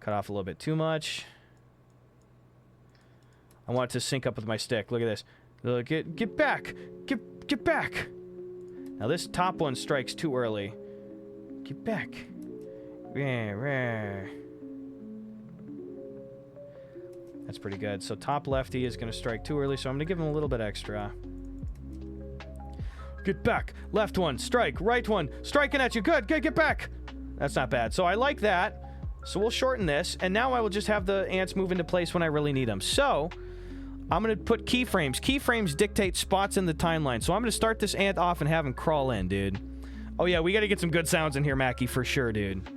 Cut off a little bit too much. I want it to sync up with my stick. Look at this. Get back! Get back! Now this top one strikes too early. Get back. That's pretty good. So top lefty is going to strike too early, so I'm going to give him a little bit extra. Get back. Left one, strike. Right one, striking at you. Good, get back. That's not bad. So I like that. So we'll shorten this, and now I will just have the ants move into place when I really need them. So I'm going to put keyframes. Keyframes dictate spots in the timeline. So I'm going to start this ant off and have him crawl in, dude. Oh, yeah, we got to get some good sounds in here, Mackie, for sure, dude.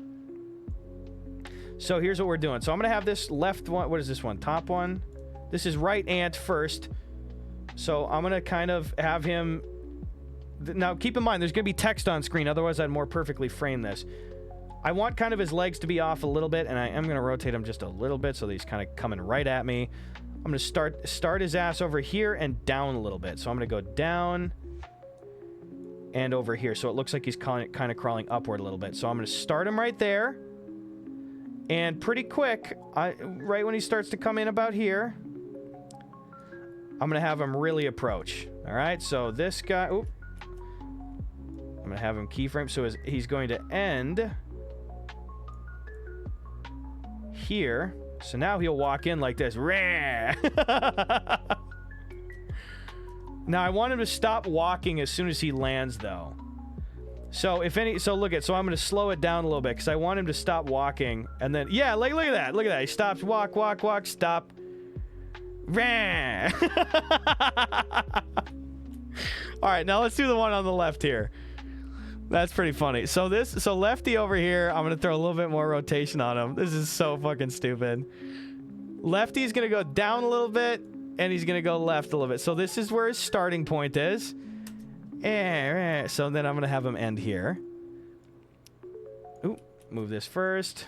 So here's what we're doing. So I'm going to have this left one. What is this one? Top one. This is right ant first. So I'm going to kind of have him... Now, keep in mind, there's going to be text on screen. Otherwise, I'd more perfectly frame this. I want kind of his legs to be off a little bit, and I am going to rotate him just a little bit so that he's kind of coming right at me. I'm going to start his ass over here and down a little bit. So I'm going to go down and over here. So it looks like he's kind of crawling upward a little bit. So I'm going to start him right there. And pretty quick, right when he starts to come in about here, I'm going to have him really approach. All right, so this guy... Oop, I'm going to have him keyframe. So he's going to end here. So now he'll walk in like this. Now I want him to stop walking as soon as he lands, though. So if any, so look at, so I'm going to slow it down a little bit because I want him to stop walking, and then yeah, like look at that, he stops, walk, stop. All right, now let's do the one on the left here. That's pretty funny. So lefty over here, I'm gonna throw a little bit more rotation on him. This is so fucking stupid. Lefty's gonna go down a little bit, and he's gonna go left a little bit. So this is where his starting point is. So then I'm gonna have him end here. Ooh, move this first.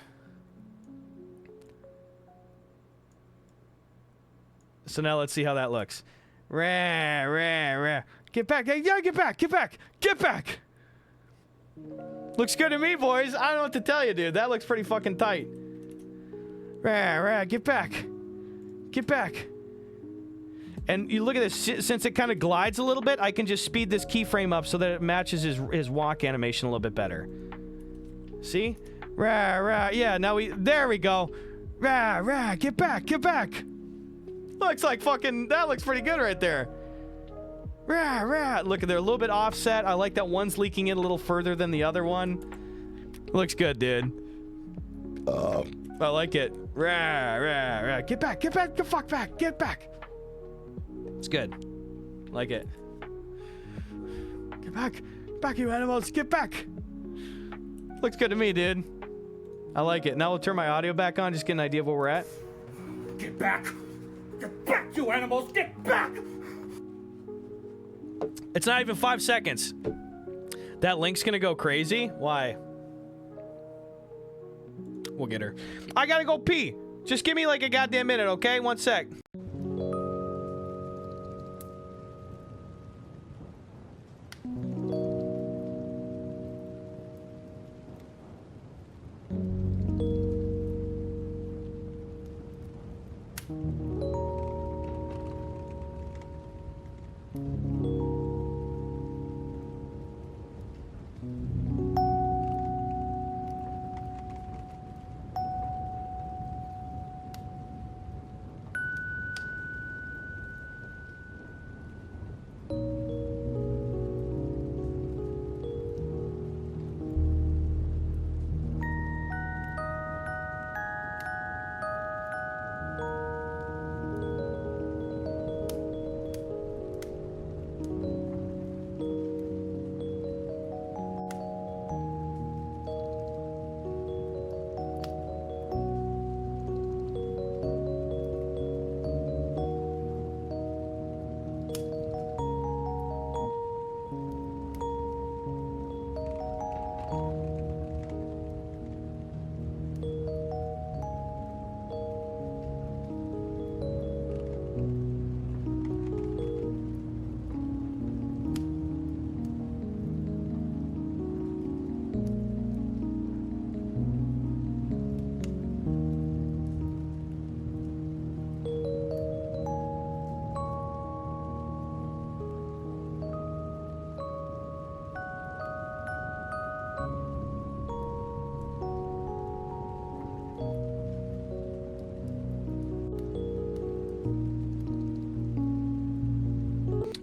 So now let's see how that looks. Get back! Yeah, get back! Looks good to me, boys. I don't know what to tell you, dude. That looks pretty fucking tight. Get back. And you look at this, since it kind of glides a little bit, I can just speed this keyframe up so that it matches his walk animation a little bit better. See? Yeah, now there we go. Get back. Looks like fucking, that looks pretty good right there. Look, they're a little bit offset. I like that one's leaking in a little further than the other one. Looks good, dude. I like it. Get back. Get back. It's good. Like it. Get back, you animals. Get back. Looks good to me, dude. I like it. Now we'll turn my audio back on, just get an idea of where we're at. Get back! Get back, you animals! Get back! It's not even 5 seconds. That link's gonna go crazy. Why? We'll get her. I gotta go pee. Just give me like a goddamn minute, okay? 1 sec.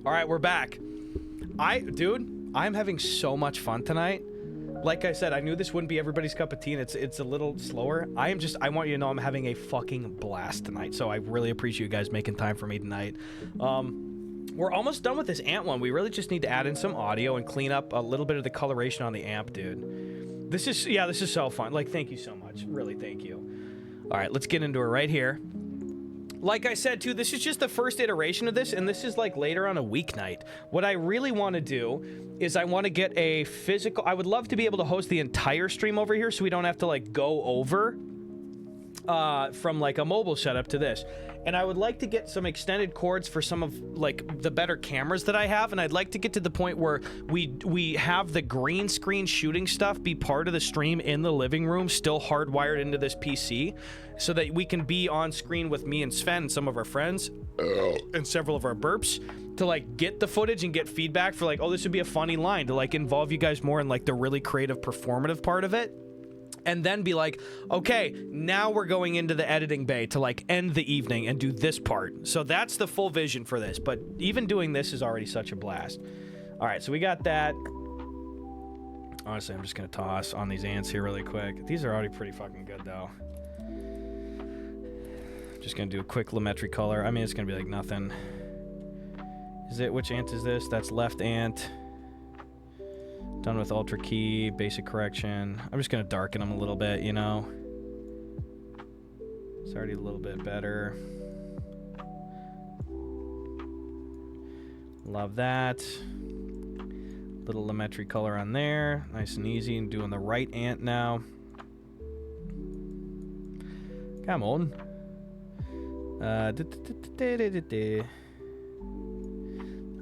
All right, we're back. Dude, I'm having so much fun tonight. Like I said, I knew this wouldn't be everybody's cup of tea, and it's a little slower. I want you to know I'm having a fucking blast tonight, so I really appreciate you guys making time for me tonight. We're almost done with this amp one. We really just need to add in some audio and clean up a little bit of the coloration on the amp, dude. This is so fun. Like, thank you so much. Really, thank you. All right, let's get into it right here. Like I said, too, this is just the first iteration of this, and this is, like, later on a weeknight. What I really want to do is I want to get a physical... I would love to be able to host the entire stream over here so we don't have to, like, go over from, like, a mobile setup to this. And I would like to get some extended cords for some of, like, the better cameras that I have, and I'd like to get to the point where we have the green screen shooting stuff be part of the stream in the living room, still hardwired into this PC, so that we can be on screen with me and Sven and some of our friends, and several of our burps, to, like, get the footage and get feedback for, like, oh, this would be a funny line, to, like, involve you guys more in, like, the really creative performative part of it. And then be like, okay, now we're going into the editing bay to, like, end the evening and do this part. So that's the full vision for this. But even doing this is already such a blast. All right, so we got that. Honestly, I'm just going to toss on these ants here really quick. These are already pretty fucking good, though. Just going to do a quick Lumetri color. I mean, it's going to be like nothing. Which ant is this? That's left ant. Done with Ultra Key, basic correction. I'm just going to darken them a little bit, you know. It's already a little bit better. Love that. Little Lumetri color on there. Nice and easy. And doing the right ant now. Come on. That's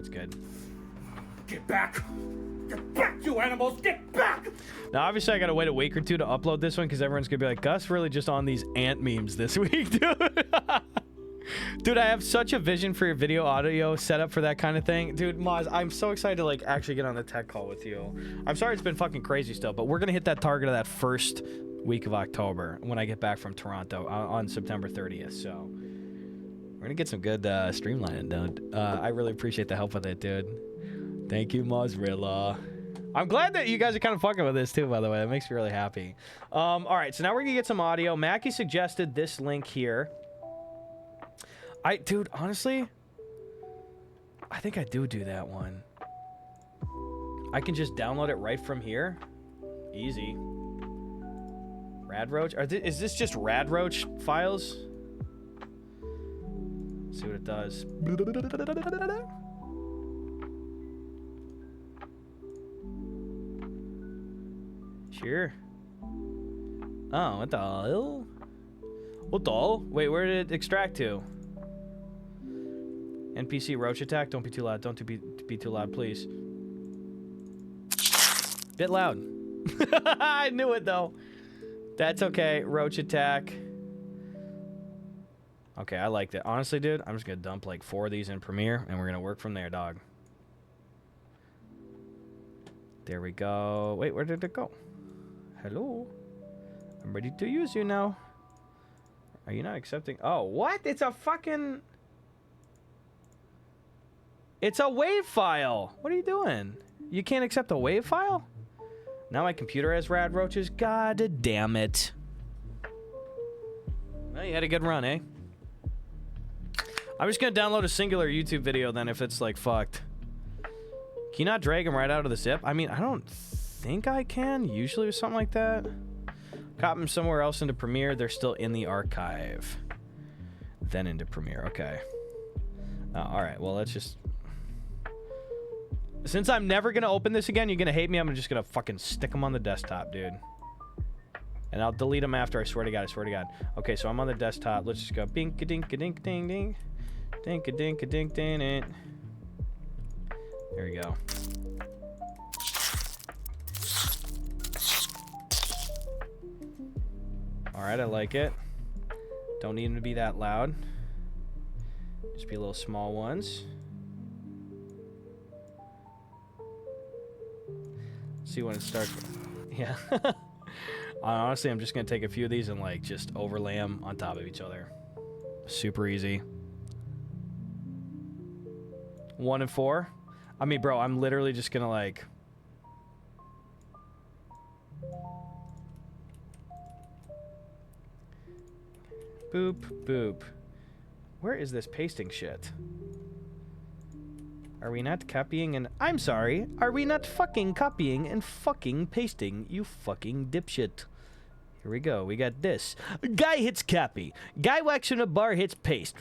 good. Get back! Get back, you animals! Get back! Now, obviously, I gotta wait a week or two to upload this one because everyone's gonna be like, Gus really just on these ant memes this week, dude. Dude, I have such a vision for your video audio setup for that kind of thing. Dude, Moz, I'm so excited to, like, actually get on the tech call with you. I'm sorry it's been fucking crazy still, but we're gonna hit that target of that first week of October when I get back from Toronto on September 30th, so we're gonna get some good streamlining done. I really appreciate the help with it, dude. Thank you, Mozzarella. I'm glad that you guys are kind of fucking with this too, by the way. That makes me really happy. All right, so now we're gonna get some audio. Mackie suggested this link here. Dude, honestly, I think I do that one. I can just download it right from here. Easy. Radroach? Is this just Radroach files? Let's see what it does. Sure. Oh, what the hell? What the hell? Wait, where did it extract to? NPC roach attack? Don't be too loud. Don't be too loud, please. Bit loud. I knew it, though. That's okay. Roach attack. Okay, I liked it. Honestly, dude, I'm just going to dump like 4 of these in Premiere, and we're going to work from there, dog. There we go. Wait, where did it go? Hello? I'm ready to use you now. Are you not accepting? Oh, what? It's a fucking... It's a WAV file. What are you doing? You can't accept a WAV file? Now my computer has rad roaches? God damn it. Well, you had a good run, eh? I'm just going to download a singular YouTube video then if it's, like, fucked. Can you not drag them right out of the zip? I mean, I don't think I can. Usually with something like that. Copy them somewhere else into Premiere. They're still in the archive. Then into Premiere. Okay. Alright, well, let's just... Since I'm never going to open this again, you're going to hate me. I'm just going to fucking stick them on the desktop, dude. And I'll delete them after. I swear to God. I swear to God. Okay, so I'm on the desktop. Let's just go. Bink-a-dink-a-dink-ding-ding. Dink-a-dink-a-dink-ding-it. There we go. Alright, I like it. Don't need them to be that loud. Just be little small ones. See when it starts. Yeah. Honestly, I'm just going to take a few of these and, like, just overlay them on top of each other. Super easy. 1 and 4. I mean, bro, I'm literally just gonna like. Boop, boop. Where is this pasting shit? Are we not copying and... I'm sorry. Are we not fucking copying and fucking pasting, you fucking dipshit? Here we go. We got this. Guy hits copy. Guy walks in a bar, hits paste.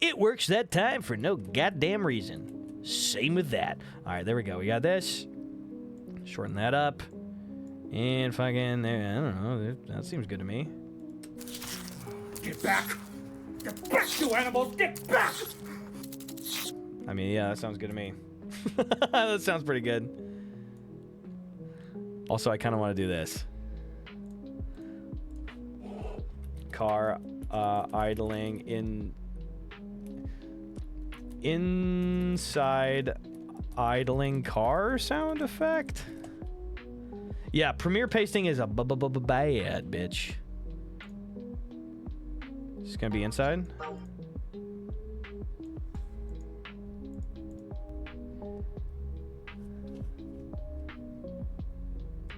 It works that time for no goddamn reason. Same with that. All right, there we go. We got this. Shorten that up. And fucking... I don't know. That seems good to me. Get back! Get back, you animals! Get back! I mean, yeah, that sounds good to me. That sounds pretty good. Also, I kind of want to do this. Car idling inside idling car sound effect. Yeah, Premiere pasting is a bad bitch. It's gonna be inside.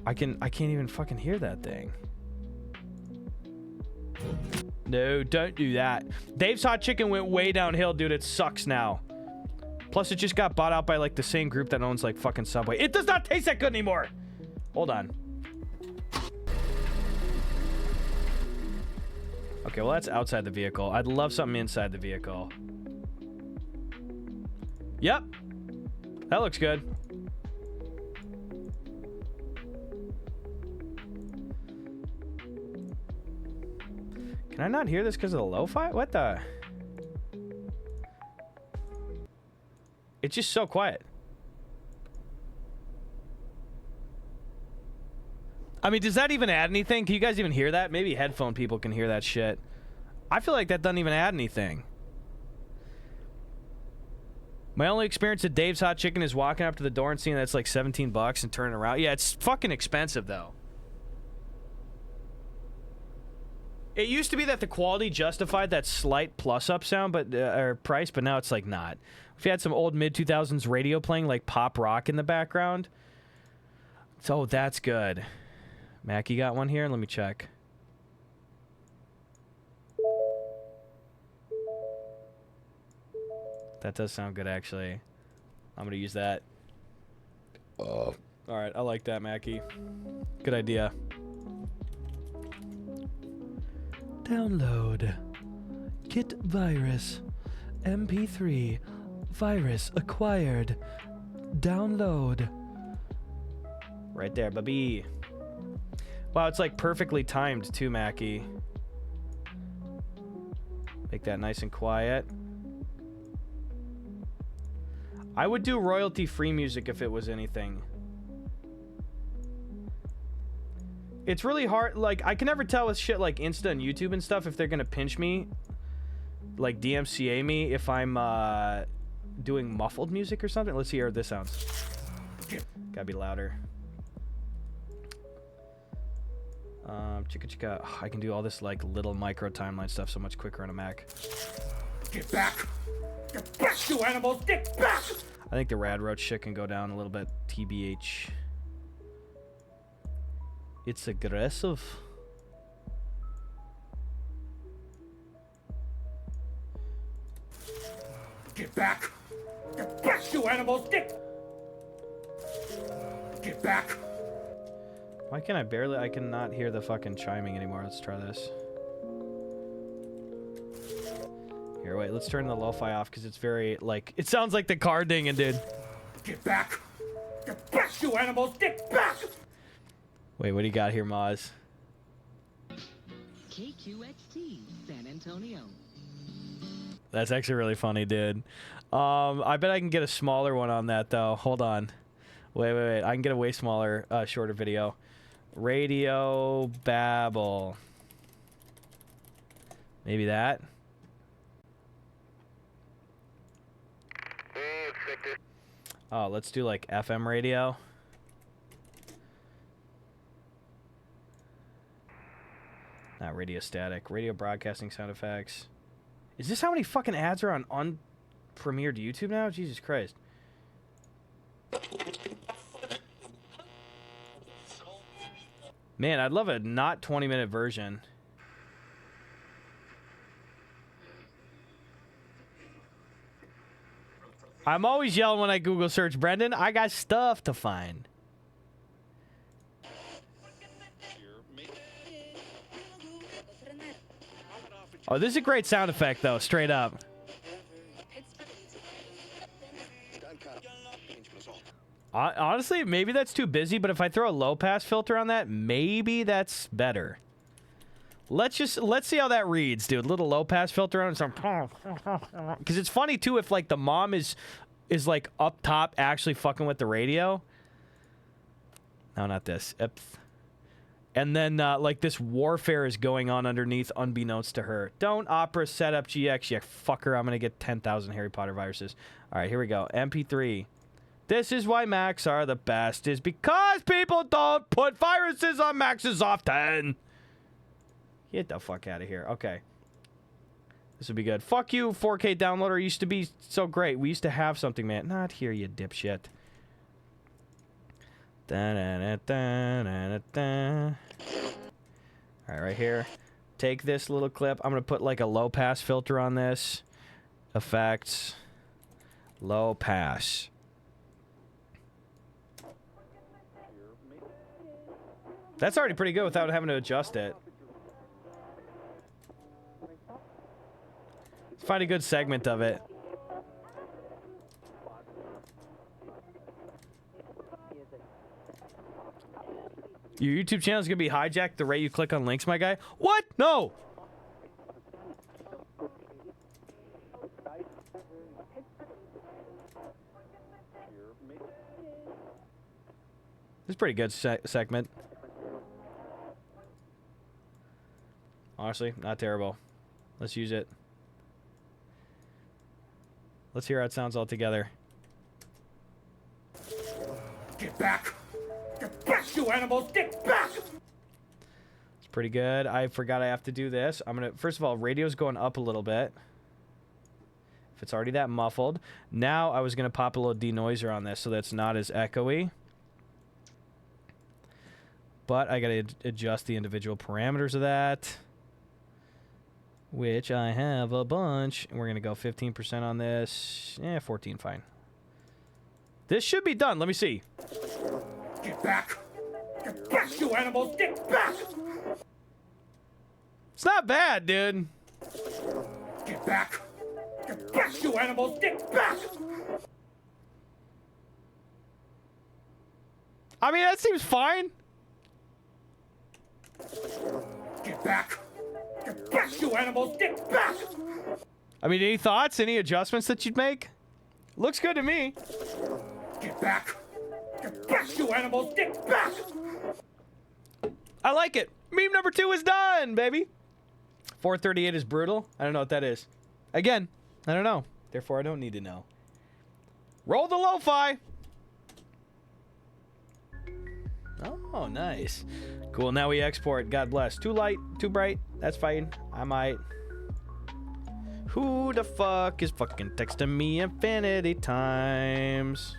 I can't even fucking hear that thing. No, don't do that. Dave's Hot Chicken went way downhill, dude. It sucks now. Plus, it just got bought out by like the same group that owns like fucking Subway. It does not taste that good anymore. Hold on. Okay, well, that's outside the vehicle. I'd love something inside the vehicle. Yep. That looks good. Can I not hear this because of the lo-fi? What the? It's just so quiet. I mean, does that even add anything? Can you guys even hear that? Maybe headphone people can hear that shit. I feel like that doesn't even add anything. My only experience at Dave's Hot Chicken is walking up to the door and seeing that it's like 17 bucks and turning around. Yeah, it's fucking expensive though. It used to be that the quality justified that slight plus-up sound, but or price, but now it's like not. If you had some old mid-2000s radio playing like pop rock in the background, so that's good. Mac, you got one here? Let me check. That does sound good, actually. I'm gonna use that. All right, I like that, Mackie. Good idea. Download. Kit virus. MP3. Virus acquired. Download. Right there, baby. Wow, it's like perfectly timed too, Mackie. Make that nice and quiet. I would do royalty-free music if it was anything. It's really hard, like, I can never tell with shit like Insta and YouTube and stuff if they're gonna pinch me, like DMCA me, if I'm doing muffled music or something. Let's see how this sounds. Gotta be louder. Chicka chicka. Oh, I can do all this like little micro timeline stuff so much quicker on a Mac. Get back! Get back, you animals! Get back! I think the Rad Roach shit can go down a little bit. TBH. It's aggressive. Get back! Get back, you animals! Get back! Why can I cannot hear the fucking chiming anymore. Let's try this. Here, wait, let's turn the lo-fi off because it's very, like, it sounds like the car dinging, dude. Get back! Get back, you animals! Get back! Wait, what do you got here, Moz? KQXT, San Antonio. That's actually really funny, dude. I bet I can get a smaller one on that, though. Hold on. Wait. I can get a way smaller, shorter video. Radio Babble. Maybe that? Oh, let's do like FM radio. Not radio static. Radio broadcasting sound effects. Is this how many fucking ads are on premiered to YouTube now? Jesus Christ. Man, I'd love a not 20-minute version. I'm always yelling when I Google search, Brendan. I got stuff to find. Oh, this is a great sound effect, though, straight up. Honestly, maybe that's too busy, but if I throw a low-pass filter on that, maybe that's better. Let's see how that reads, dude. Little low-pass filter on it. Because it's funny, too, if, like, the mom is like, up top actually fucking with the radio. No, not this. And then, like, this warfare is going on underneath, unbeknownst to her. Don't Opera Setup GX, you fucker. I'm going to get 10,000 Harry Potter viruses. All right, here we go. MP3. This is why Macs are the best, is because people don't put viruses on Maxes often. Get the fuck out of here. Okay. This would be good. Fuck you, 4K downloader. Used to be so great. We used to have something, man. Not here, you dipshit. Alright, right here. Take this little clip. I'm going to put like a low pass filter on this. Effects. Low pass. That's already pretty good without having to adjust it. Let's find a good segment of it. Your YouTube channel is going to be hijacked the rate you click on links, my guy? What? No! This is a pretty good segment. Honestly, not terrible. Let's use it. Let's hear how it sounds all together. Get back! Get back, you animals! Get back! It's pretty good. I forgot I have to do this. I'm gonna, first of all, radio's going up a little bit. If it's already that muffled. Now I was gonna pop a little denoiser on this so that's not as echoey. But I gotta adjust the individual parameters of that, which I have a bunch. And we're gonna go 15% on this. 14, fine. This should be done. Let me see. Get back! Get back, you animals! Get back! It's not bad, dude. Get back! Get back, you animals! Get back! I mean, that seems fine. Get back! Get back, you animals! Get back! I mean, any thoughts? Any adjustments that you'd make? Looks good to me. Get back! Get back, you animals! Get back! I like it. Meme number 2 is done, baby. 438 is brutal. I don't know what that is. Again, I don't know. Therefore, I don't need to know. Roll the lo-fi. Oh, nice. Cool, now we export. God bless. Too light, too bright. That's fine. I might. Who the fuck is fucking texting me infinity times?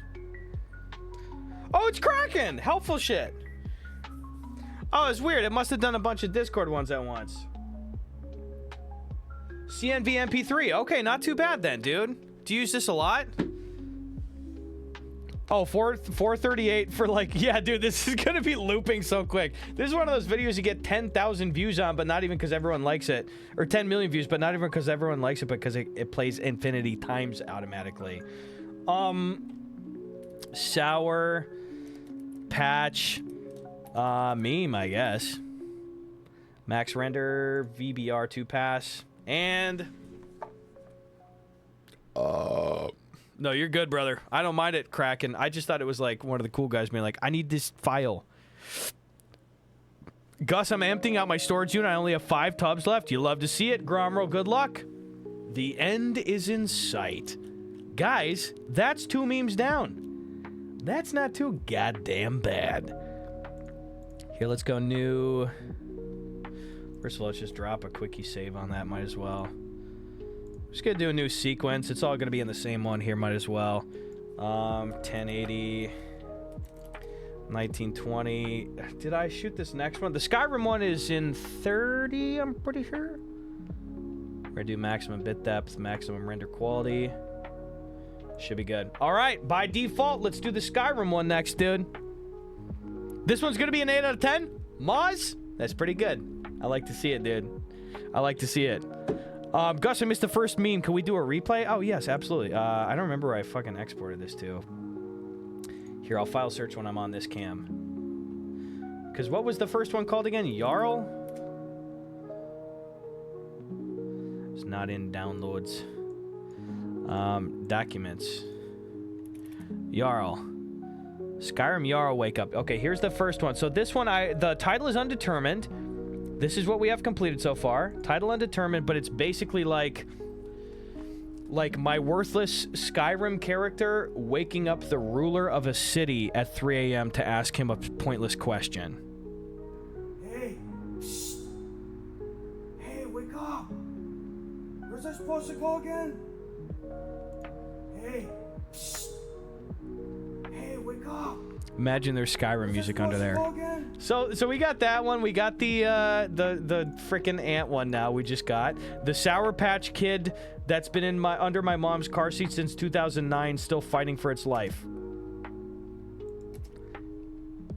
Oh, it's Kraken! Helpful shit. Oh, it's weird. It must have done a bunch of Discord ones at once. CNV MP3. Okay, not too bad then, dude. Do you use this a lot? Oh, 438 for like, yeah, dude, this is going to be looping so quick. This is one of those videos you get 10,000 views on, but not even because everyone likes it. Or 10 million views, but not even because everyone likes it, but because it plays infinity times automatically. Sour patch meme, I guess. Max render, VBR 2 pass, and no, you're good, brother. I don't mind it, Kraken. I just thought it was like one of the cool guys being like, I need this file. Gus, I'm emptying out my storage unit. I only have 5 tubs left. You love to see it, Gromro. Good luck. The end is in sight. Guys, that's 2 memes down. That's not too goddamn bad. Here, let's go new. First of all, let's just drop a quickie save on that. Might as well. Just gonna do a new sequence. It's all gonna be in the same one here, might as well. 1080, 1920. Did I shoot this next one? The Skyrim one is in 30, I'm pretty sure. We're gonna do maximum bit depth, maximum render quality. Should be good. All right, by default, let's do the Skyrim one next, dude. This one's gonna be an 8 out of 10. Moz? That's pretty good. I like to see it, dude. I like to see it. Gus, I missed the first meme. Can we do a replay? Oh, yes, absolutely. I don't remember where I fucking exported this to. Here, I'll file search when I'm on this cam. Because what was the first one called again? Jarl? It's not in downloads. Documents. Jarl. Skyrim Jarl wake up. Okay, here's the first one. So this one, the title is undetermined. This is what we have completed so far. Title undetermined, but it's basically like my worthless Skyrim character waking up the ruler of a city at 3 a.m. to ask him a pointless question. Hey. Shh. Hey, wake up. Where's I supposed to go again? Hey. Shh. Hey, wake up. Imagine there's Skyrim music under there. So we got that one. We got the frickin' ant one now. We just got the Sour Patch Kid that's been under my mom's car seat since 2009, still fighting for its life.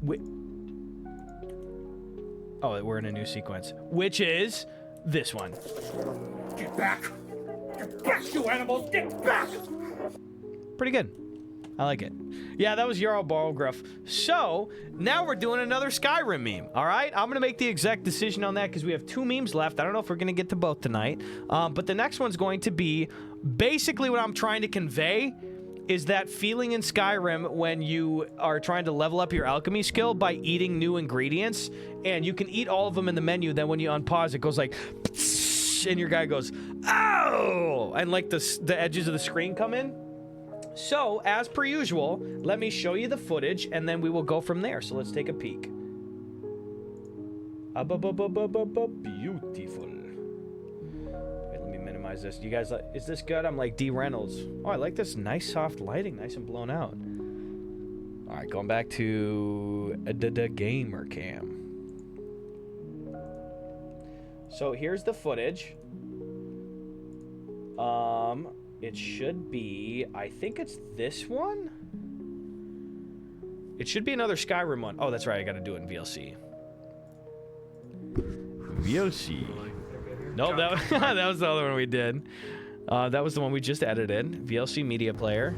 We're in a new sequence, which is this one. Get back! Get back, you animals! Get back! Pretty good. I like it. Yeah, that was Jarl Balgruff. So, now we're doing another Skyrim meme, all right? I'm going to make the exact decision on that because we have 2 memes left. I don't know if we're going to get to both tonight. But the next one's going to be basically what I'm trying to convey is that feeling in Skyrim when you are trying to level up your alchemy skill by eating new ingredients. And you can eat all of them in the menu. Then when you unpause, it goes like... and your guy goes, "Ow!" And like the edges of the screen come in. So, as per usual, let me show you the footage, and then we will go from there. So let's take a peek. Beautiful. Wait, let me minimize this. You guys, is this good? I'm like D. Reynolds. Oh, I like this nice soft lighting, nice and blown out. All right, going back to the gamer cam. So here's the footage. It should be, I think it's this one? It should be another Skyrim one. Oh, that's right, I gotta do it in VLC. VLC. No, that was the other one we did. That was the one we just edited. VLC Media Player.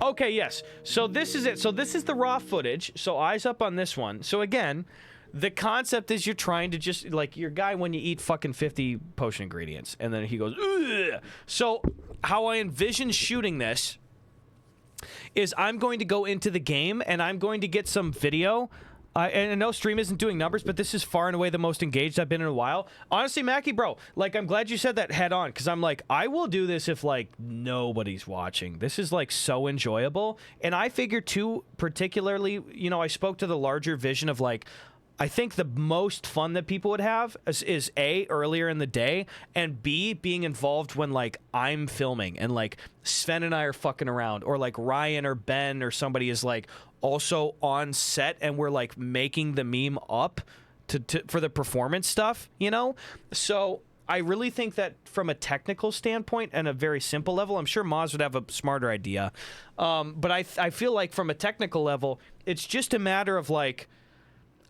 Okay, yes. So this is it. So this is the raw footage. So eyes up on this one. So again... the concept is you're trying to just, like, your guy when you eat fucking 50 potion ingredients, and then he goes, ugh. So how I envision shooting this is I'm going to go into the game, and I'm going to get some video. And I know stream isn't doing numbers, but this is far and away the most engaged I've been in a while. Honestly, Mackie, bro, like, I'm glad you said that head on, because I'm like, I will do this if, like, nobody's watching. This is, like, so enjoyable. And I figure, too, particularly, you know, I spoke to the larger vision of, like, I think the most fun that people would have is A, earlier in the day, and B, being involved when, like, I'm filming and, like, Sven and I are fucking around, or, like, Ryan or Ben or somebody is, like, also on set and we're, like, making the meme up for the performance stuff, you know? So I really think that from a technical standpoint and a very simple level, I'm sure Moz would have a smarter idea, but I feel like from a technical level, it's just a matter of, like,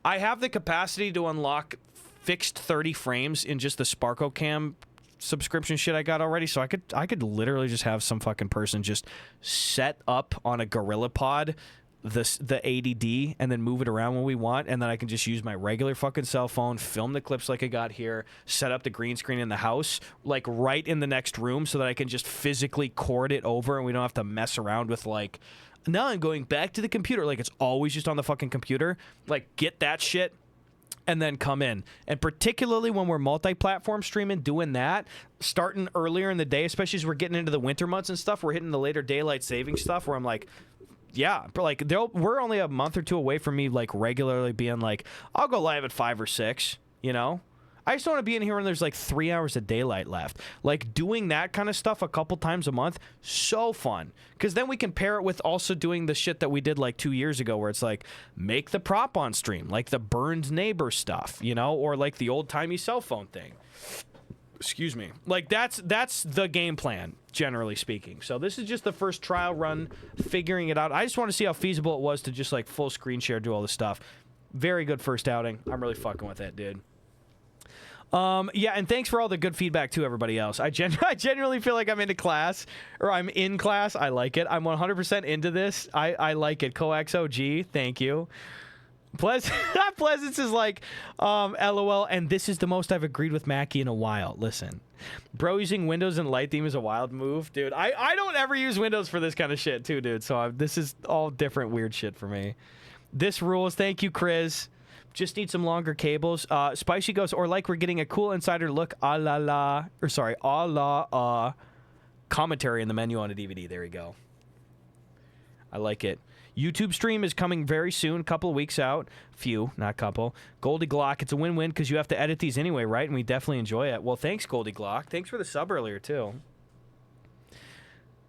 I have the capacity to unlock fixed 30 frames in just the Sparko Cam subscription shit I got already, so I could literally just have some fucking person just set up on a GorillaPod the ADD and then move it around when we want, and then I can just use my regular fucking cell phone, film the clips like I got here, set up the green screen in the house, like right in the next room, so that I can just physically cord it over and we don't have to mess around with, like, now I'm going back to the computer. Like, it's always just on the fucking computer. Like, get that shit and then come in. And particularly when we're multi-platform streaming, doing that, starting earlier in the day, especially as we're getting into the winter months and stuff, we're hitting the later daylight saving stuff where I'm like, yeah, but like, we're only a month or two away from me, like, regularly being like, I'll go live at 5 or 6, you know? I just don't want to be in here when there's like 3 hours of daylight left. Like doing that kind of stuff a couple times a month, so fun. Because then we can pair it with also doing the shit that we did like 2 years ago where it's like, make the prop on stream. Like the burned neighbor stuff, you know? Or like the old-timey cell phone thing. Excuse me. Like that's the game plan, generally speaking. So this is just the first trial run, figuring it out. I just want to see how feasible it was to just like full screen share, do all this stuff. Very good first outing. I'm really fucking with it, dude. Yeah, and thanks for all the good feedback to everybody else. I genuinely feel like I'm into class, or I'm in class. I like it. I'm 100% into this. I like it. Coax OG, thank you. Pleasance is like, LOL, and this is the most I've agreed with Mackie in a while. Listen, bro, using Windows and Light Theme is a wild move, dude. I don't ever use Windows for this kind of shit, too, dude. So this is all different weird shit for me. This rules. Thank you, Chris. Just need some longer cables. Spicy goes, or like we're getting a cool insider look, commentary in the menu on a DVD. There we go. I like it. YouTube stream is coming very soon, couple of weeks out. Few, not couple. Goldie Glock, it's a win-win because you have to edit these anyway, right? And we definitely enjoy it. Well, thanks, Goldie Glock. Thanks for the sub earlier, too.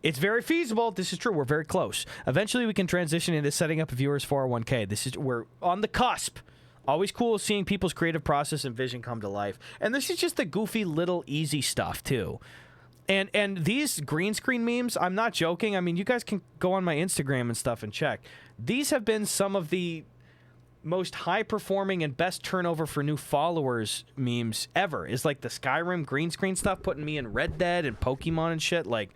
It's very feasible. This is true. We're very close. Eventually, we can transition into setting up a viewer's 401k. We're on the cusp. Always cool seeing people's creative process and vision come to life. And this is just the goofy little easy stuff, too. And these green screen memes, I'm not joking. I mean, you guys can go on my Instagram and stuff and check. These have been some of the most high-performing and best turnover for new followers memes ever. Is like the Skyrim green screen stuff, putting me in Red Dead and Pokemon and shit. Like,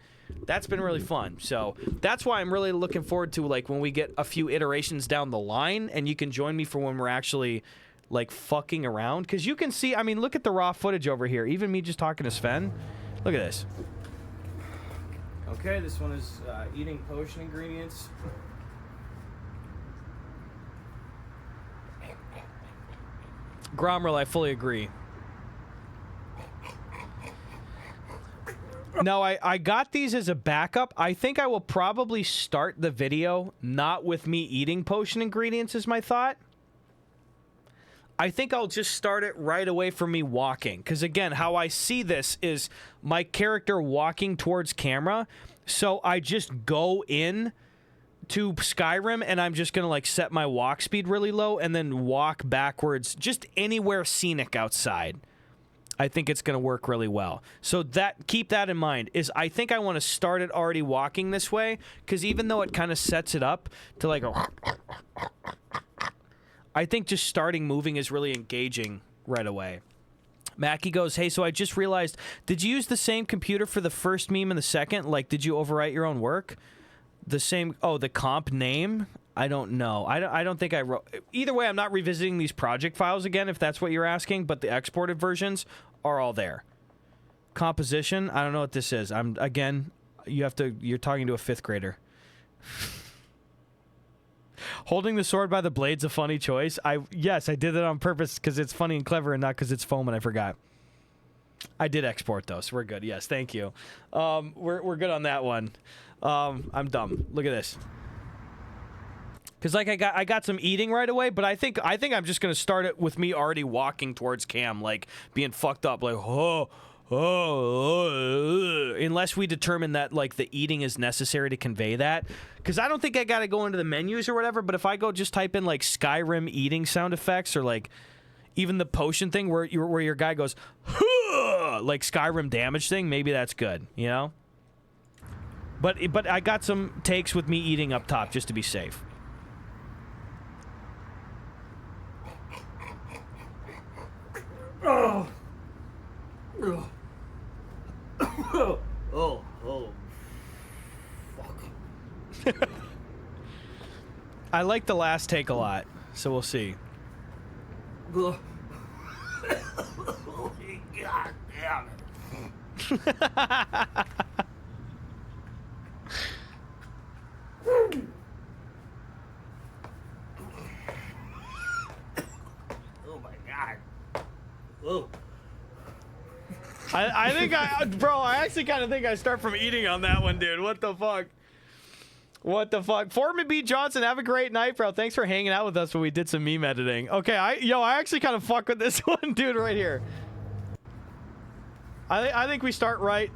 that's been really fun. So that's why I'm really looking forward to, like, when we get a few iterations down the line and you can join me for when we're actually, like, fucking around. Because you can see, I mean, look at the raw footage over here. Even me just talking to Sven. Look at this. Okay, this one is eating potion ingredients. Gromrel, I fully agree. No, I got these as a backup. I think I will probably start the video not with me eating potion ingredients is my thought. I think I'll just start it right away from me walking. Because, again, how I see this is my character walking towards camera. So I just go in to Skyrim, and I'm just going to, like, set my walk speed really low and then walk backwards just anywhere scenic outside. I think it's going to work really well. So keep that in mind. I think I want to start it already walking this way. Because even though it kind of sets it up to, like, I think just starting moving is really engaging right away. Mackie goes, hey, so I just realized, did you use the same computer for the first meme and the second? Like, did you overwrite your own work? The same, the comp name? I don't know. I don't think I wrote. Either way, I'm not revisiting these project files again, if that's what you're asking, but the exported versions are all there. Composition, I don't know what this is. You're talking to a 5th grader. Holding the sword by the blade's a funny choice. Yes, I did it on purpose because it's funny and clever and not because it's foam and I forgot. I did export though, so we're good. Yes, thank you. We're good on that one. I'm dumb. Look at this. Because like I got some eating right away, but I think I'm just gonna start it with me already walking towards cam, like being fucked up, like unless we determine that like the eating is necessary to convey that. Because I don't think I gotta go into the menus or whatever, but if I go just type in like Skyrim eating sound effects or like even the potion thing where your guy goes like Skyrim damage thing, maybe that's good, you know? But I got some takes with me eating up top just to be safe. Oh. Fuck. I like the last take a lot, so we'll see. God damn it. Oh my god. Whoa. I think I actually kind of think I start from eating on that one, dude. What the fuck? What the fuck? Foreman B. Johnson, have a great night, bro. Thanks for hanging out with us when we did some meme editing. Okay, I actually kind of fuck with this one, dude, right here. I think we start right.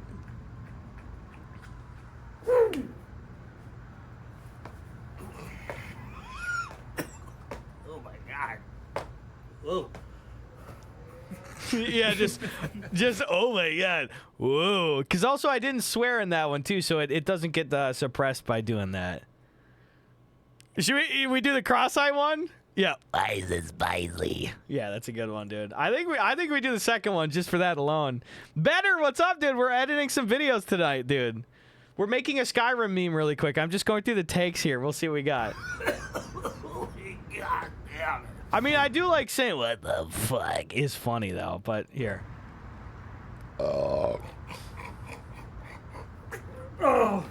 Oh my god. Whoa. Yeah, just oh my god, whoa. Because also I didn't swear in that one too, so it doesn't get suppressed by doing that. Should we do the cross-eye one? Yeah. Spicy. Yeah, that's a good one, dude. I think we do the second one just for that alone. Better, what's up, dude? We're editing some videos tonight, dude. We're making a Skyrim meme really quick. I'm just going through the takes here. We'll see what we got. God damn it. I mean, I do like saying "what the fuck" is funny though, but here. Oh. Oh.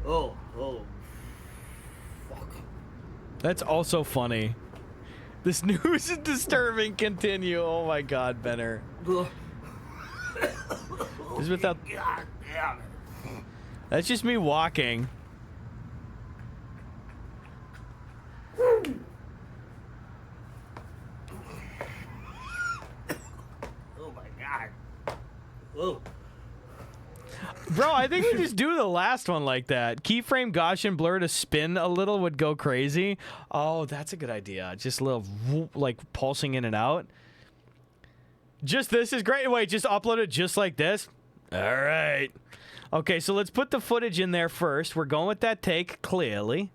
Oh. Fuck. That's also funny. This news is disturbing. Continue. Oh my God, Benner. Is without. God damn it. That's just me walking. Oh my god. Whoa. Bro, I think we just do the last one like that. Keyframe Gaussian blur to spin a little would go crazy. Oh, that's a good idea. Just a little whoop, like pulsing in and out. Just this is great. Wait, just upload it just like this. All right. Okay, so let's put the footage in there first. We're going with that take clearly.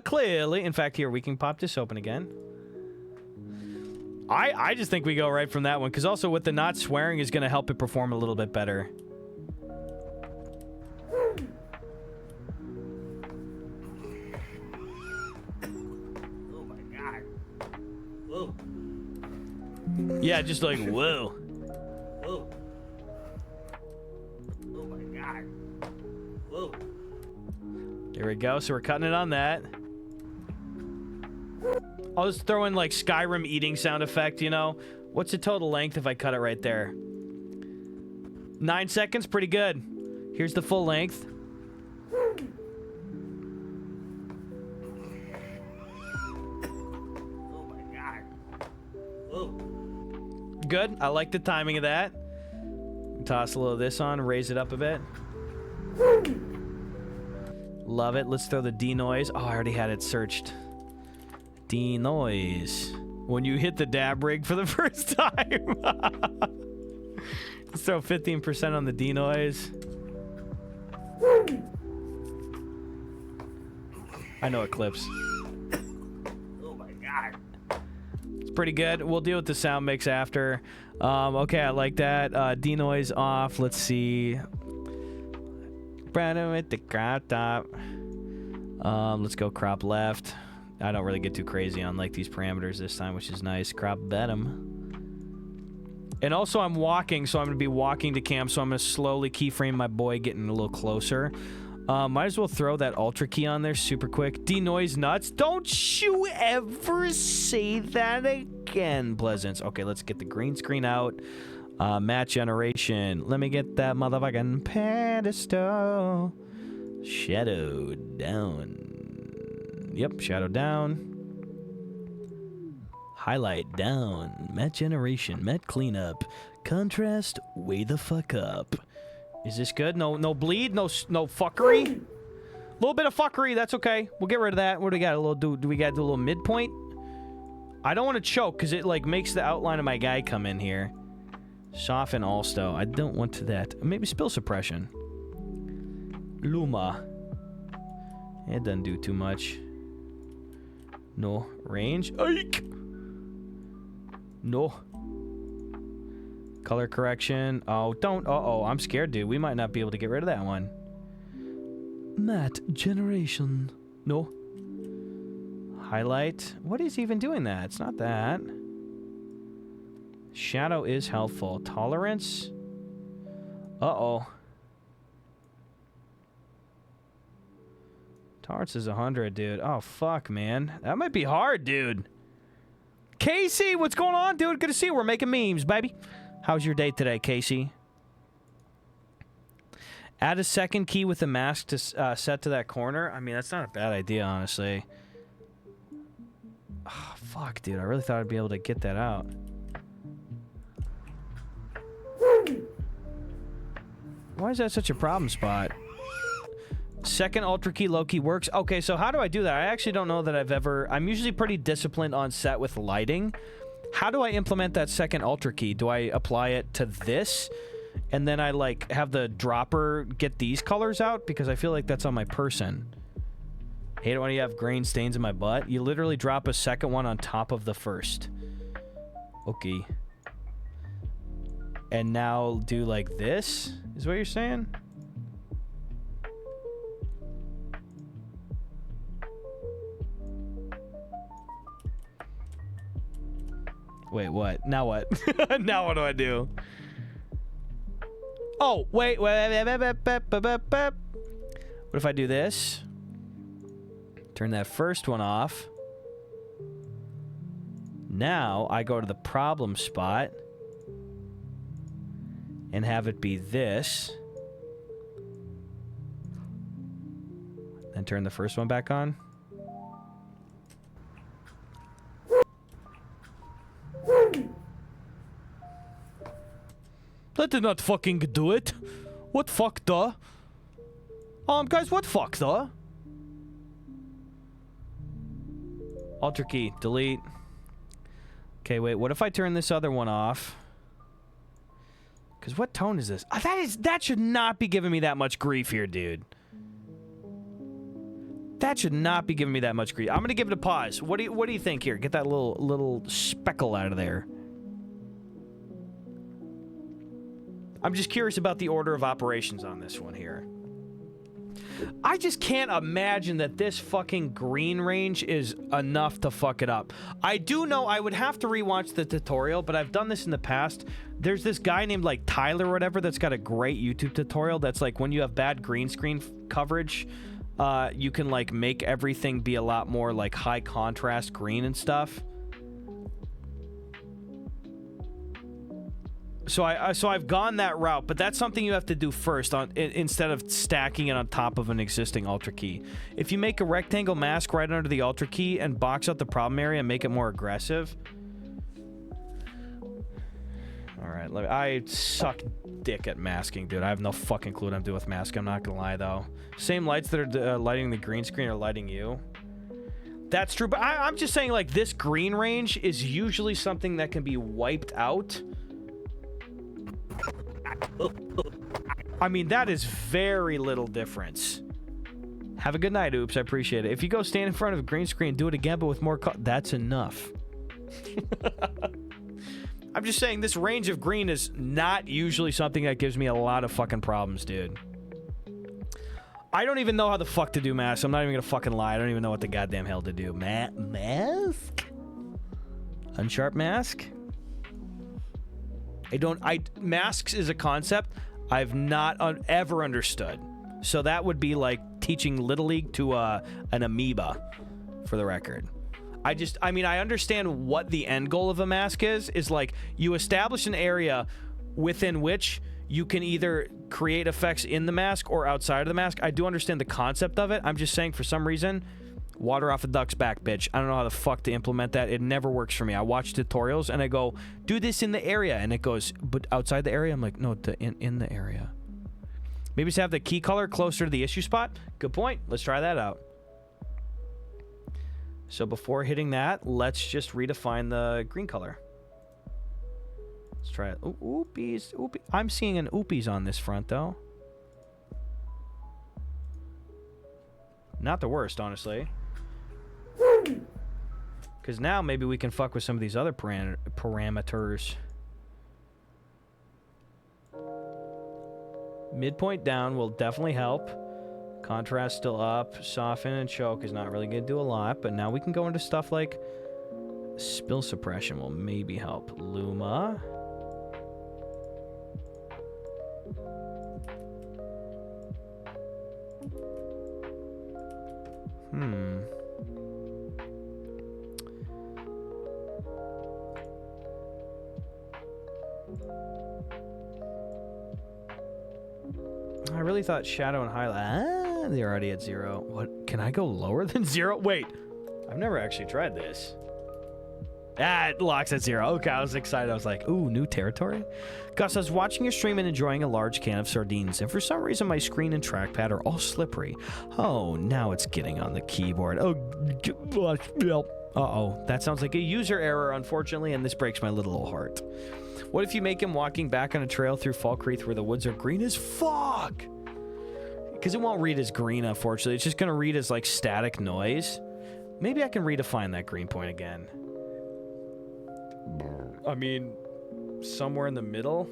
Clearly. In fact, here, we can pop this open again. I just think we go right from that one, because also with the not swearing is going to help it perform a little bit better. Oh my god. Whoa. Yeah, just like, whoa. Whoa. Oh my god. Whoa. There we go. So we're cutting it on that. I'll just throw in like Skyrim eating sound effect, you know? What's the total length if I cut it right there? 9 seconds, pretty good. Here's the full length. Oh my god. Whoa. Good. I like the timing of that. Toss a little of this on, raise it up a bit. Love it. Let's throw the denoise. Oh, I already had it searched. Denoise. When you hit the dab rig for the first time. Let's throw 15% on the denoise. I know it clips. Oh my god. It's pretty good. We'll deal with the sound mix after. Okay, I like that. Denoise off. Let's see. Brandon with the crop top. Let's go crop left. I don't really get too crazy on like these parameters this time, which is nice. Crop bottom. And also I'm walking, so I'm going to be walking to cam, so I'm going to slowly keyframe my boy getting a little closer. Might as well throw that ultra key on there super quick. Denoise nuts. Don't you ever say that again, Pleasance. Okay, let's get the green screen out. Matte generation. Let me get that motherfucking pedestal. Shadow down. Yep, shadow down. Highlight down. Matte generation. Matte cleanup. Contrast way the fuck up. Is this good? No bleed? No fuckery? A little bit of fuckery. That's okay. We'll get rid of that. What do we got? Do we got to do a little midpoint? I don't want to choke because it like makes the outline of my guy come in here. Soften also. I don't want to that. Maybe spill suppression. Luma. It doesn't do too much. No. Range. Eek! No. Color correction. Oh, don't. Uh-oh. I'm scared, dude. We might not be able to get rid of that one. Matte generation. No. Highlight. What is even doing that? It's not that. Shadow is helpful. Tolerance. Uh-oh. Tolerance is 100, dude. Oh, fuck, man. That might be hard, dude. Casey, what's going on, dude? Good to see you. We're making memes, baby. How's your day today, Casey? Add a second key with the mask to set to that corner. I mean, that's not a bad idea, honestly. Oh, Fuck, dude. I really thought I'd be able to get that out. Why is that such a problem spot? Second Ultra Key, low key works. Okay, so how do I do that? I actually don't know that I've ever... I'm usually pretty disciplined on set with lighting. How do I implement that second Ultra Key? Do I apply it to this? And then I, like, have the dropper get these colors out? Because I feel like that's on my person. Hate it when you have grain stains in my butt. You literally drop a second one on top of the first. Okay. And now do like this? Is what you're saying? Wait, what? Now what? Now what do I do? Oh, wait. What if I do this? Turn that first one off. Now I go to the problem spot and have it be this. And turn the first one back on. That did not fucking do it. What fuck the? Guys, what fuck the? Alter key, delete. Okay, wait, what if I turn this other one off? Because what tone is this? That should not be giving me that much grief here, dude. That should not be giving me that much grief. I'm gonna give it a pause. What do you think here? Get that little speckle out of there. I'm just curious about the order of operations on this one here. I just can't imagine that this fucking green range is enough to fuck it up. I do know I would have to rewatch the tutorial, but I've done this in the past. There's this guy named like Tyler or whatever that's got a great YouTube tutorial that's like when you have bad green screen coverage, you can like make everything be a lot more like high contrast green and stuff. So I've gone that route, but that's something you have to do first instead of stacking it on top of an existing Ultra Key. If you make a rectangle mask right under the Ultra Key and box out the problem area and make it more aggressive. Alright, I suck dick at masking, dude. I have no fucking clue what I'm doing with masking. I'm not gonna lie, though. Same lights that are lighting the green screen are lighting you. That's true, but I'm just saying, like, this green range is usually something that can be wiped out. I mean, that is very little difference. Have a good night, Oops. I appreciate it. If you go stand in front of a green screen, do it again, but with more that's enough. I'm just saying this range of green is not usually something that gives me a lot of fucking problems, dude. I don't even know how the fuck to do masks. I'm not even gonna fucking lie. I don't even know what the goddamn hell to do. Mask? Unsharp mask? Masks is a concept I've not ever understood. So that would be like teaching Little League to an amoeba, for the record. I mean, I understand what the end goal of a mask is like you establish an area within which you can either create effects in the mask or outside of the mask. I do understand the concept of it. I'm just saying for some reason, water off a duck's back, bitch. I don't know how the fuck to implement that. It never works for me. I watch tutorials and I go, do this in the area. And it goes, but outside the area? I'm like, no, in the area. Maybe just have the key color closer to the issue spot. Good point. Let's try that out. So before hitting that, let's just redefine the green color. Let's try it. Ooh, oopies. I'm seeing an oopies on this front, though. Not the worst, honestly. Because now maybe we can fuck with some of these other parameters. Midpoint down will definitely help. Contrast still up. Soften and choke is not really going to do a lot. But now we can go into stuff like spill suppression will maybe help. Luma. I really thought shadow and highlight. They're already at 0. What? Can I go lower than 0? Wait, I've never actually tried this. Ah, it locks at 0. Okay, I was excited. I was like, ooh, new territory? Gus, I was watching your stream and enjoying a large can of sardines, and for some reason my screen and trackpad are all slippery. Oh, now it's getting on the keyboard. Oh, uh-oh. That sounds like a user error, unfortunately, and this breaks my little old heart. What if you make him walking back on a trail through Falkreath where the woods are green as fuck? Because it won't read as green, unfortunately. It's just going to read as, like, static noise. Maybe I can redefine that green point again. I mean, somewhere in the middle.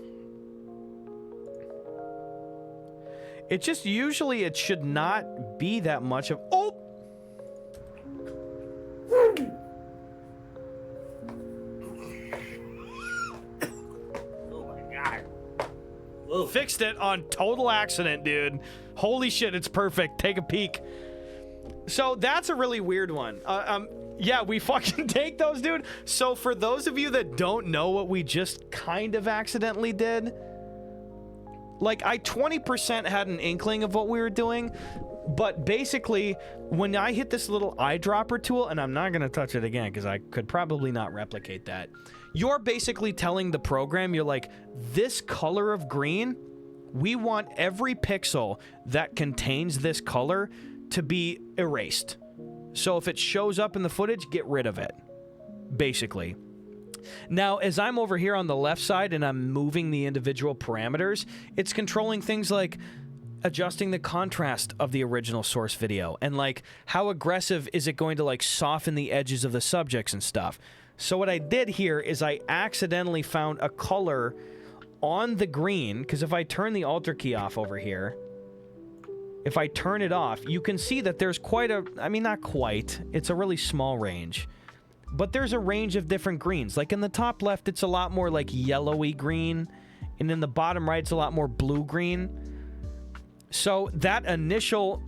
It just usually it should not be that much of. Oh! Oh my god. Fixed it on total accident, dude. Holy shit, it's perfect. Take a peek. So that's a really weird one. Yeah, we fucking take those, dude. So for those of you that don't know what we just kind of accidentally did, like I 20% had an inkling of what we were doing, but basically when I hit this little eyedropper tool, and I'm not going to touch it again because I could probably not replicate that, you're basically telling the program, you're like, this color of green, we want every pixel that contains this color to be erased. So if it shows up in the footage, get rid of it, basically. Now, as I'm over here on the left side and I'm moving the individual parameters, it's controlling things like adjusting the contrast of the original source video and like how aggressive is it going to like soften the edges of the subjects and stuff. So what I did here is I accidentally found a color on the green, because if I turn the alter key off over here, if I turn it off, you can see that there's quite a, I mean, not quite, it's a really small range, but there's a range of different greens. Like in the top left, it's a lot more like yellowy green, and in the bottom right, it's a lot more blue-green. So that initial,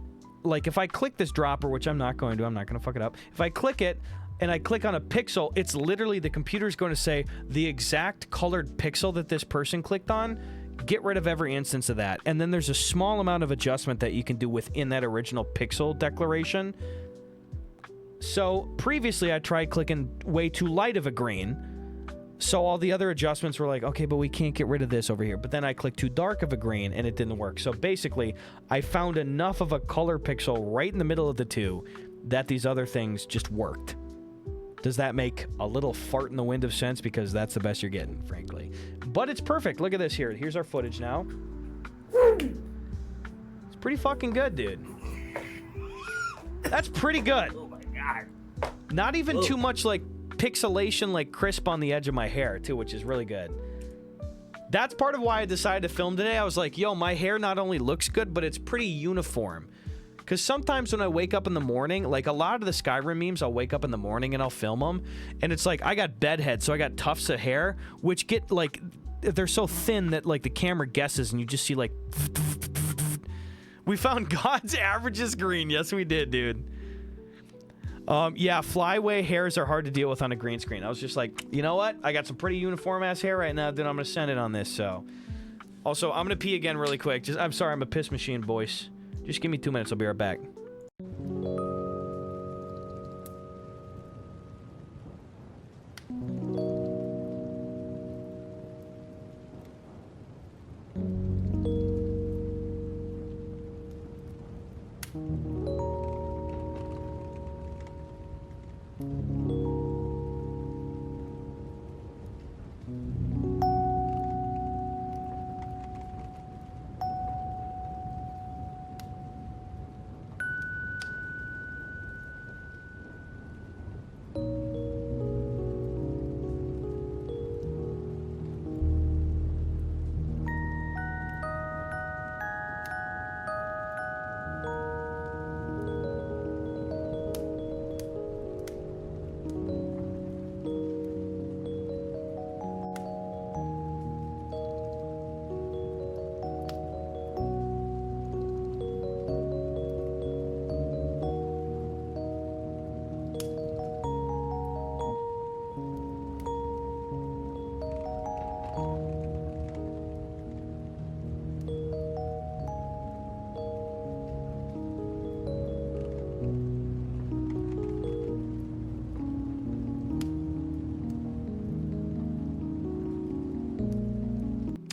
like if I click this dropper, which I'm not going to fuck it up. If I click it, and I click on a pixel, it's literally, the computer's going to say the exact colored pixel that this person clicked on, get rid of every instance of that. And then there's a small amount of adjustment that you can do within that original pixel declaration. So previously I tried clicking way too light of a green, so all the other adjustments were like, okay, but we can't get rid of this over here. But then I clicked too dark of a green and it didn't work. So basically I found enough of a color pixel right in the middle of the two that these other things just worked. Does that make a little fart in the wind of sense? Because that's the best you're getting, frankly. But it's perfect. Look at this here. Here's our footage now. It's pretty fucking good, dude. That's pretty good. Oh my god. Not even too much like pixelation, like crisp on the edge of my hair, too, which is really good. That's part of why I decided to film today. I was like, yo, my hair not only looks good, but it's pretty uniform. Because sometimes when I wake up in the morning, like a lot of the Skyrim memes, I'll wake up in the morning and I'll film them. And it's like, I got bedhead, so I got tufts of hair, which get like, they're so thin that like the camera guesses and you just see like... We found God's averages green. Yes, we did, dude. Yeah, flyway hairs are hard to deal with on a green screen. I was just like, you know what? I got some pretty uniform ass hair right now, dude. I'm going to send it on this, so... Also, I'm going to pee again really quick. I'm sorry, I'm a piss machine, boys. Just give me 2 minutes, I'll be right back.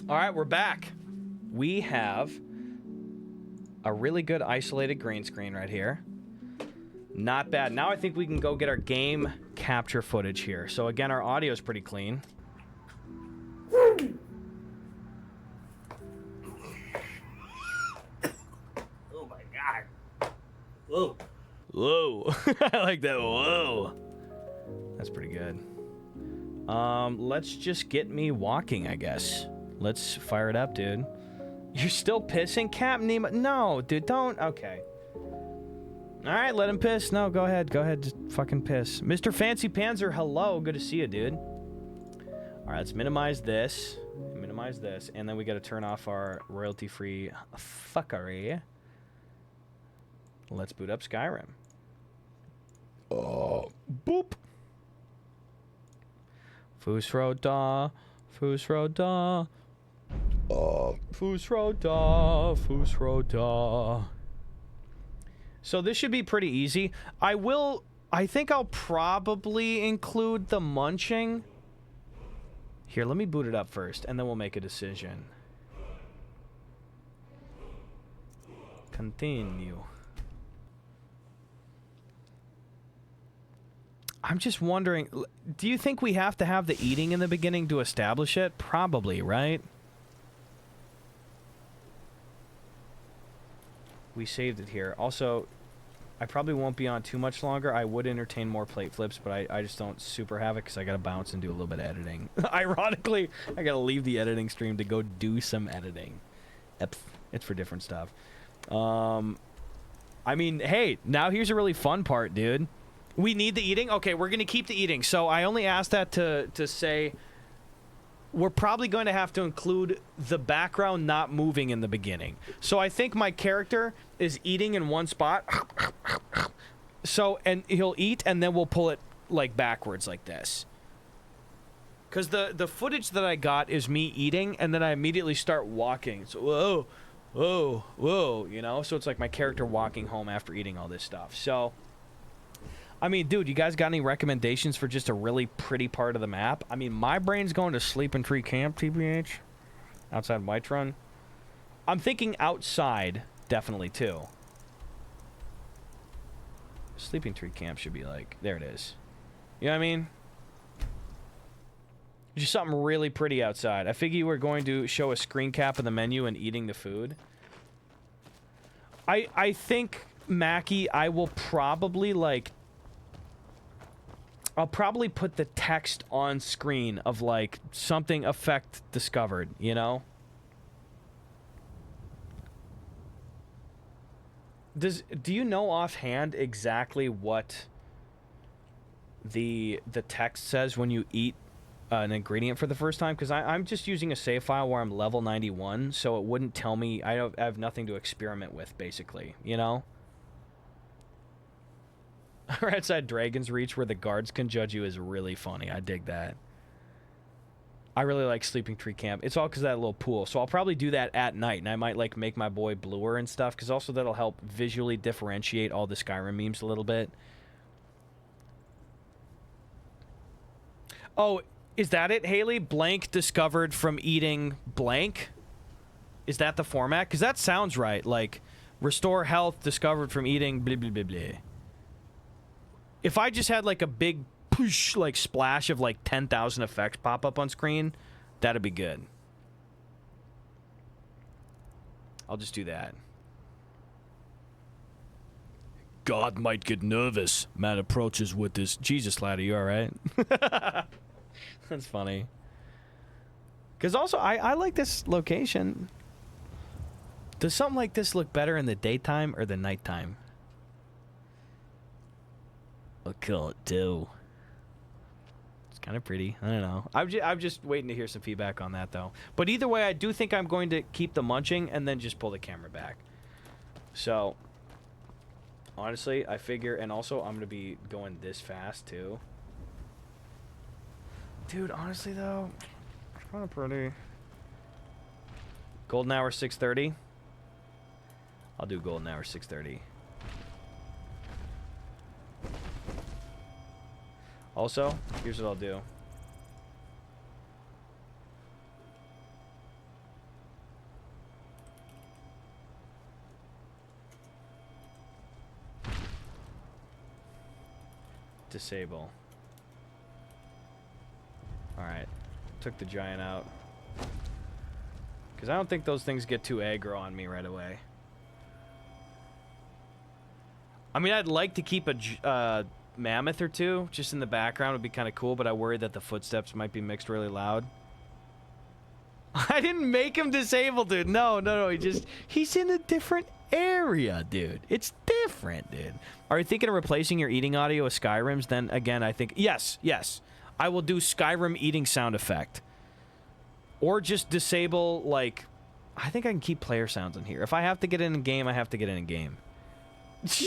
All right, we're back. We have a really good isolated green screen right here. Not bad. Now I think we can go get our game capture footage here. So again, our audio is pretty clean. Oh my god. Whoa. Whoa. I like that. Whoa. That's pretty good. Let's just get me walking, I guess. Let's fire it up, dude. You're still pissing, Captain Nemo? No, dude, don't. Okay. All right, let him piss. No, go ahead. Go ahead. Just fucking piss. Mr. Fancy Panzer, hello. Good to see you, dude. All right, let's minimize this. Minimize this. And then we got to turn off our royalty-free fuckery. Let's boot up Skyrim. Oh, boop. Fusroda. Fusroda. Fusroda. Fusroda. So this should be pretty easy. I think I'll probably include the munching. Here, let me boot it up first, and then we'll make a decision. Continue. I'm just wondering, do you think we have to have the eating in the beginning to establish it? Probably, right? We saved it here. Also, I probably won't be on too much longer. I would entertain more plate flips, but I just don't super have it because I got to bounce and do a little bit of editing. Ironically, I got to leave the editing stream to go do some editing. It's for different stuff. I mean, hey, now here's a really fun part, dude. We need the eating? Okay, we're going to keep the eating. So I only asked that to say we're probably going to have to include the background not moving in the beginning. So I think my character is eating in one spot. So, and he'll eat, and then we'll pull it, like, backwards like this. Because the footage that I got is me eating, and then I immediately start walking. So, whoa, whoa, whoa, you know? So it's like my character walking home after eating all this stuff. So, I mean, dude, you guys got any recommendations for just a really pretty part of the map? I mean, my brain's going to Sleeping Tree Camp, TBH. Outside Whiterun. I'm thinking outside, definitely, too. Sleeping Tree Camp should be like, there it is. You know what I mean? Just something really pretty outside. I figure you were going to show a screen cap of the menu and eating the food. I think, Mackie, I will probably, like, I'll probably put the text on screen of, like, something effect discovered, you know? Do you know offhand exactly what the text says when you eat an ingredient for the first time? Because I'm just using a save file where I'm level 91, so it wouldn't tell me. I have nothing to experiment with, basically, you know? Or outside Dragon's Reach where the guards can judge you is really funny. I dig that. I really like Sleeping Tree Camp. It's all because of that little pool. So I'll probably do that at night, and I might like make my boy bluer and stuff, because also that'll help visually differentiate all the Skyrim memes a little bit. Oh, is that it, Haley? Blank discovered from eating blank? Is that the format? Because that sounds right. Like, restore health discovered from eating blah, blah, blah, blah. If I just had like a big push, like splash of like 10,000 effects pop up on screen, that'd be good. I'll just do that. God might get nervous. Man approaches with this. Jesus, lad, are you all right? That's funny. Because also, I like this location. Does something like this look better in the daytime or the nighttime? I'll call it too. It's kind of pretty. I don't know. I'm just waiting to hear some feedback on that, though. But either way, I do think I'm going to keep the munching and then just pull the camera back. So, honestly, I figure... And also, I'm going to be going this fast, too. Dude, honestly, though... It's kind of pretty. Golden hour 6:30? I'll do golden hour 6:30. Also, here's what I'll do. disable. Alright. Took the giant out. Because I don't think those things get too aggro on me right away. I mean, I'd like to keep a mammoth or two just in the background. Would be kind of cool, but I worry that the footsteps might be mixed really loud. I didn't make him disabled, dude. No. He's in a different area, dude. It's different, dude. Are you thinking of replacing your eating audio with Skyrim's? Then again, I think, yes. I will do Skyrim eating sound effect. Or just disable, like, I think I can keep player sounds in here. If I have to get in game, I have to get in game.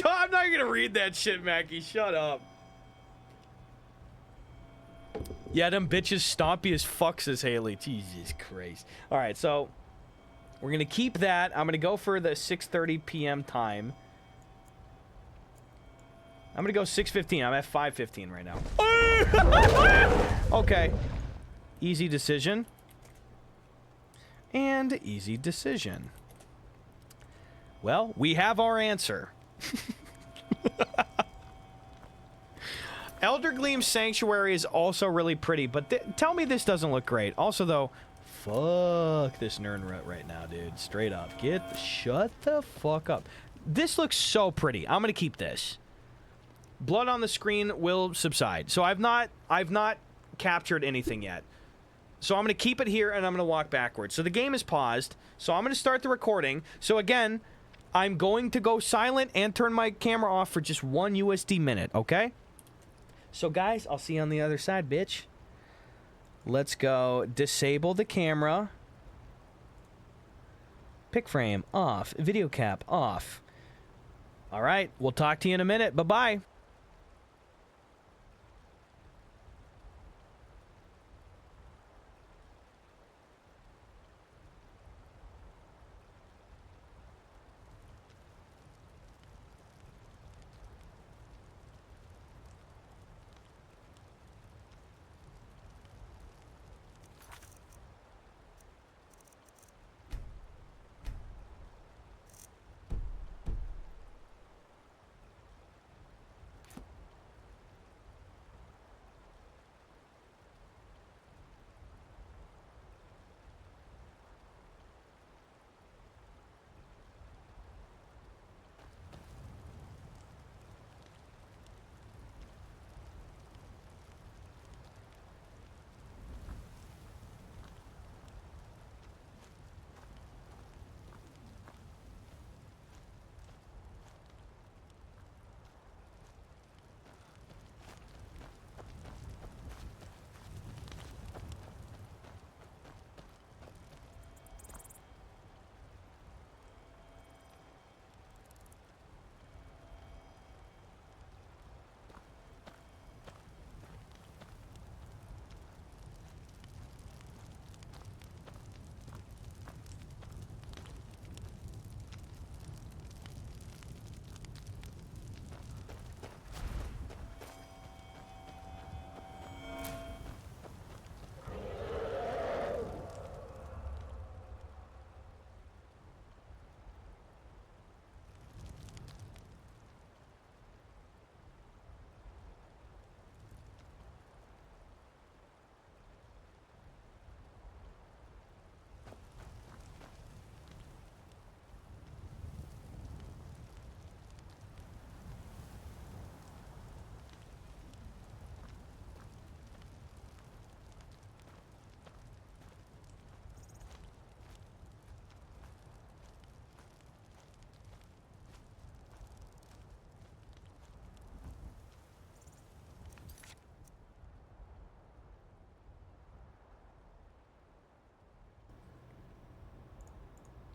I'm not gonna read that shit, Mackie. Shut up. Yeah, them bitches stompy as fuck, says Haley. Jesus Christ. Alright, so we're gonna keep that. I'm gonna go for the 6:30 p.m. time. I'm gonna go 6:15. I'm at 5:15 right now. Okay. Easy decision. And easy decision. Well, we have our answer. Elder Gleam Sanctuary is also really pretty, but tell me this doesn't look great. Also, though, fuck this Nernrut right now, dude. Straight up. Shut the fuck up. This looks so pretty. I'm gonna keep this. Blood on the screen will subside. So I've not captured anything yet. So I'm gonna keep it here and I'm gonna walk backwards. So the game is paused. So I'm gonna start the recording. So again, I'm going to go silent and turn my camera off for just 1 USD minute, okay? So guys, I'll see you on the other side, bitch. Let's go disable the camera. Pick frame off. Video cap off. All right, we'll talk to you in a minute. Bye-bye.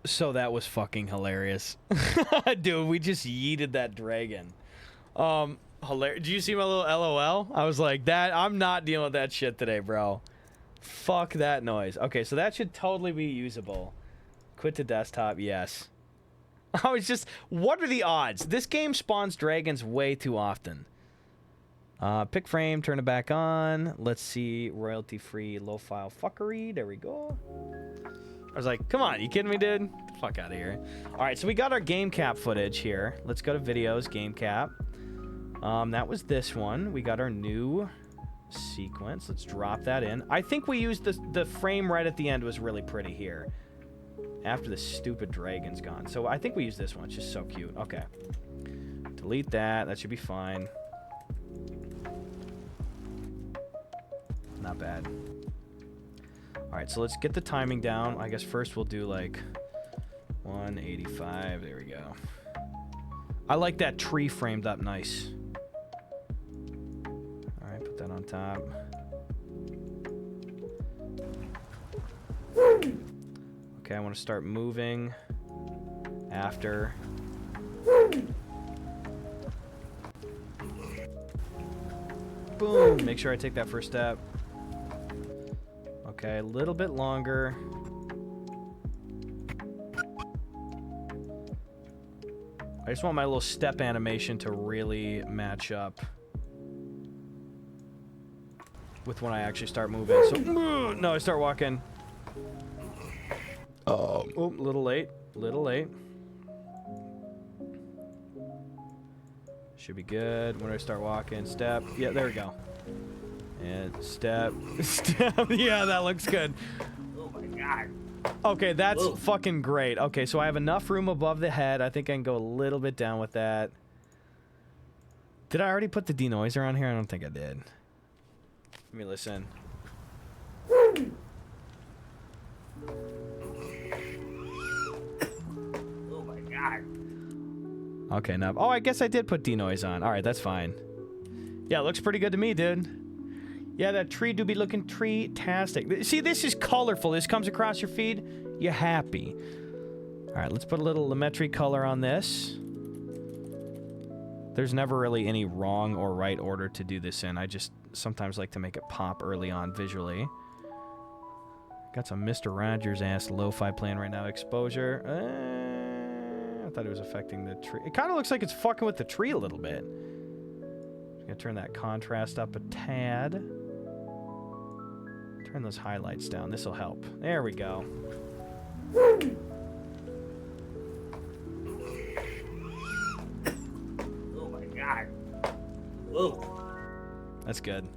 So that was fucking hilarious. Dude, we just yeeted that dragon. Hilarious. Did you see my little LOL? I was like, I'm not dealing with that shit today, bro. Fuck that noise. Okay, so that should totally be usable. Quit to desktop, yes. I was just, what are the odds? This game spawns dragons way too often. Pick frame, turn it back on. Let's see, royalty-free low-file fuckery. There we go. I was like, come on, you kidding me, dude? Get the fuck out of here. All right, so we got our game cap footage here. Let's go to videos, game cap. That was this one. We got our new sequence. Let's drop that in. I think we used the frame right at the end was really pretty here. After the stupid dragon's gone. So I think we used this one. It's just so cute. Okay. Delete that. That should be fine. Not bad. Alright, so let's get the timing down. I guess first we'll do like 185. There we go. I like that tree framed up nice. Alright, put that on top. Okay, I want to start moving after. Boom! Make sure I take that first step. Okay, a little bit longer. I just want my little step animation to really match up with when I actually start moving. So, no, I start walking. Oh, a little late. Little late. Should be good. When I start walking, step. Yeah, there we go. And step. Step. Yeah, that looks good. Oh my god. Okay, that's fucking great. Okay, so I have enough room above the head. I think I can go a little bit down with that. Did I already put the denoiser on here? I don't think I did. Let me listen. Oh my god. Okay, now. Oh, I guess I did put denoise on. All right, that's fine. Yeah, it looks pretty good to me, dude. Yeah, that tree do be looking tree-tastic. See, this is colorful. This comes across your feed. You're happy. All right, let's put a little Lumetri color on this. There's never really any wrong or right order to do this in. I just sometimes like to make it pop early on visually. Got some Mr. Rogers-ass lo-fi playing right now. Exposure. I thought it was affecting the tree. It kind of looks like it's fucking with the tree a little bit. I'm gonna turn that contrast up a tad. Turn those highlights down. This will help. There we go. Oh my god. Whoa. That's good.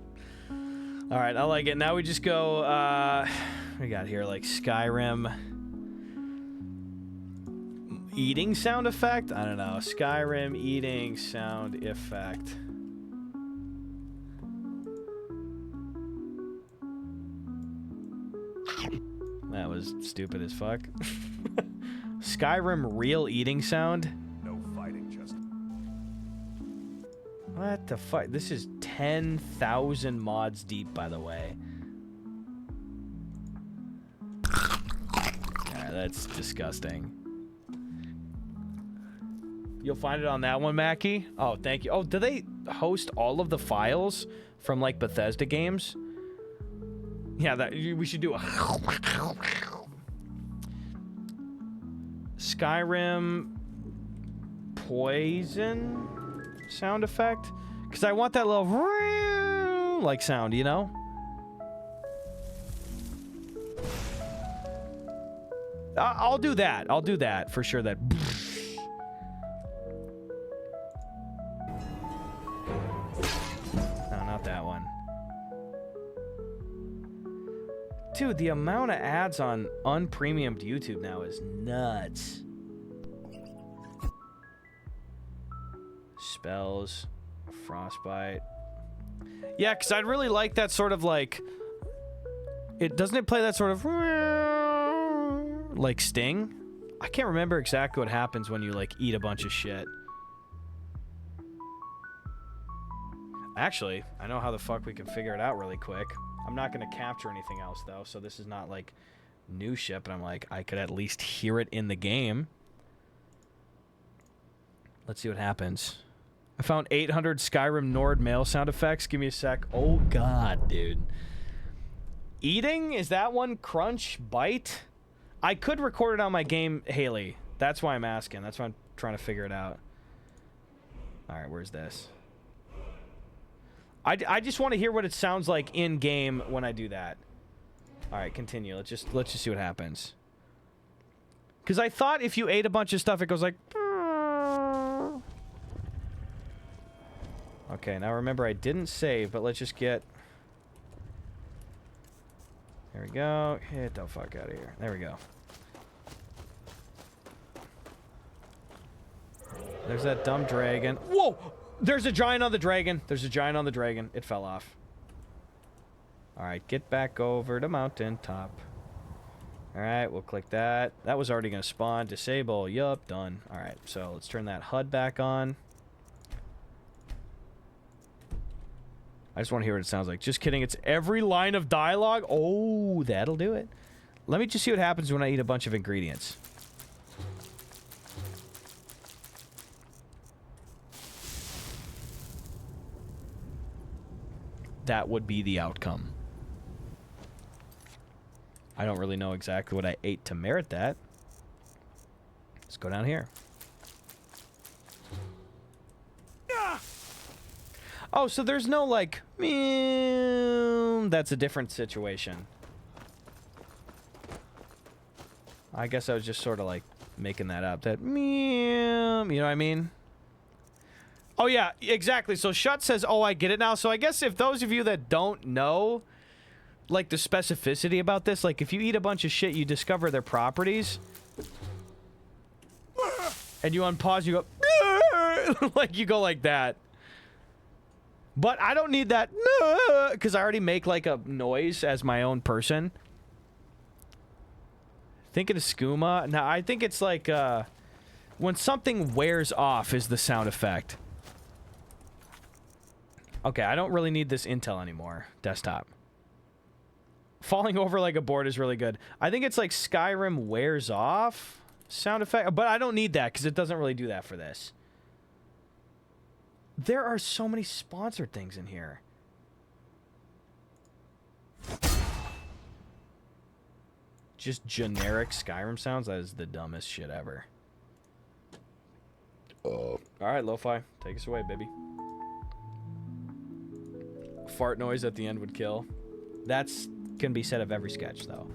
All right, I like it. Now we just go, we got here like Skyrim eating sound effect? I don't know. Skyrim eating sound effect. That was stupid as fuck. Skyrim real eating sound? No fighting, Justin. What the fuck? This is 10,000 mods deep, by the way. Yeah, that's disgusting. You'll find it on that one, Mackie? Oh, thank you. Oh, do they host all of the files from, like, Bethesda games? Yeah, that we should do a Skyrim poison sound effect, because I want that little like sound, you know. I'll do that. I'll do that for sure. That. No, not that one. Dude, the amount of ads on unpremiumed YouTube now is nuts. Spells, frostbite. Yeah, because I'd really like that sort of like... Doesn't it play that sort of... like Sting? I can't remember exactly what happens when you like eat a bunch of shit. Actually, I know how the fuck we can figure it out really quick. I'm not going to capture anything else, though, so this is not, like, new shit, but I'm like, I could at least hear it in the game. Let's see what happens. I found 800 Skyrim Nord mail sound effects. Give me a sec. Oh, God, dude. Eating? Is that one? Crunch? Bite? I could record it on my game, Haley. That's why I'm asking. That's why I'm trying to figure it out. All right, where's this? I just want to hear what it sounds like in game when I do that. All right, continue. Let's just see what happens. Because I thought if you ate a bunch of stuff, it goes like. Okay, now remember I didn't save, but let's just get... There we go. Get the fuck out of here. There we go. There's that dumb dragon. Whoa! There's a giant on the dragon. There's a giant on the dragon. It fell off. Alright, get back over to mountaintop. Alright, we'll click that. That was already going to spawn. Disable. Yup, done. Alright, so let's turn that HUD back on. I just want to hear what it sounds like. Just kidding. It's every line of dialogue. Oh, that'll do it. Let me just see what happens when I eat a bunch of ingredients. That would be the outcome. I don't really know exactly what I ate to merit that. Let's go down here. Oh, so there's no, like, that's a different situation. I guess I was just sort of, like, making that up. That, you know what I mean? Oh, yeah, exactly. So Shut says, oh, I get it now. So I guess if those of you that don't know, like, the specificity about this, like, if you eat a bunch of shit, you discover their properties. And you unpause, you go, like, you go like that. But I don't need that, because I already make, like, a noise as my own person. Thinking of skooma. Now, I think it's like, when something wears off is the sound effect. Okay, I don't really need this intel anymore. Desktop. Falling over like a board is really good. I think it's like Skyrim wears off sound effect, but I don't need that because it doesn't really do that for this. There are so many sponsored things in here. Just generic Skyrim sounds? That is the dumbest shit ever. Oh. Alright, Lo-Fi. Take us away, baby. Fart noise at the end would kill. That's can be said of every sketch, though.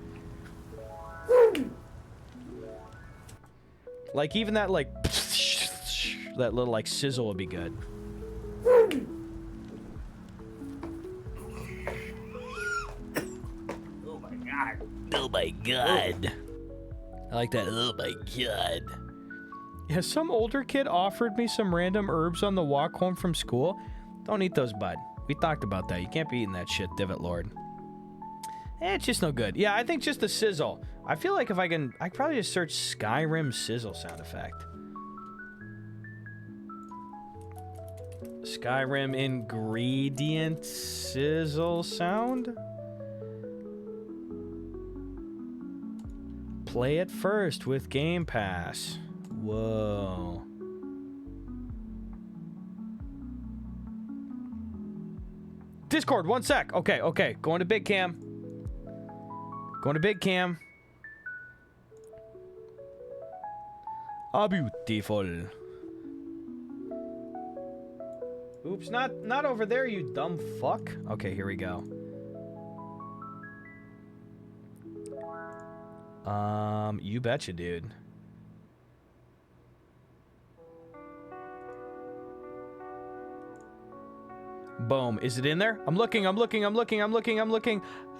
Like, even that, like... that little, like, sizzle would be good. Oh my god. Oh my god. I like that. Oh my god. Yeah, some older kid offered me some random herbs on the walk home from school. Don't eat those, bud. We talked about that. You can't be eating that shit, Divot Lord. It's just no good. Yeah, I think just the sizzle. I feel like if I can... I could probably just search Skyrim sizzle sound effect. Skyrim ingredient sizzle sound? Play it first with Game Pass. Whoa. Discord, 1 sec. Okay, okay. Going to Big Cam. Going to Big Cam. Ah, beautiful. Oops, not over there, you dumb fuck. Okay, here we go. You betcha, dude. Boom. Is it in there? I'm looking.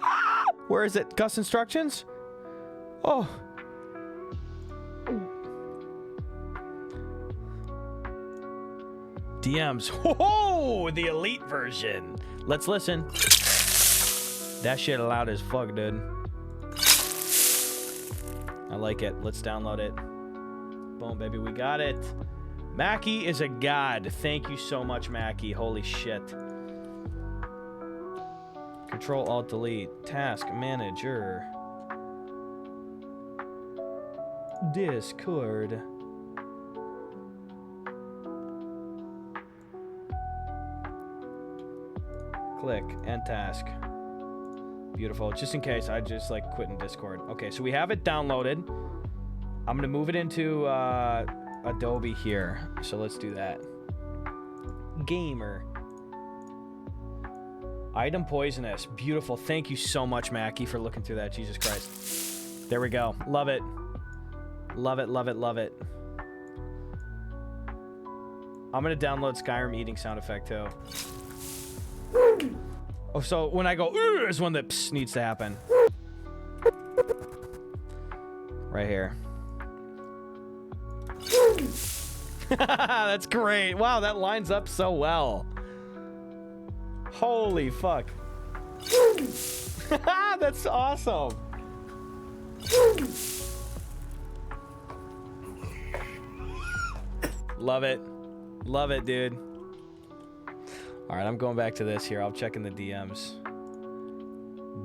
Ah! Where is it? Gus instructions? Oh. DMs. Whoa! The elite version. Let's listen. That shit loud as fuck, dude. I like it. Let's download it. Boom, baby. We got it. Mackie is a god. Thank you so much, Mackie. Holy shit. Control Alt Delete. Task Manager. Discord. Click End Task. Beautiful. Just in case, I just like quit in Discord. Okay, so we have it downloaded. I'm gonna move it into Adobe here. So let's do that. Gamer. Item Poisonous. Beautiful. Thank you so much, Mackie, for looking through that. Jesus Christ. There we go. Love it. Love it, love it, love it. I'm gonna download Skyrim eating sound effect too. Oh, so when I go is when the pss needs to happen. Right here. That's great. Wow, that lines up so well. Holy fuck. That's awesome. Love it. Love it, dude. All right, I'm going back to this here. I'll check in the DMs.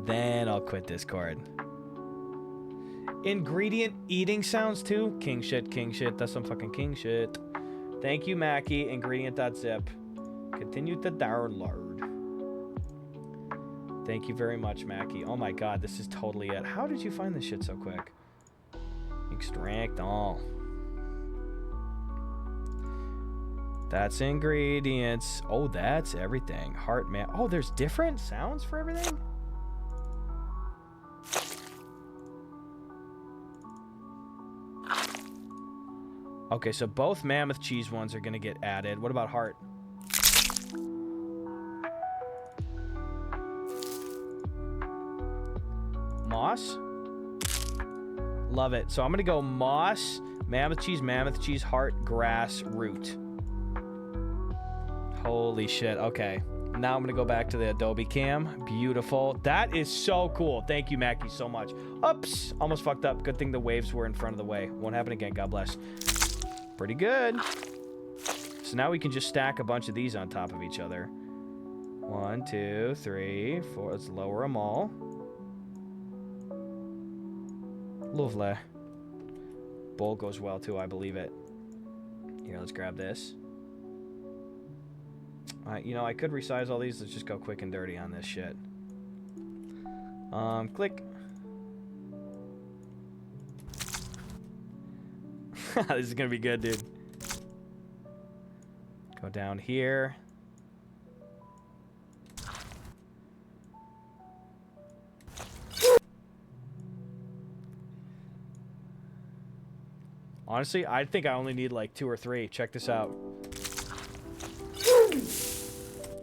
Then I'll quit Discord. Ingredient eating sounds too? King shit, king shit. That's some fucking king shit. Thank you, Mackie. Ingredient.zip. Continue to download. Thank you very much, Mackie. Oh my god, this is totally it. How did you find this shit so quick? Extract all. That's ingredients. Oh, that's everything. Heart man. Oh, there's different sounds for everything? Okay, so both mammoth cheese ones are gonna get added. What about heart? Moss? Love it. So I'm gonna go moss, mammoth cheese, heart, grass, root. Holy shit. Okay. Now I'm gonna go back to the Adobe Cam. Beautiful. That is so cool. Thank you, Mackie, so much. Oops. Almost fucked up. Good thing the waves were in front of the way. Won't happen again. God bless. Pretty good. So now we can just stack a bunch of these on top of each other. 1, 2, 3, 4. Let's lower them all. Lovely. Bowl goes well too, I believe it. Here, let's grab this. You know, I could resize all these. Let's just go quick and dirty on this shit. Click. This is gonna be good, dude. Go down here. Honestly, I think I only need like 2 or 3. Check this out.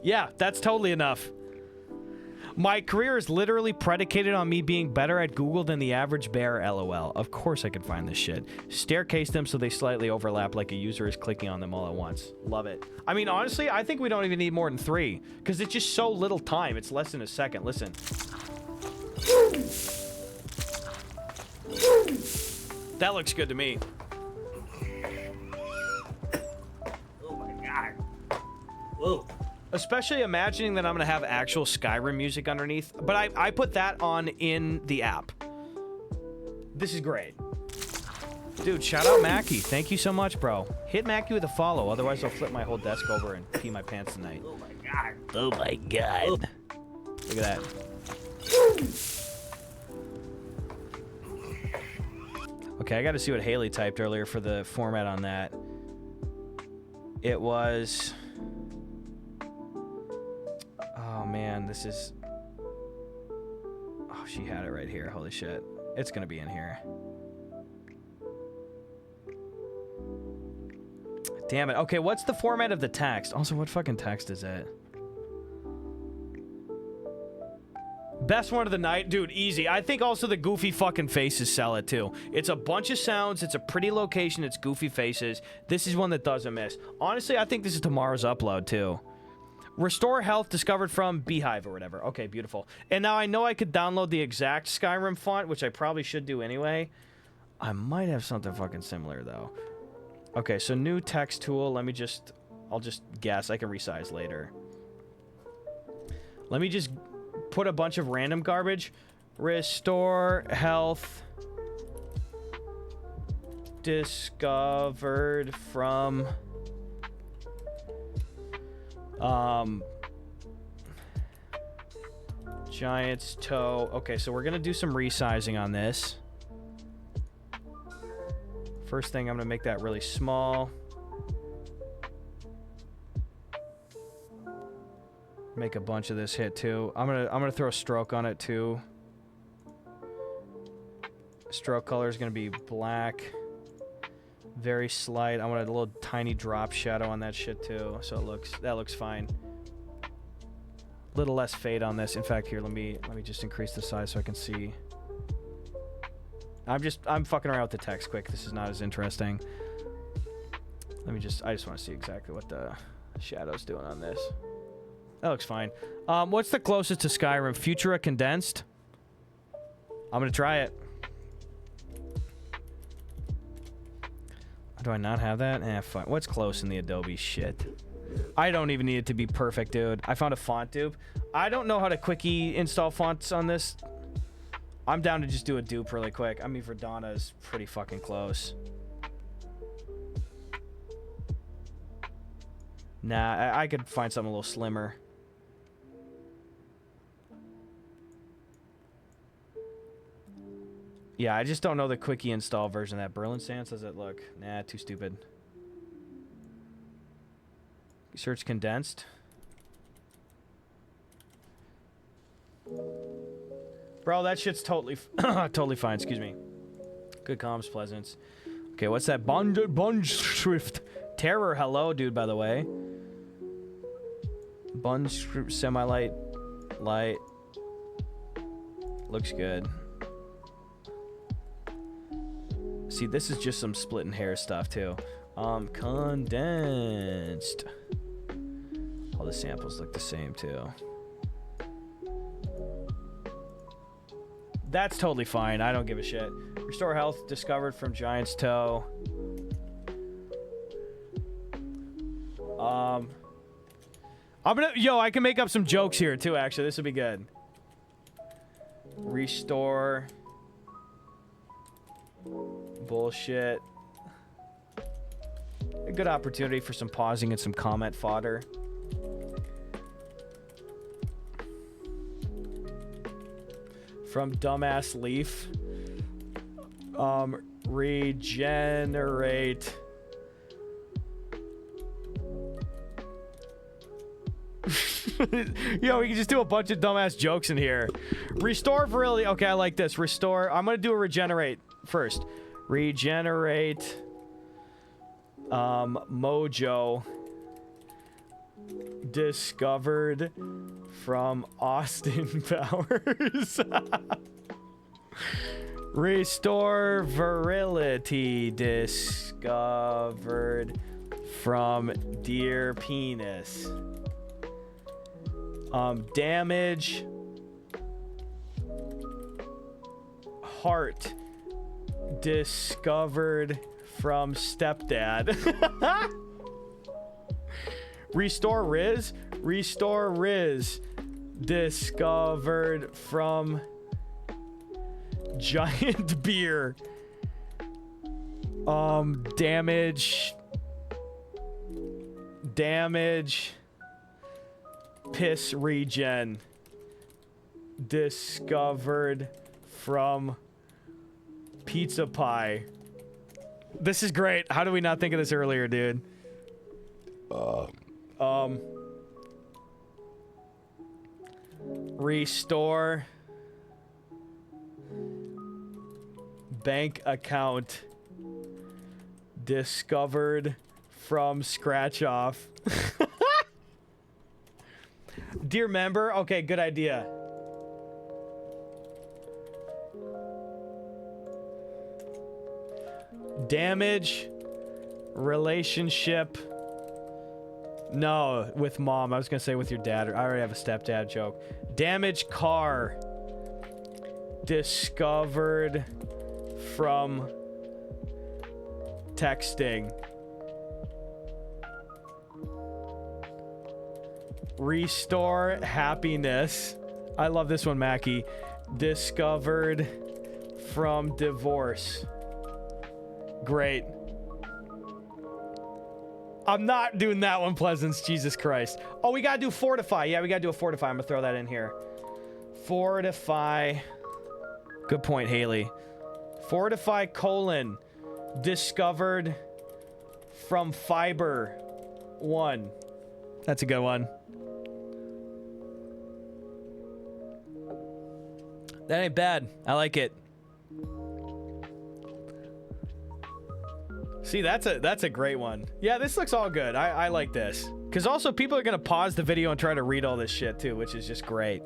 Yeah, that's totally enough. My career is literally predicated on me being better at Google than the average bear, LOL. Of course I can find this shit. Staircase them so they slightly overlap like a user is clicking on them all at once. Love it. I mean, honestly, I think we don't even need more than 3 because it's just so little time. It's less than a second. Listen. That looks good to me. Oh my god. Whoa. Especially imagining that I'm going to have actual Skyrim music underneath. But I put that on in the app. This is great. Dude, shout out Mackie. Thank you so much, bro. Hit Mackie with a follow. Otherwise, I'll flip my whole desk over and pee my pants tonight. Oh my god. Oh my god. Look at that. Okay, I got to see what Haley typed earlier for the format on that. It was... Oh, man, this is... Oh, she had it right here. Holy shit. It's going to be in here. Damn it. Okay, what's the format of the text? Also, what fucking text is it? Best one of the night? Dude, easy. I think also the goofy fucking faces sell it, too. It's a bunch of sounds. It's a pretty location. It's goofy faces. This is one that doesn't miss. Honestly, I think this is tomorrow's upload, too. Restore health discovered from Beehive or whatever. Okay, beautiful. And now I know I could download the exact Skyrim font, which I probably should do anyway. I might have something fucking similar, though. Okay, so new text tool. Let me just... I'll just guess. I can resize later. Let me just put a bunch of random garbage. Restore health discovered from... Giant's toe. Okay, so we're gonna do some resizing on this. First thing, I'm gonna make that really small. Make a bunch of this hit too. I'm gonna throw a stroke on it too. Stroke color is gonna be black. Very slight. I want a little tiny drop shadow on that shit too, so that looks fine. Little less fade on this. In fact, here, let me just increase the size so I can see. I'm fucking around with the text quick. This is not as interesting. I just want to see exactly what the shadow's doing on this. That looks fine. What's the closest to Skyrim? Futura condensed? I'm gonna try it. Do I not have that? Eh, fine. What's close in the Adobe shit? I don't even need it to be perfect, dude. I found a font dupe. I don't know how to quickie install fonts on this. I'm down to just do a dupe really quick. I mean, Verdana is pretty fucking close. Nah, I could find something a little slimmer. Yeah, I just don't know the quickie install version of that. Berlin Sans, does it look? Nah, too stupid. Search condensed. Bro, that shit's totally totally fine, excuse me. Good comms, Pleasance. Okay, what's that? Bundschrift. Terror, hello, dude, by the way. Bundschrift, semi-light, light. Looks good. See, this is just some splitting hair stuff, too. Condensed. All the samples look the same, too. That's totally fine. I don't give a shit. Restore health discovered from Giant's Toe. I can make up some jokes here, too, actually. This would be good. Restore. Bullshit. A good opportunity for some pausing and some comment fodder. From Dumbass Leaf. Regenerate. Yo, we can just do a bunch of dumbass jokes in here. Restore virility. Okay, I like this. Restore. I'm gonna do a regenerate first. Regenerate. Mojo. Discovered from Austin Powers. Restore virility. Discovered from Dear Penis. Damage. Heart. Discovered from Stepdad. Restore Riz. Restore Riz. Discovered from Giant Beer. Damage. Piss regen. Discovered from Pizza Pie. This is great. How do we not think of this earlier, dude? Restore bank account discovered from scratch off. Dear member, okay, good idea. Damage relationship. No, with mom. I was gonna say with your dad. I already have a stepdad joke. Damage car discovered from texting. Restore happiness. I love this one, Mackie. Discovered from divorce. Great. I'm not doing that one, Pleasance. Jesus Christ. Oh, we gotta do fortify. Yeah, we gotta do a fortify. I'm gonna throw that in here. Fortify. Good point, Haley. Fortify colon. Discovered from fiber 1. That's a good one. That ain't bad. I like it. See, that's a great one. Yeah, this looks all good. I like this. Because also people are going to pause the video and try to read all this shit too, which is just great.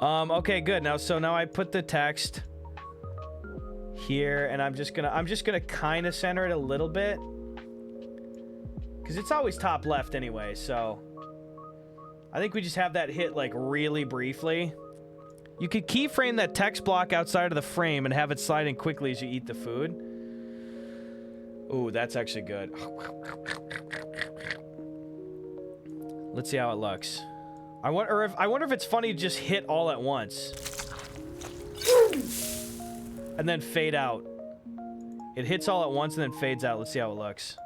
Okay, good. Now I put the text here, and I'm just gonna kind of center it a little bit. Because it's always top left anyway, so I think we just have that hit like really briefly. You could keyframe that text block outside of the frame and have it slide in quickly as you eat the food. Ooh, that's actually good. Let's see how it looks. I wonder if it's funny to just hit all at once. And then fade out. It hits all at once and then fades out. Let's see how it looks.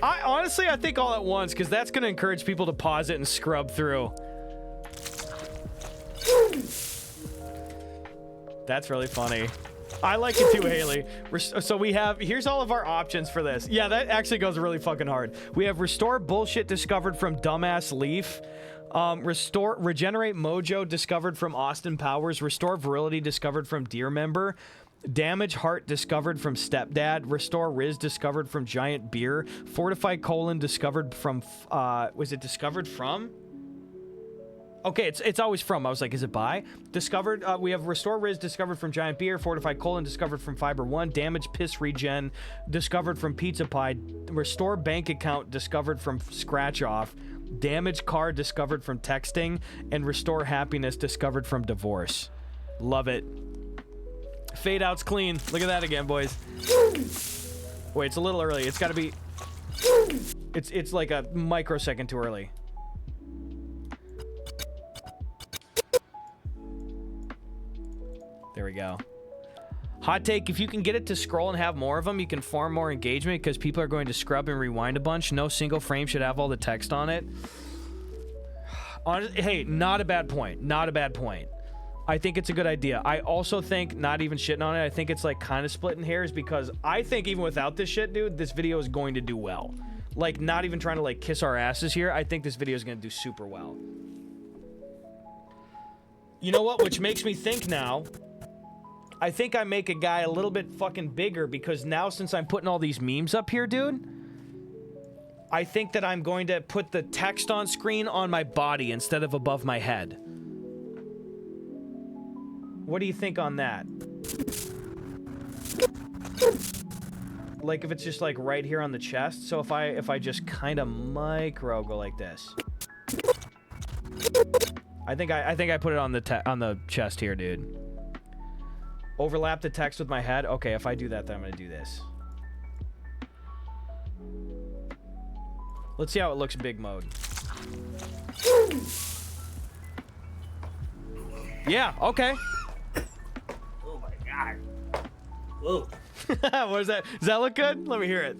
I think all at once, because that's going to encourage people to pause it and scrub through. That's really funny. I like it too, Haley. So here's all of our options for this. Yeah, that actually goes really fucking hard. We have restore bullshit discovered from Dumbass Leaf. Regenerate mojo discovered from Austin Powers. Restore virility discovered from Deer Member. Damage heart discovered from Stepdad. Restore Riz discovered from Giant Beer. Fortify colon discovered from was it discovered from? Okay, it's always from. I was like, is it by? Discovered, we have Restore Riz discovered from Giant Beer. Fortify colon discovered from Fiber 1. Damage piss regen discovered from Pizza Pie. Restore bank account discovered from Scratch Off. Damage car discovered from texting. And restore happiness discovered from divorce. Love it. Fade out's clean. Look at that again, boys. Wait, it's a little early. It's got to be... It's like a microsecond too early. There we go. Hot take, if you can get it to scroll and have more of them, you can farm more engagement because people are going to scrub and rewind a bunch. No single frame should have all the text on it. Hey, not a bad point. Not a bad point. I think it's a good idea. I also think, not even shitting on it, I think it's like kind of splitting hairs because I think even without this shit, dude, this video is going to do well. Like, not even trying to like kiss our asses here. I think this video is going to do super well. You know what? Which makes me think now, I think I make a guy a little bit fucking bigger because now since I'm putting all these memes up here, dude, I think that I'm going to put the text on screen on my body instead of above my head. What do you think on that? Like if it's just like right here on the chest. So if I just kind of micro go like this. I think I put it on the chest here, dude. Overlap the text with my head. Okay, if I do that, then I'm gonna do this. Let's see how it looks in big mode. Yeah, okay. Oh my god. Whoa. What is that? Does that look good? Let me hear it.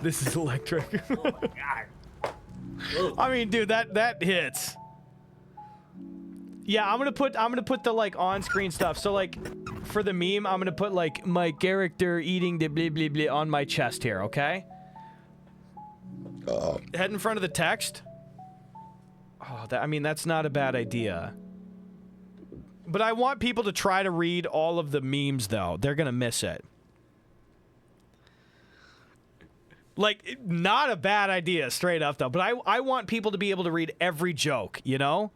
This is electric. Oh my god. Whoa. I mean, dude, that hits. Yeah, I'm gonna put the like on-screen stuff. So like, for the meme, I'm gonna put like my character eating the blah blah blah on my chest here. Okay. Head in front of the text. Oh, I mean, that's not a bad idea. But I want people to try to read all of the memes, though. They're gonna miss it. Like, not a bad idea, straight up, though. But I want people to be able to read every joke, you know?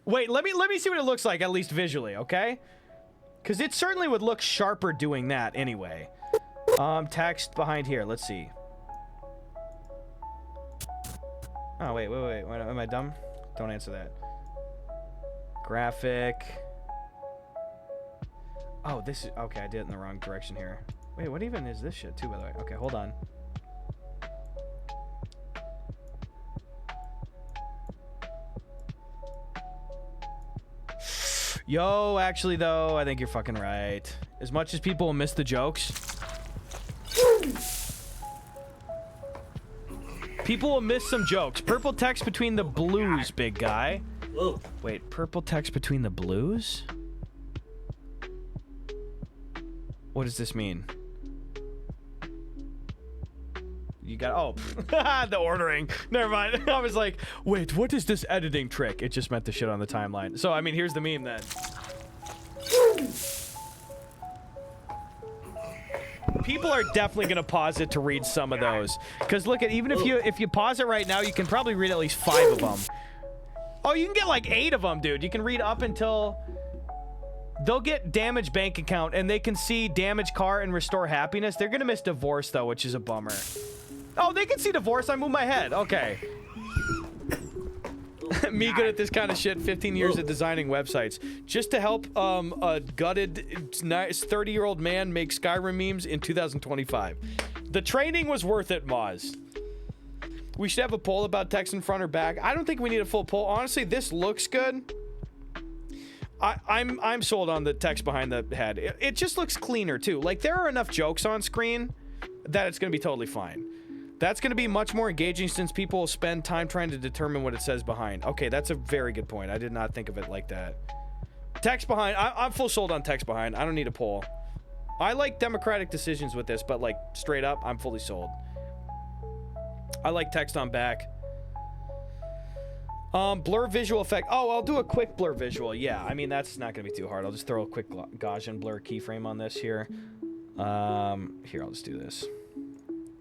Wait, let me see what it looks like, at least visually, okay? Because it certainly would look sharper doing that anyway. Text behind here. Let's see. Oh, wait. Am I dumb? Don't answer that. Graphic. Oh, this is... Okay, I did it in the wrong direction here. Wait, what even is this shit, too, by the way? Okay, hold on. Yo, actually, though, I think you're fucking right. As much as people will miss the jokes... People will miss some jokes. Purple text between the blues, big guy. Whoa. Wait, purple text between the blues? What does this mean? you got... Oh, the ordering. Never mind. I was like, wait, what is this editing trick? It just meant the shit on the timeline. So, I mean, here's the meme then. People are definitely going to pause it to read some of those. Because look at, even if you pause it right now, you can probably read at least 5 of them. Oh, you can get like 8 of them, dude. You can read up until... They'll get damaged bank account, and they can see damaged car and restore happiness. They're going to miss divorce, though, which is a bummer. Oh, they can see divorce. I moved my head. Okay. Me good at this kind of shit. 15 years of designing websites. Just to help a gutted 30-year-old man make Skyrim memes in 2025. The training was worth it, Moz. We should have a poll about text in front or back. I don't think we need a full poll. Honestly, this looks good. I'm sold on the text behind the head. It just looks cleaner too. Like there are enough jokes on screen that it's gonna be totally fine. That's gonna be much more engaging since people will spend time trying to determine what it says behind. Okay, that's a very good point. I did not think of it like that. Text behind. I'm full sold on text behind. I don't need a poll. I like democratic decisions with this, but like straight up, I'm fully sold. I like text on back. Blur visual effect. Oh, I'll do a quick blur visual. Yeah, I mean, that's not going to be too hard. I'll just throw a quick Gaussian blur keyframe on this here. Here, I'll just do this.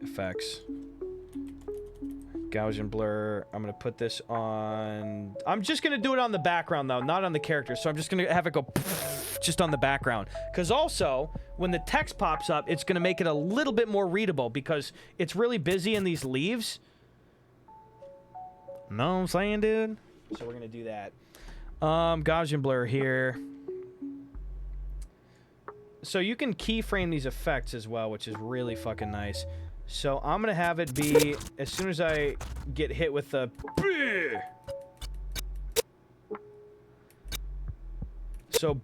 Effects. Gaussian blur. I'm going to put this on... I'm just going to do it on the background, though, not on the character. So I'm just going to have it go just on the background. Because also, when the text pops up, it's going to make it a little bit more readable because it's really busy in these leaves. Know what I'm saying, dude? So we're gonna do that. Gaussian blur here. So you can keyframe these effects as well, which is really fucking nice. So I'm gonna have it be as soon as I get hit with the so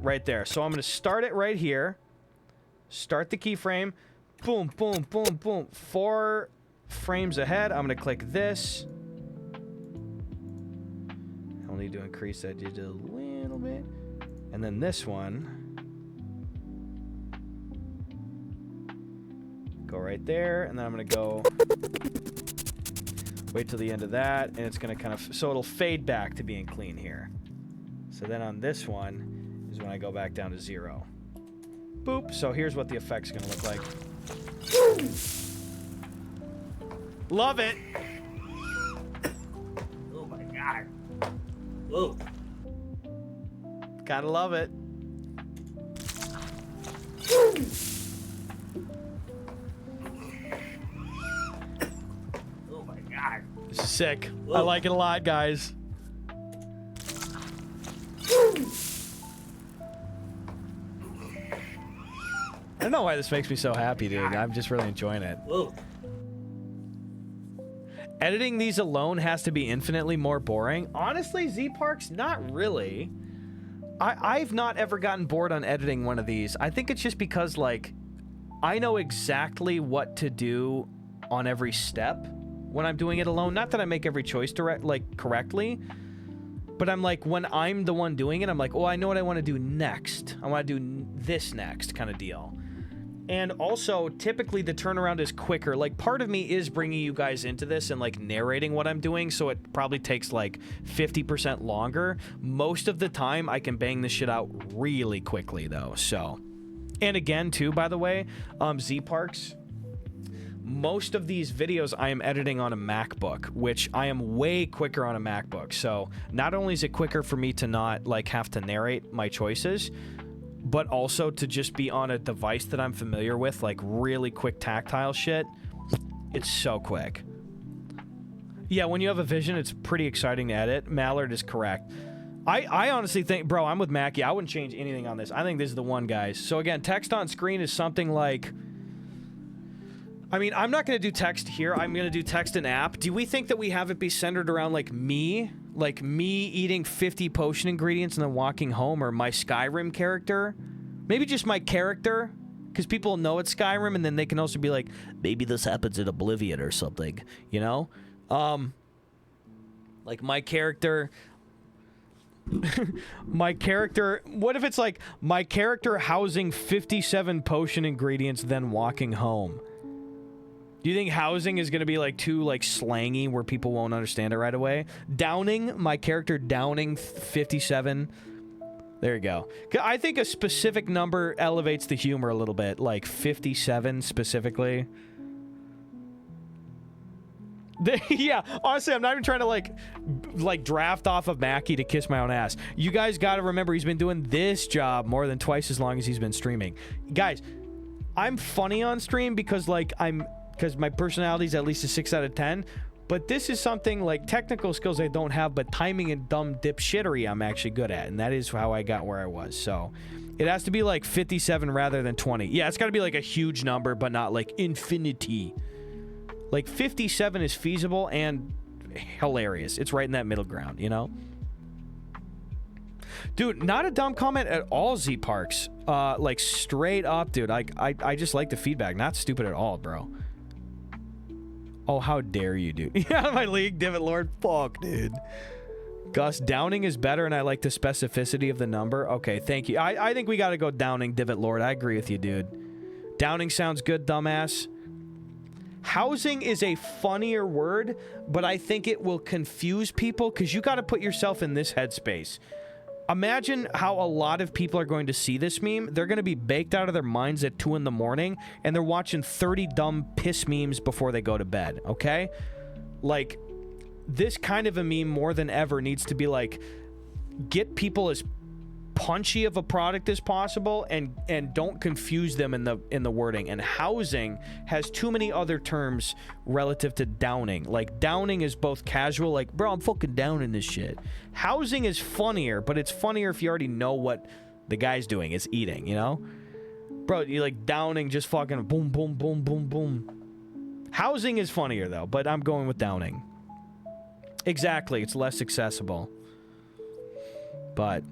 right there. So I'm gonna start it right here. Start the keyframe. Boom, boom, boom, boom. 4 frames ahead. I'm gonna click this. I'll need to increase that just a little bit. And then this one. Go right there. And then I'm gonna go wait till the end of that. And it's gonna kind of, so it'll fade back to being clean here. So then on this one is when I go back down to 0. Boop. So here's what the effect's gonna look like. Love it. Oh my god. Whoa. Gotta love it. Oh my god. This is sick. Whoa. I like it a lot, guys. I don't know why this makes me so happy, dude. I'm just really enjoying it. Whoa. Editing these alone has to be infinitely more boring. Honestly, Z-Parks, not really. I've not ever gotten bored on editing one of these. I think it's just because, like, I know exactly what to do on every step when I'm doing it alone. Not that I make every choice correctly, but I'm like, when I'm the one doing it, I'm like, oh, I know what I want to do next. I want to do this next kind of deal. And also, typically the turnaround is quicker. Like, part of me is bringing you guys into this and, like, narrating what I'm doing, so it probably takes, like, 50% longer. Most of the time, I can bang this shit out really quickly, though, so. And again, too, by the way, Z-Parks, most of these videos I am editing on a MacBook, which I am way quicker on a MacBook. So, not only is it quicker for me to not, like, have to narrate my choices, but also to just be on a device that I'm familiar with, like really quick tactile shit. It's so quick. Yeah, when you have a vision, it's pretty exciting to edit. Mallard is correct. I honestly think, bro, I'm with Mackie. I wouldn't change anything on this. I think this is the one, guys. So again, text on screen is something like... I mean, I'm not going to do text here. I'm going to do text in app. Do we think that we have it be centered around, like, me? Like, me eating 50 potion ingredients and then walking home? Or my Skyrim character? Maybe just my character? Because people know it's Skyrim, and then they can also be like, maybe this happens in Oblivion or something. You know? Like, my character... my character... What if it's like, my character housing 57 potion ingredients, then walking home? Do you think housing is going to be like too like slangy where people won't understand it right away? Downing, my character Downing 57. There you go. I think a specific number elevates the humor a little bit, like 57 specifically. Yeah, honestly, I'm not even trying to like draft off of Mackie to kiss my own ass. You guys got to remember he's been doing this job more than twice as long as he's been streaming. Guys, I'm funny on stream because because my personality is at least a 6 out of 10. But this is something like technical skills I don't have, but timing and dumb dipshittery I'm actually good at, and that is how I got where I was. So it has to be like 57 rather than 20. Yeah, it's got to be like a huge number, but not like infinity. Like 57 is feasible and hilarious. It's right in that middle ground, you know? Dude, not a dumb comment at all, Z Parks. Like straight up, dude. I just like the feedback. Not stupid at all, bro. Oh, how dare you, dude. Yeah, my league, Divot Lord. Fuck, dude. Gus, Downing is better, and I like the specificity of the number. Okay, thank you. I think we got to go Downing, Divot Lord. I agree with you, dude. Downing sounds good, dumbass. Housing is a funnier word, but I think it will confuse people because you got to put yourself in this headspace. Imagine how a lot of people are going to see this meme. They're going to be baked out of their minds at 2 in the morning, and they're watching 30 dumb piss memes before they go to bed, okay? Like, this kind of a meme more than ever needs to be like, get people as punchy of a product as possible and don't confuse them in the wording. And housing has too many other terms relative to downing. Like downing is both casual, like bro, I'm fucking downing this shit. Housing is funnier, but it's funnier if you already know what the guy's doing. It's eating, you know? Bro, you like downing just fucking boom, boom, boom, boom, boom. Housing is funnier though, but I'm going with downing. Exactly, it's less accessible. But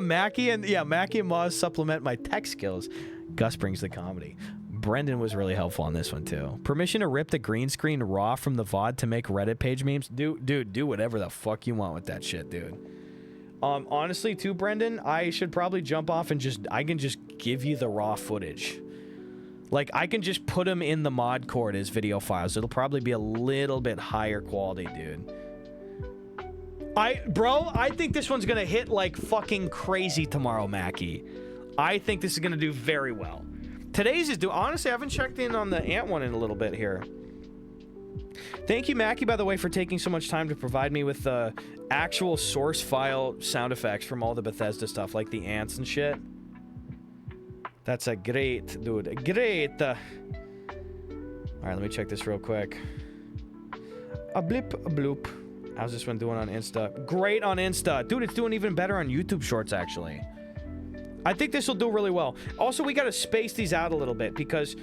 Mackie and Moz supplement my tech skills. Gus brings the comedy. Brendan was really helpful on this one too. Permission to rip the green screen raw from the VOD to make Reddit page memes? Dude, do whatever the fuck you want with that shit, dude. Honestly too, Brendan, I should probably jump off and I can just give you the raw footage. Like, I can just put them in the mod cord as video files. It'll probably be a little bit higher quality, dude. I think this one's gonna hit like fucking crazy tomorrow, Mackie. I think this is gonna do very well. Today's is honestly, I haven't checked in on the Ant one in a little bit here. Thank you, Mackie, by the way, for taking so much time to provide me with the actual source file sound effects from all the Bethesda stuff, like the ants and shit. That's a great, dude. Great. All right, let me check this real quick. A blip, a bloop. How's this one doing on Insta? Great on Insta. Dude, it's doing even better on YouTube Shorts, actually. I think this will do really well. Also, we got to space these out a little bit because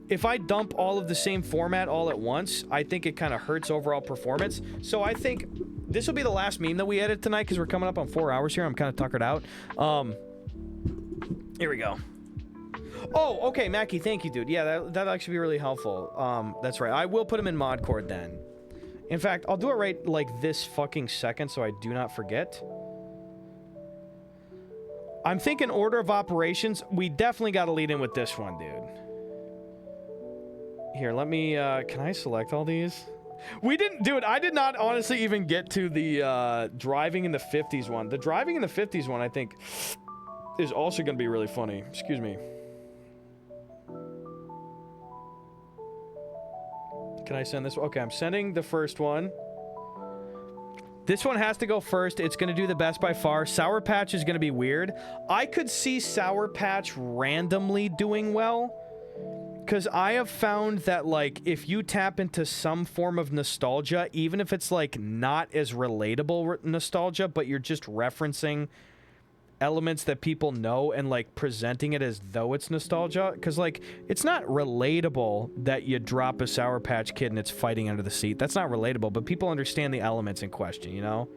if I dump all of the same format all at once, I think it kind of hurts overall performance. So I think this will be the last meme that we edit tonight because we're coming up on 4 hours here. I'm kind of tuckered out. Here we go. Oh, okay, Mackie, thank you, dude. Yeah, that'll actually be really helpful. That's right. I will put them in mod cord then. In fact, I'll do it right like this fucking second so I do not forget. I'm thinking order of operations. We definitely got to lead in with this one, dude. Here, let me, can I select all these? We didn't, dude, I did not honestly even get to the driving in the 50s one. The driving in the 50s one, I think, is also going to be really funny. Excuse me. Can I send this? Okay, I'm sending the first one. This one has to go first. It's going to do the best by far. Sour Patch is going to be weird. I could see Sour Patch randomly doing well. Because I have found that, like, if you tap into some form of nostalgia, even if it's, like, not as relatable nostalgia, but you're just referencing elements that people know and, like, presenting it as though it's nostalgia. Because, like, it's not relatable that you drop a Sour Patch Kid and it's fighting under the seat. That's not relatable, but people understand the elements in question, you know?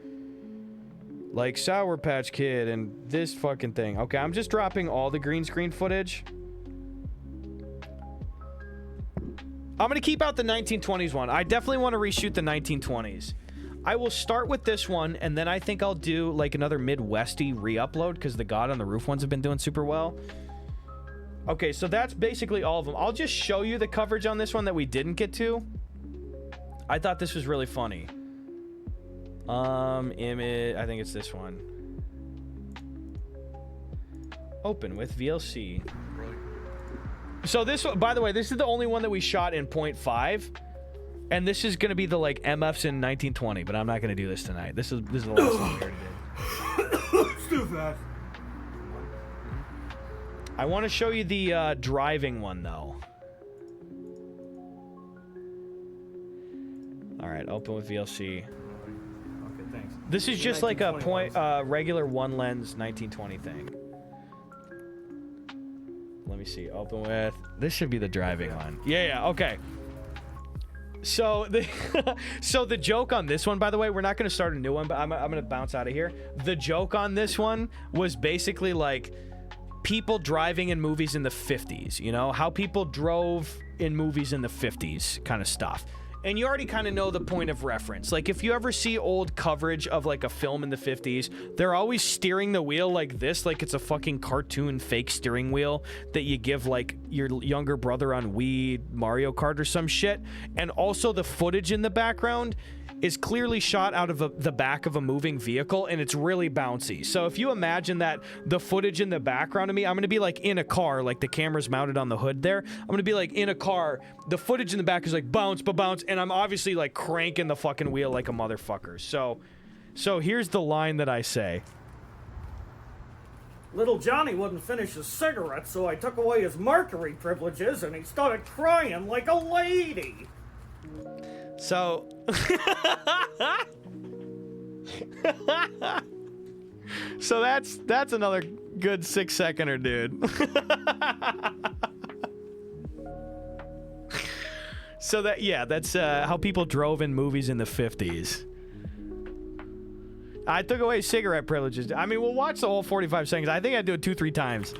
Like, Sour Patch Kid and this fucking thing. Okay, I'm just dropping all the green screen footage. I'm going to keep out the 1920s one. I definitely want to reshoot the 1920s. I will start with this one, and then I think I'll do, like, another Midwesty re-upload, because the God on the Roof ones have been doing super well. Okay, so that's basically all of them. I'll just show you the coverage on this one that we didn't get to. I thought this was really funny. Image, I think it's this one. Open with VLC. So this one, by the way, this is the only one that we shot in 0.5. And this is going to be the, like, MFs in 1920, but I'm not going to do this tonight. This is the last one we already did. It's too fast. I want to show you the driving one, though. All right, open with VLC. Okay, thanks. This is just like a regular one lens 1920 thing. Let me see. Open with. This should be the driving one. Yeah, okay. So the joke on this one, by the way, we're not going to start a new one, but I'm going to bounce out of here. The joke on this one was basically like people driving in movies in the 50s, you know, how people drove in movies in the 50s kind of stuff. And you already kind of know the point of reference. Like, if you ever see old coverage of, like, a film in the 50s, they're always steering the wheel like this, like it's a fucking cartoon fake steering wheel that you give, like, your younger brother on Wii Mario Kart or some shit. And also the footage in the background is clearly shot out of the back of a moving vehicle, and it's really bouncy. So if you imagine that the footage in the background of me, I'm going to be like in a car, like the camera's mounted on the hood there. I'm going to be like in a car. The footage in the back is like bounce, ba-bounce, and I'm obviously like cranking the fucking wheel like a motherfucker. So here's the line that I say. Little Johnny wouldn't finish his cigarette, so I took away his mercury privileges, and he started crying like a lady. So, so that's another good 6-seconder, dude. So that's how people drove in movies in the 50s. I took away cigarette privileges. I mean, we'll watch the whole 45 seconds. I think I'd do it 2-3 times.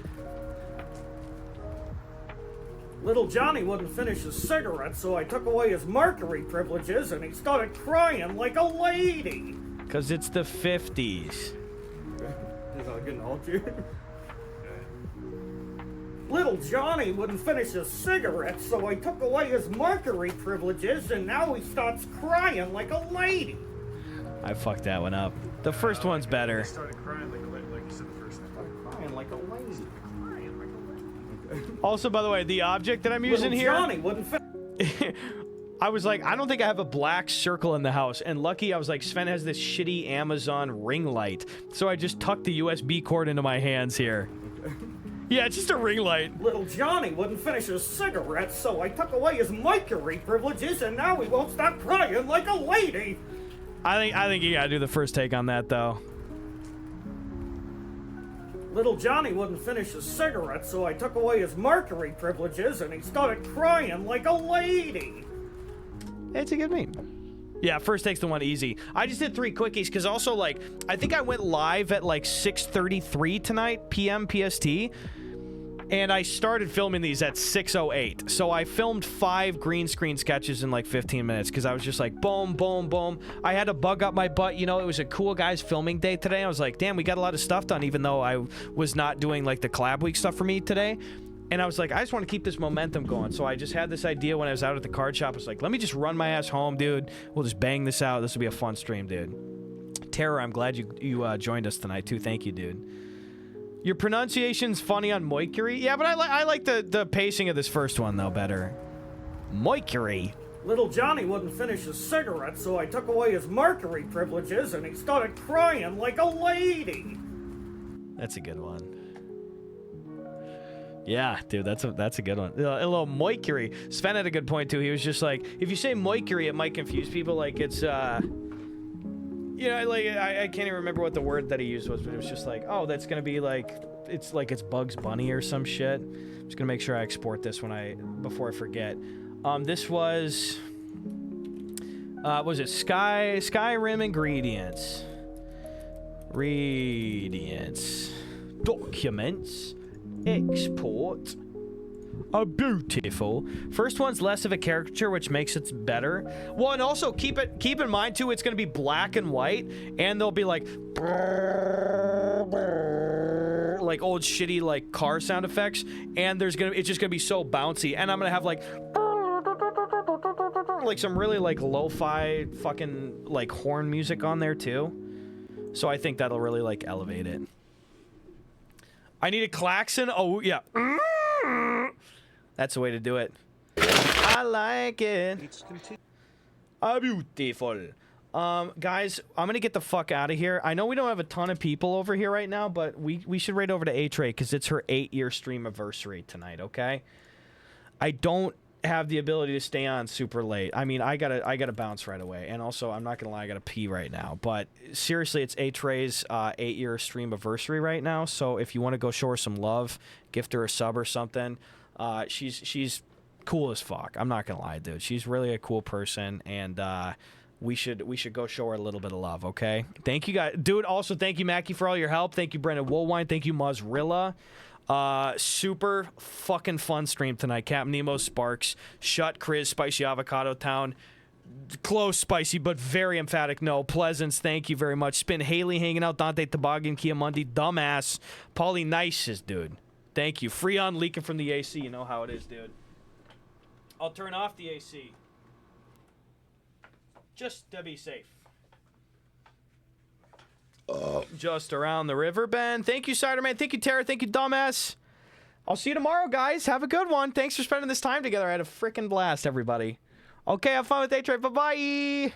Little Johnny wouldn't finish his cigarette, so I took away his mercury privileges, and he started crying like a lady. Because it's the 50s. Is that getting old to you? Little Johnny wouldn't finish his cigarette, so I took away his mercury privileges, and now he starts crying like a lady. I fucked that one up. The first one's better. I started crying like you said the first time. Crying like a lady. Also, by the way, the object that I'm using here, Johnny wouldn't I was like, I don't think I have a black circle in the house. And lucky, I was like, Sven has this shitty Amazon ring light. So I just tucked the USB cord into my hands here. Yeah, it's just a ring light. Little Johnny wouldn't finish his cigarette, so I took away his mercury privileges, and now he won't stop crying like a lady. I think you gotta do the first take on that, though. Little Johnny wouldn't finish his cigarette, so I took away his mercury privileges, and he started crying like a lady. It's a good meme. Yeah, first take's the one easy. I just did 3 quickies, because also, like, I think I went live at, like, 6:33 tonight, PM PST, and I started filming these at 6:08. So I filmed 5 green screen sketches in, like, 15 minutes, because I was just like, boom, boom, boom. I had to bug up my butt. You know, it was a cool guys filming day today. I was like, damn, we got a lot of stuff done, even though I was not doing, like, the collab week stuff for me today. And I was like, I just want to keep this momentum going. So I just had this idea when I was out at the card shop. I was like, let me just run my ass home, dude. We'll just bang this out. This will be a fun stream, dude. Terror, I'm glad you joined us tonight, too. Thank you, dude. Your pronunciation's funny on Mercury. Yeah, but I like the pacing of this first one, though, better. Mercury. Little Johnny wouldn't finish his cigarette, so I took away his mercury privileges, and he started crying like a lady. That's a good one. Yeah, dude, that's a good one. A little Mercury. Sven had a good point, too. He was just like, if you say Mercury, it might confuse people. Like, it's, you know, like, I can't even remember what the word that he used was, but it was just like, oh, that's going to be like, it's like it's Bugs Bunny or some shit. I'm just going to make sure I export this before I forget. This was it Skyrim ingredients? Documents. Export. Beautiful. First one's less of a caricature, which makes it better. Well, and also keep in mind too, it's gonna be black and white, and they'll be like like old shitty like car sound effects, and it's just gonna be so bouncy, and I'm gonna have like some really like lo-fi fucking like horn music on there too. So I think that'll really like elevate it. I need a klaxon. Oh yeah, that's the way to do it. I like it. Beautiful. Guys, I'm gonna get the fuck out of here. I know we don't have a ton of people over here right now, but we should raid over to A-Tray because it's her 8-year stream anniversary tonight. Okay. I don't have the ability to stay on super late. I mean, I gotta bounce right away, and also I'm not gonna lie, I gotta pee right now. But seriously, it's A-Tray's 8-year stream anniversary right now. So if you want to go show her some love, gift her a sub or something, she's cool as fuck. I'm not gonna lie, dude. She's really a cool person, and we should go show her a little bit of love, okay? Thank you guys, dude. Also, thank you, Mackie, for all your help. Thank you, Brendan Woolwine. Thank you, Muzrilla. Super fucking fun stream tonight. Captain Nemo, Sparks, Shut, Chris, Spicy Avocado Town, close, Spicy, but very emphatic no. Pleasance, thank you very much. Spin, Haley hanging out, Dante Toboggan, Kia Mundi, Dumbass, Paulie Nices, dude. Thank you. Freon leaking from the AC. You know how it is, dude. I'll turn off the AC. Just to be safe. Just around the river bend. Thank you, Ciderman. Thank you, Tara. Thank you, Dumbass. I'll see you tomorrow, guys. Have a good one. Thanks for spending this time together. I had a freaking blast, everybody. Okay, have fun with A-Tray. Bye-bye.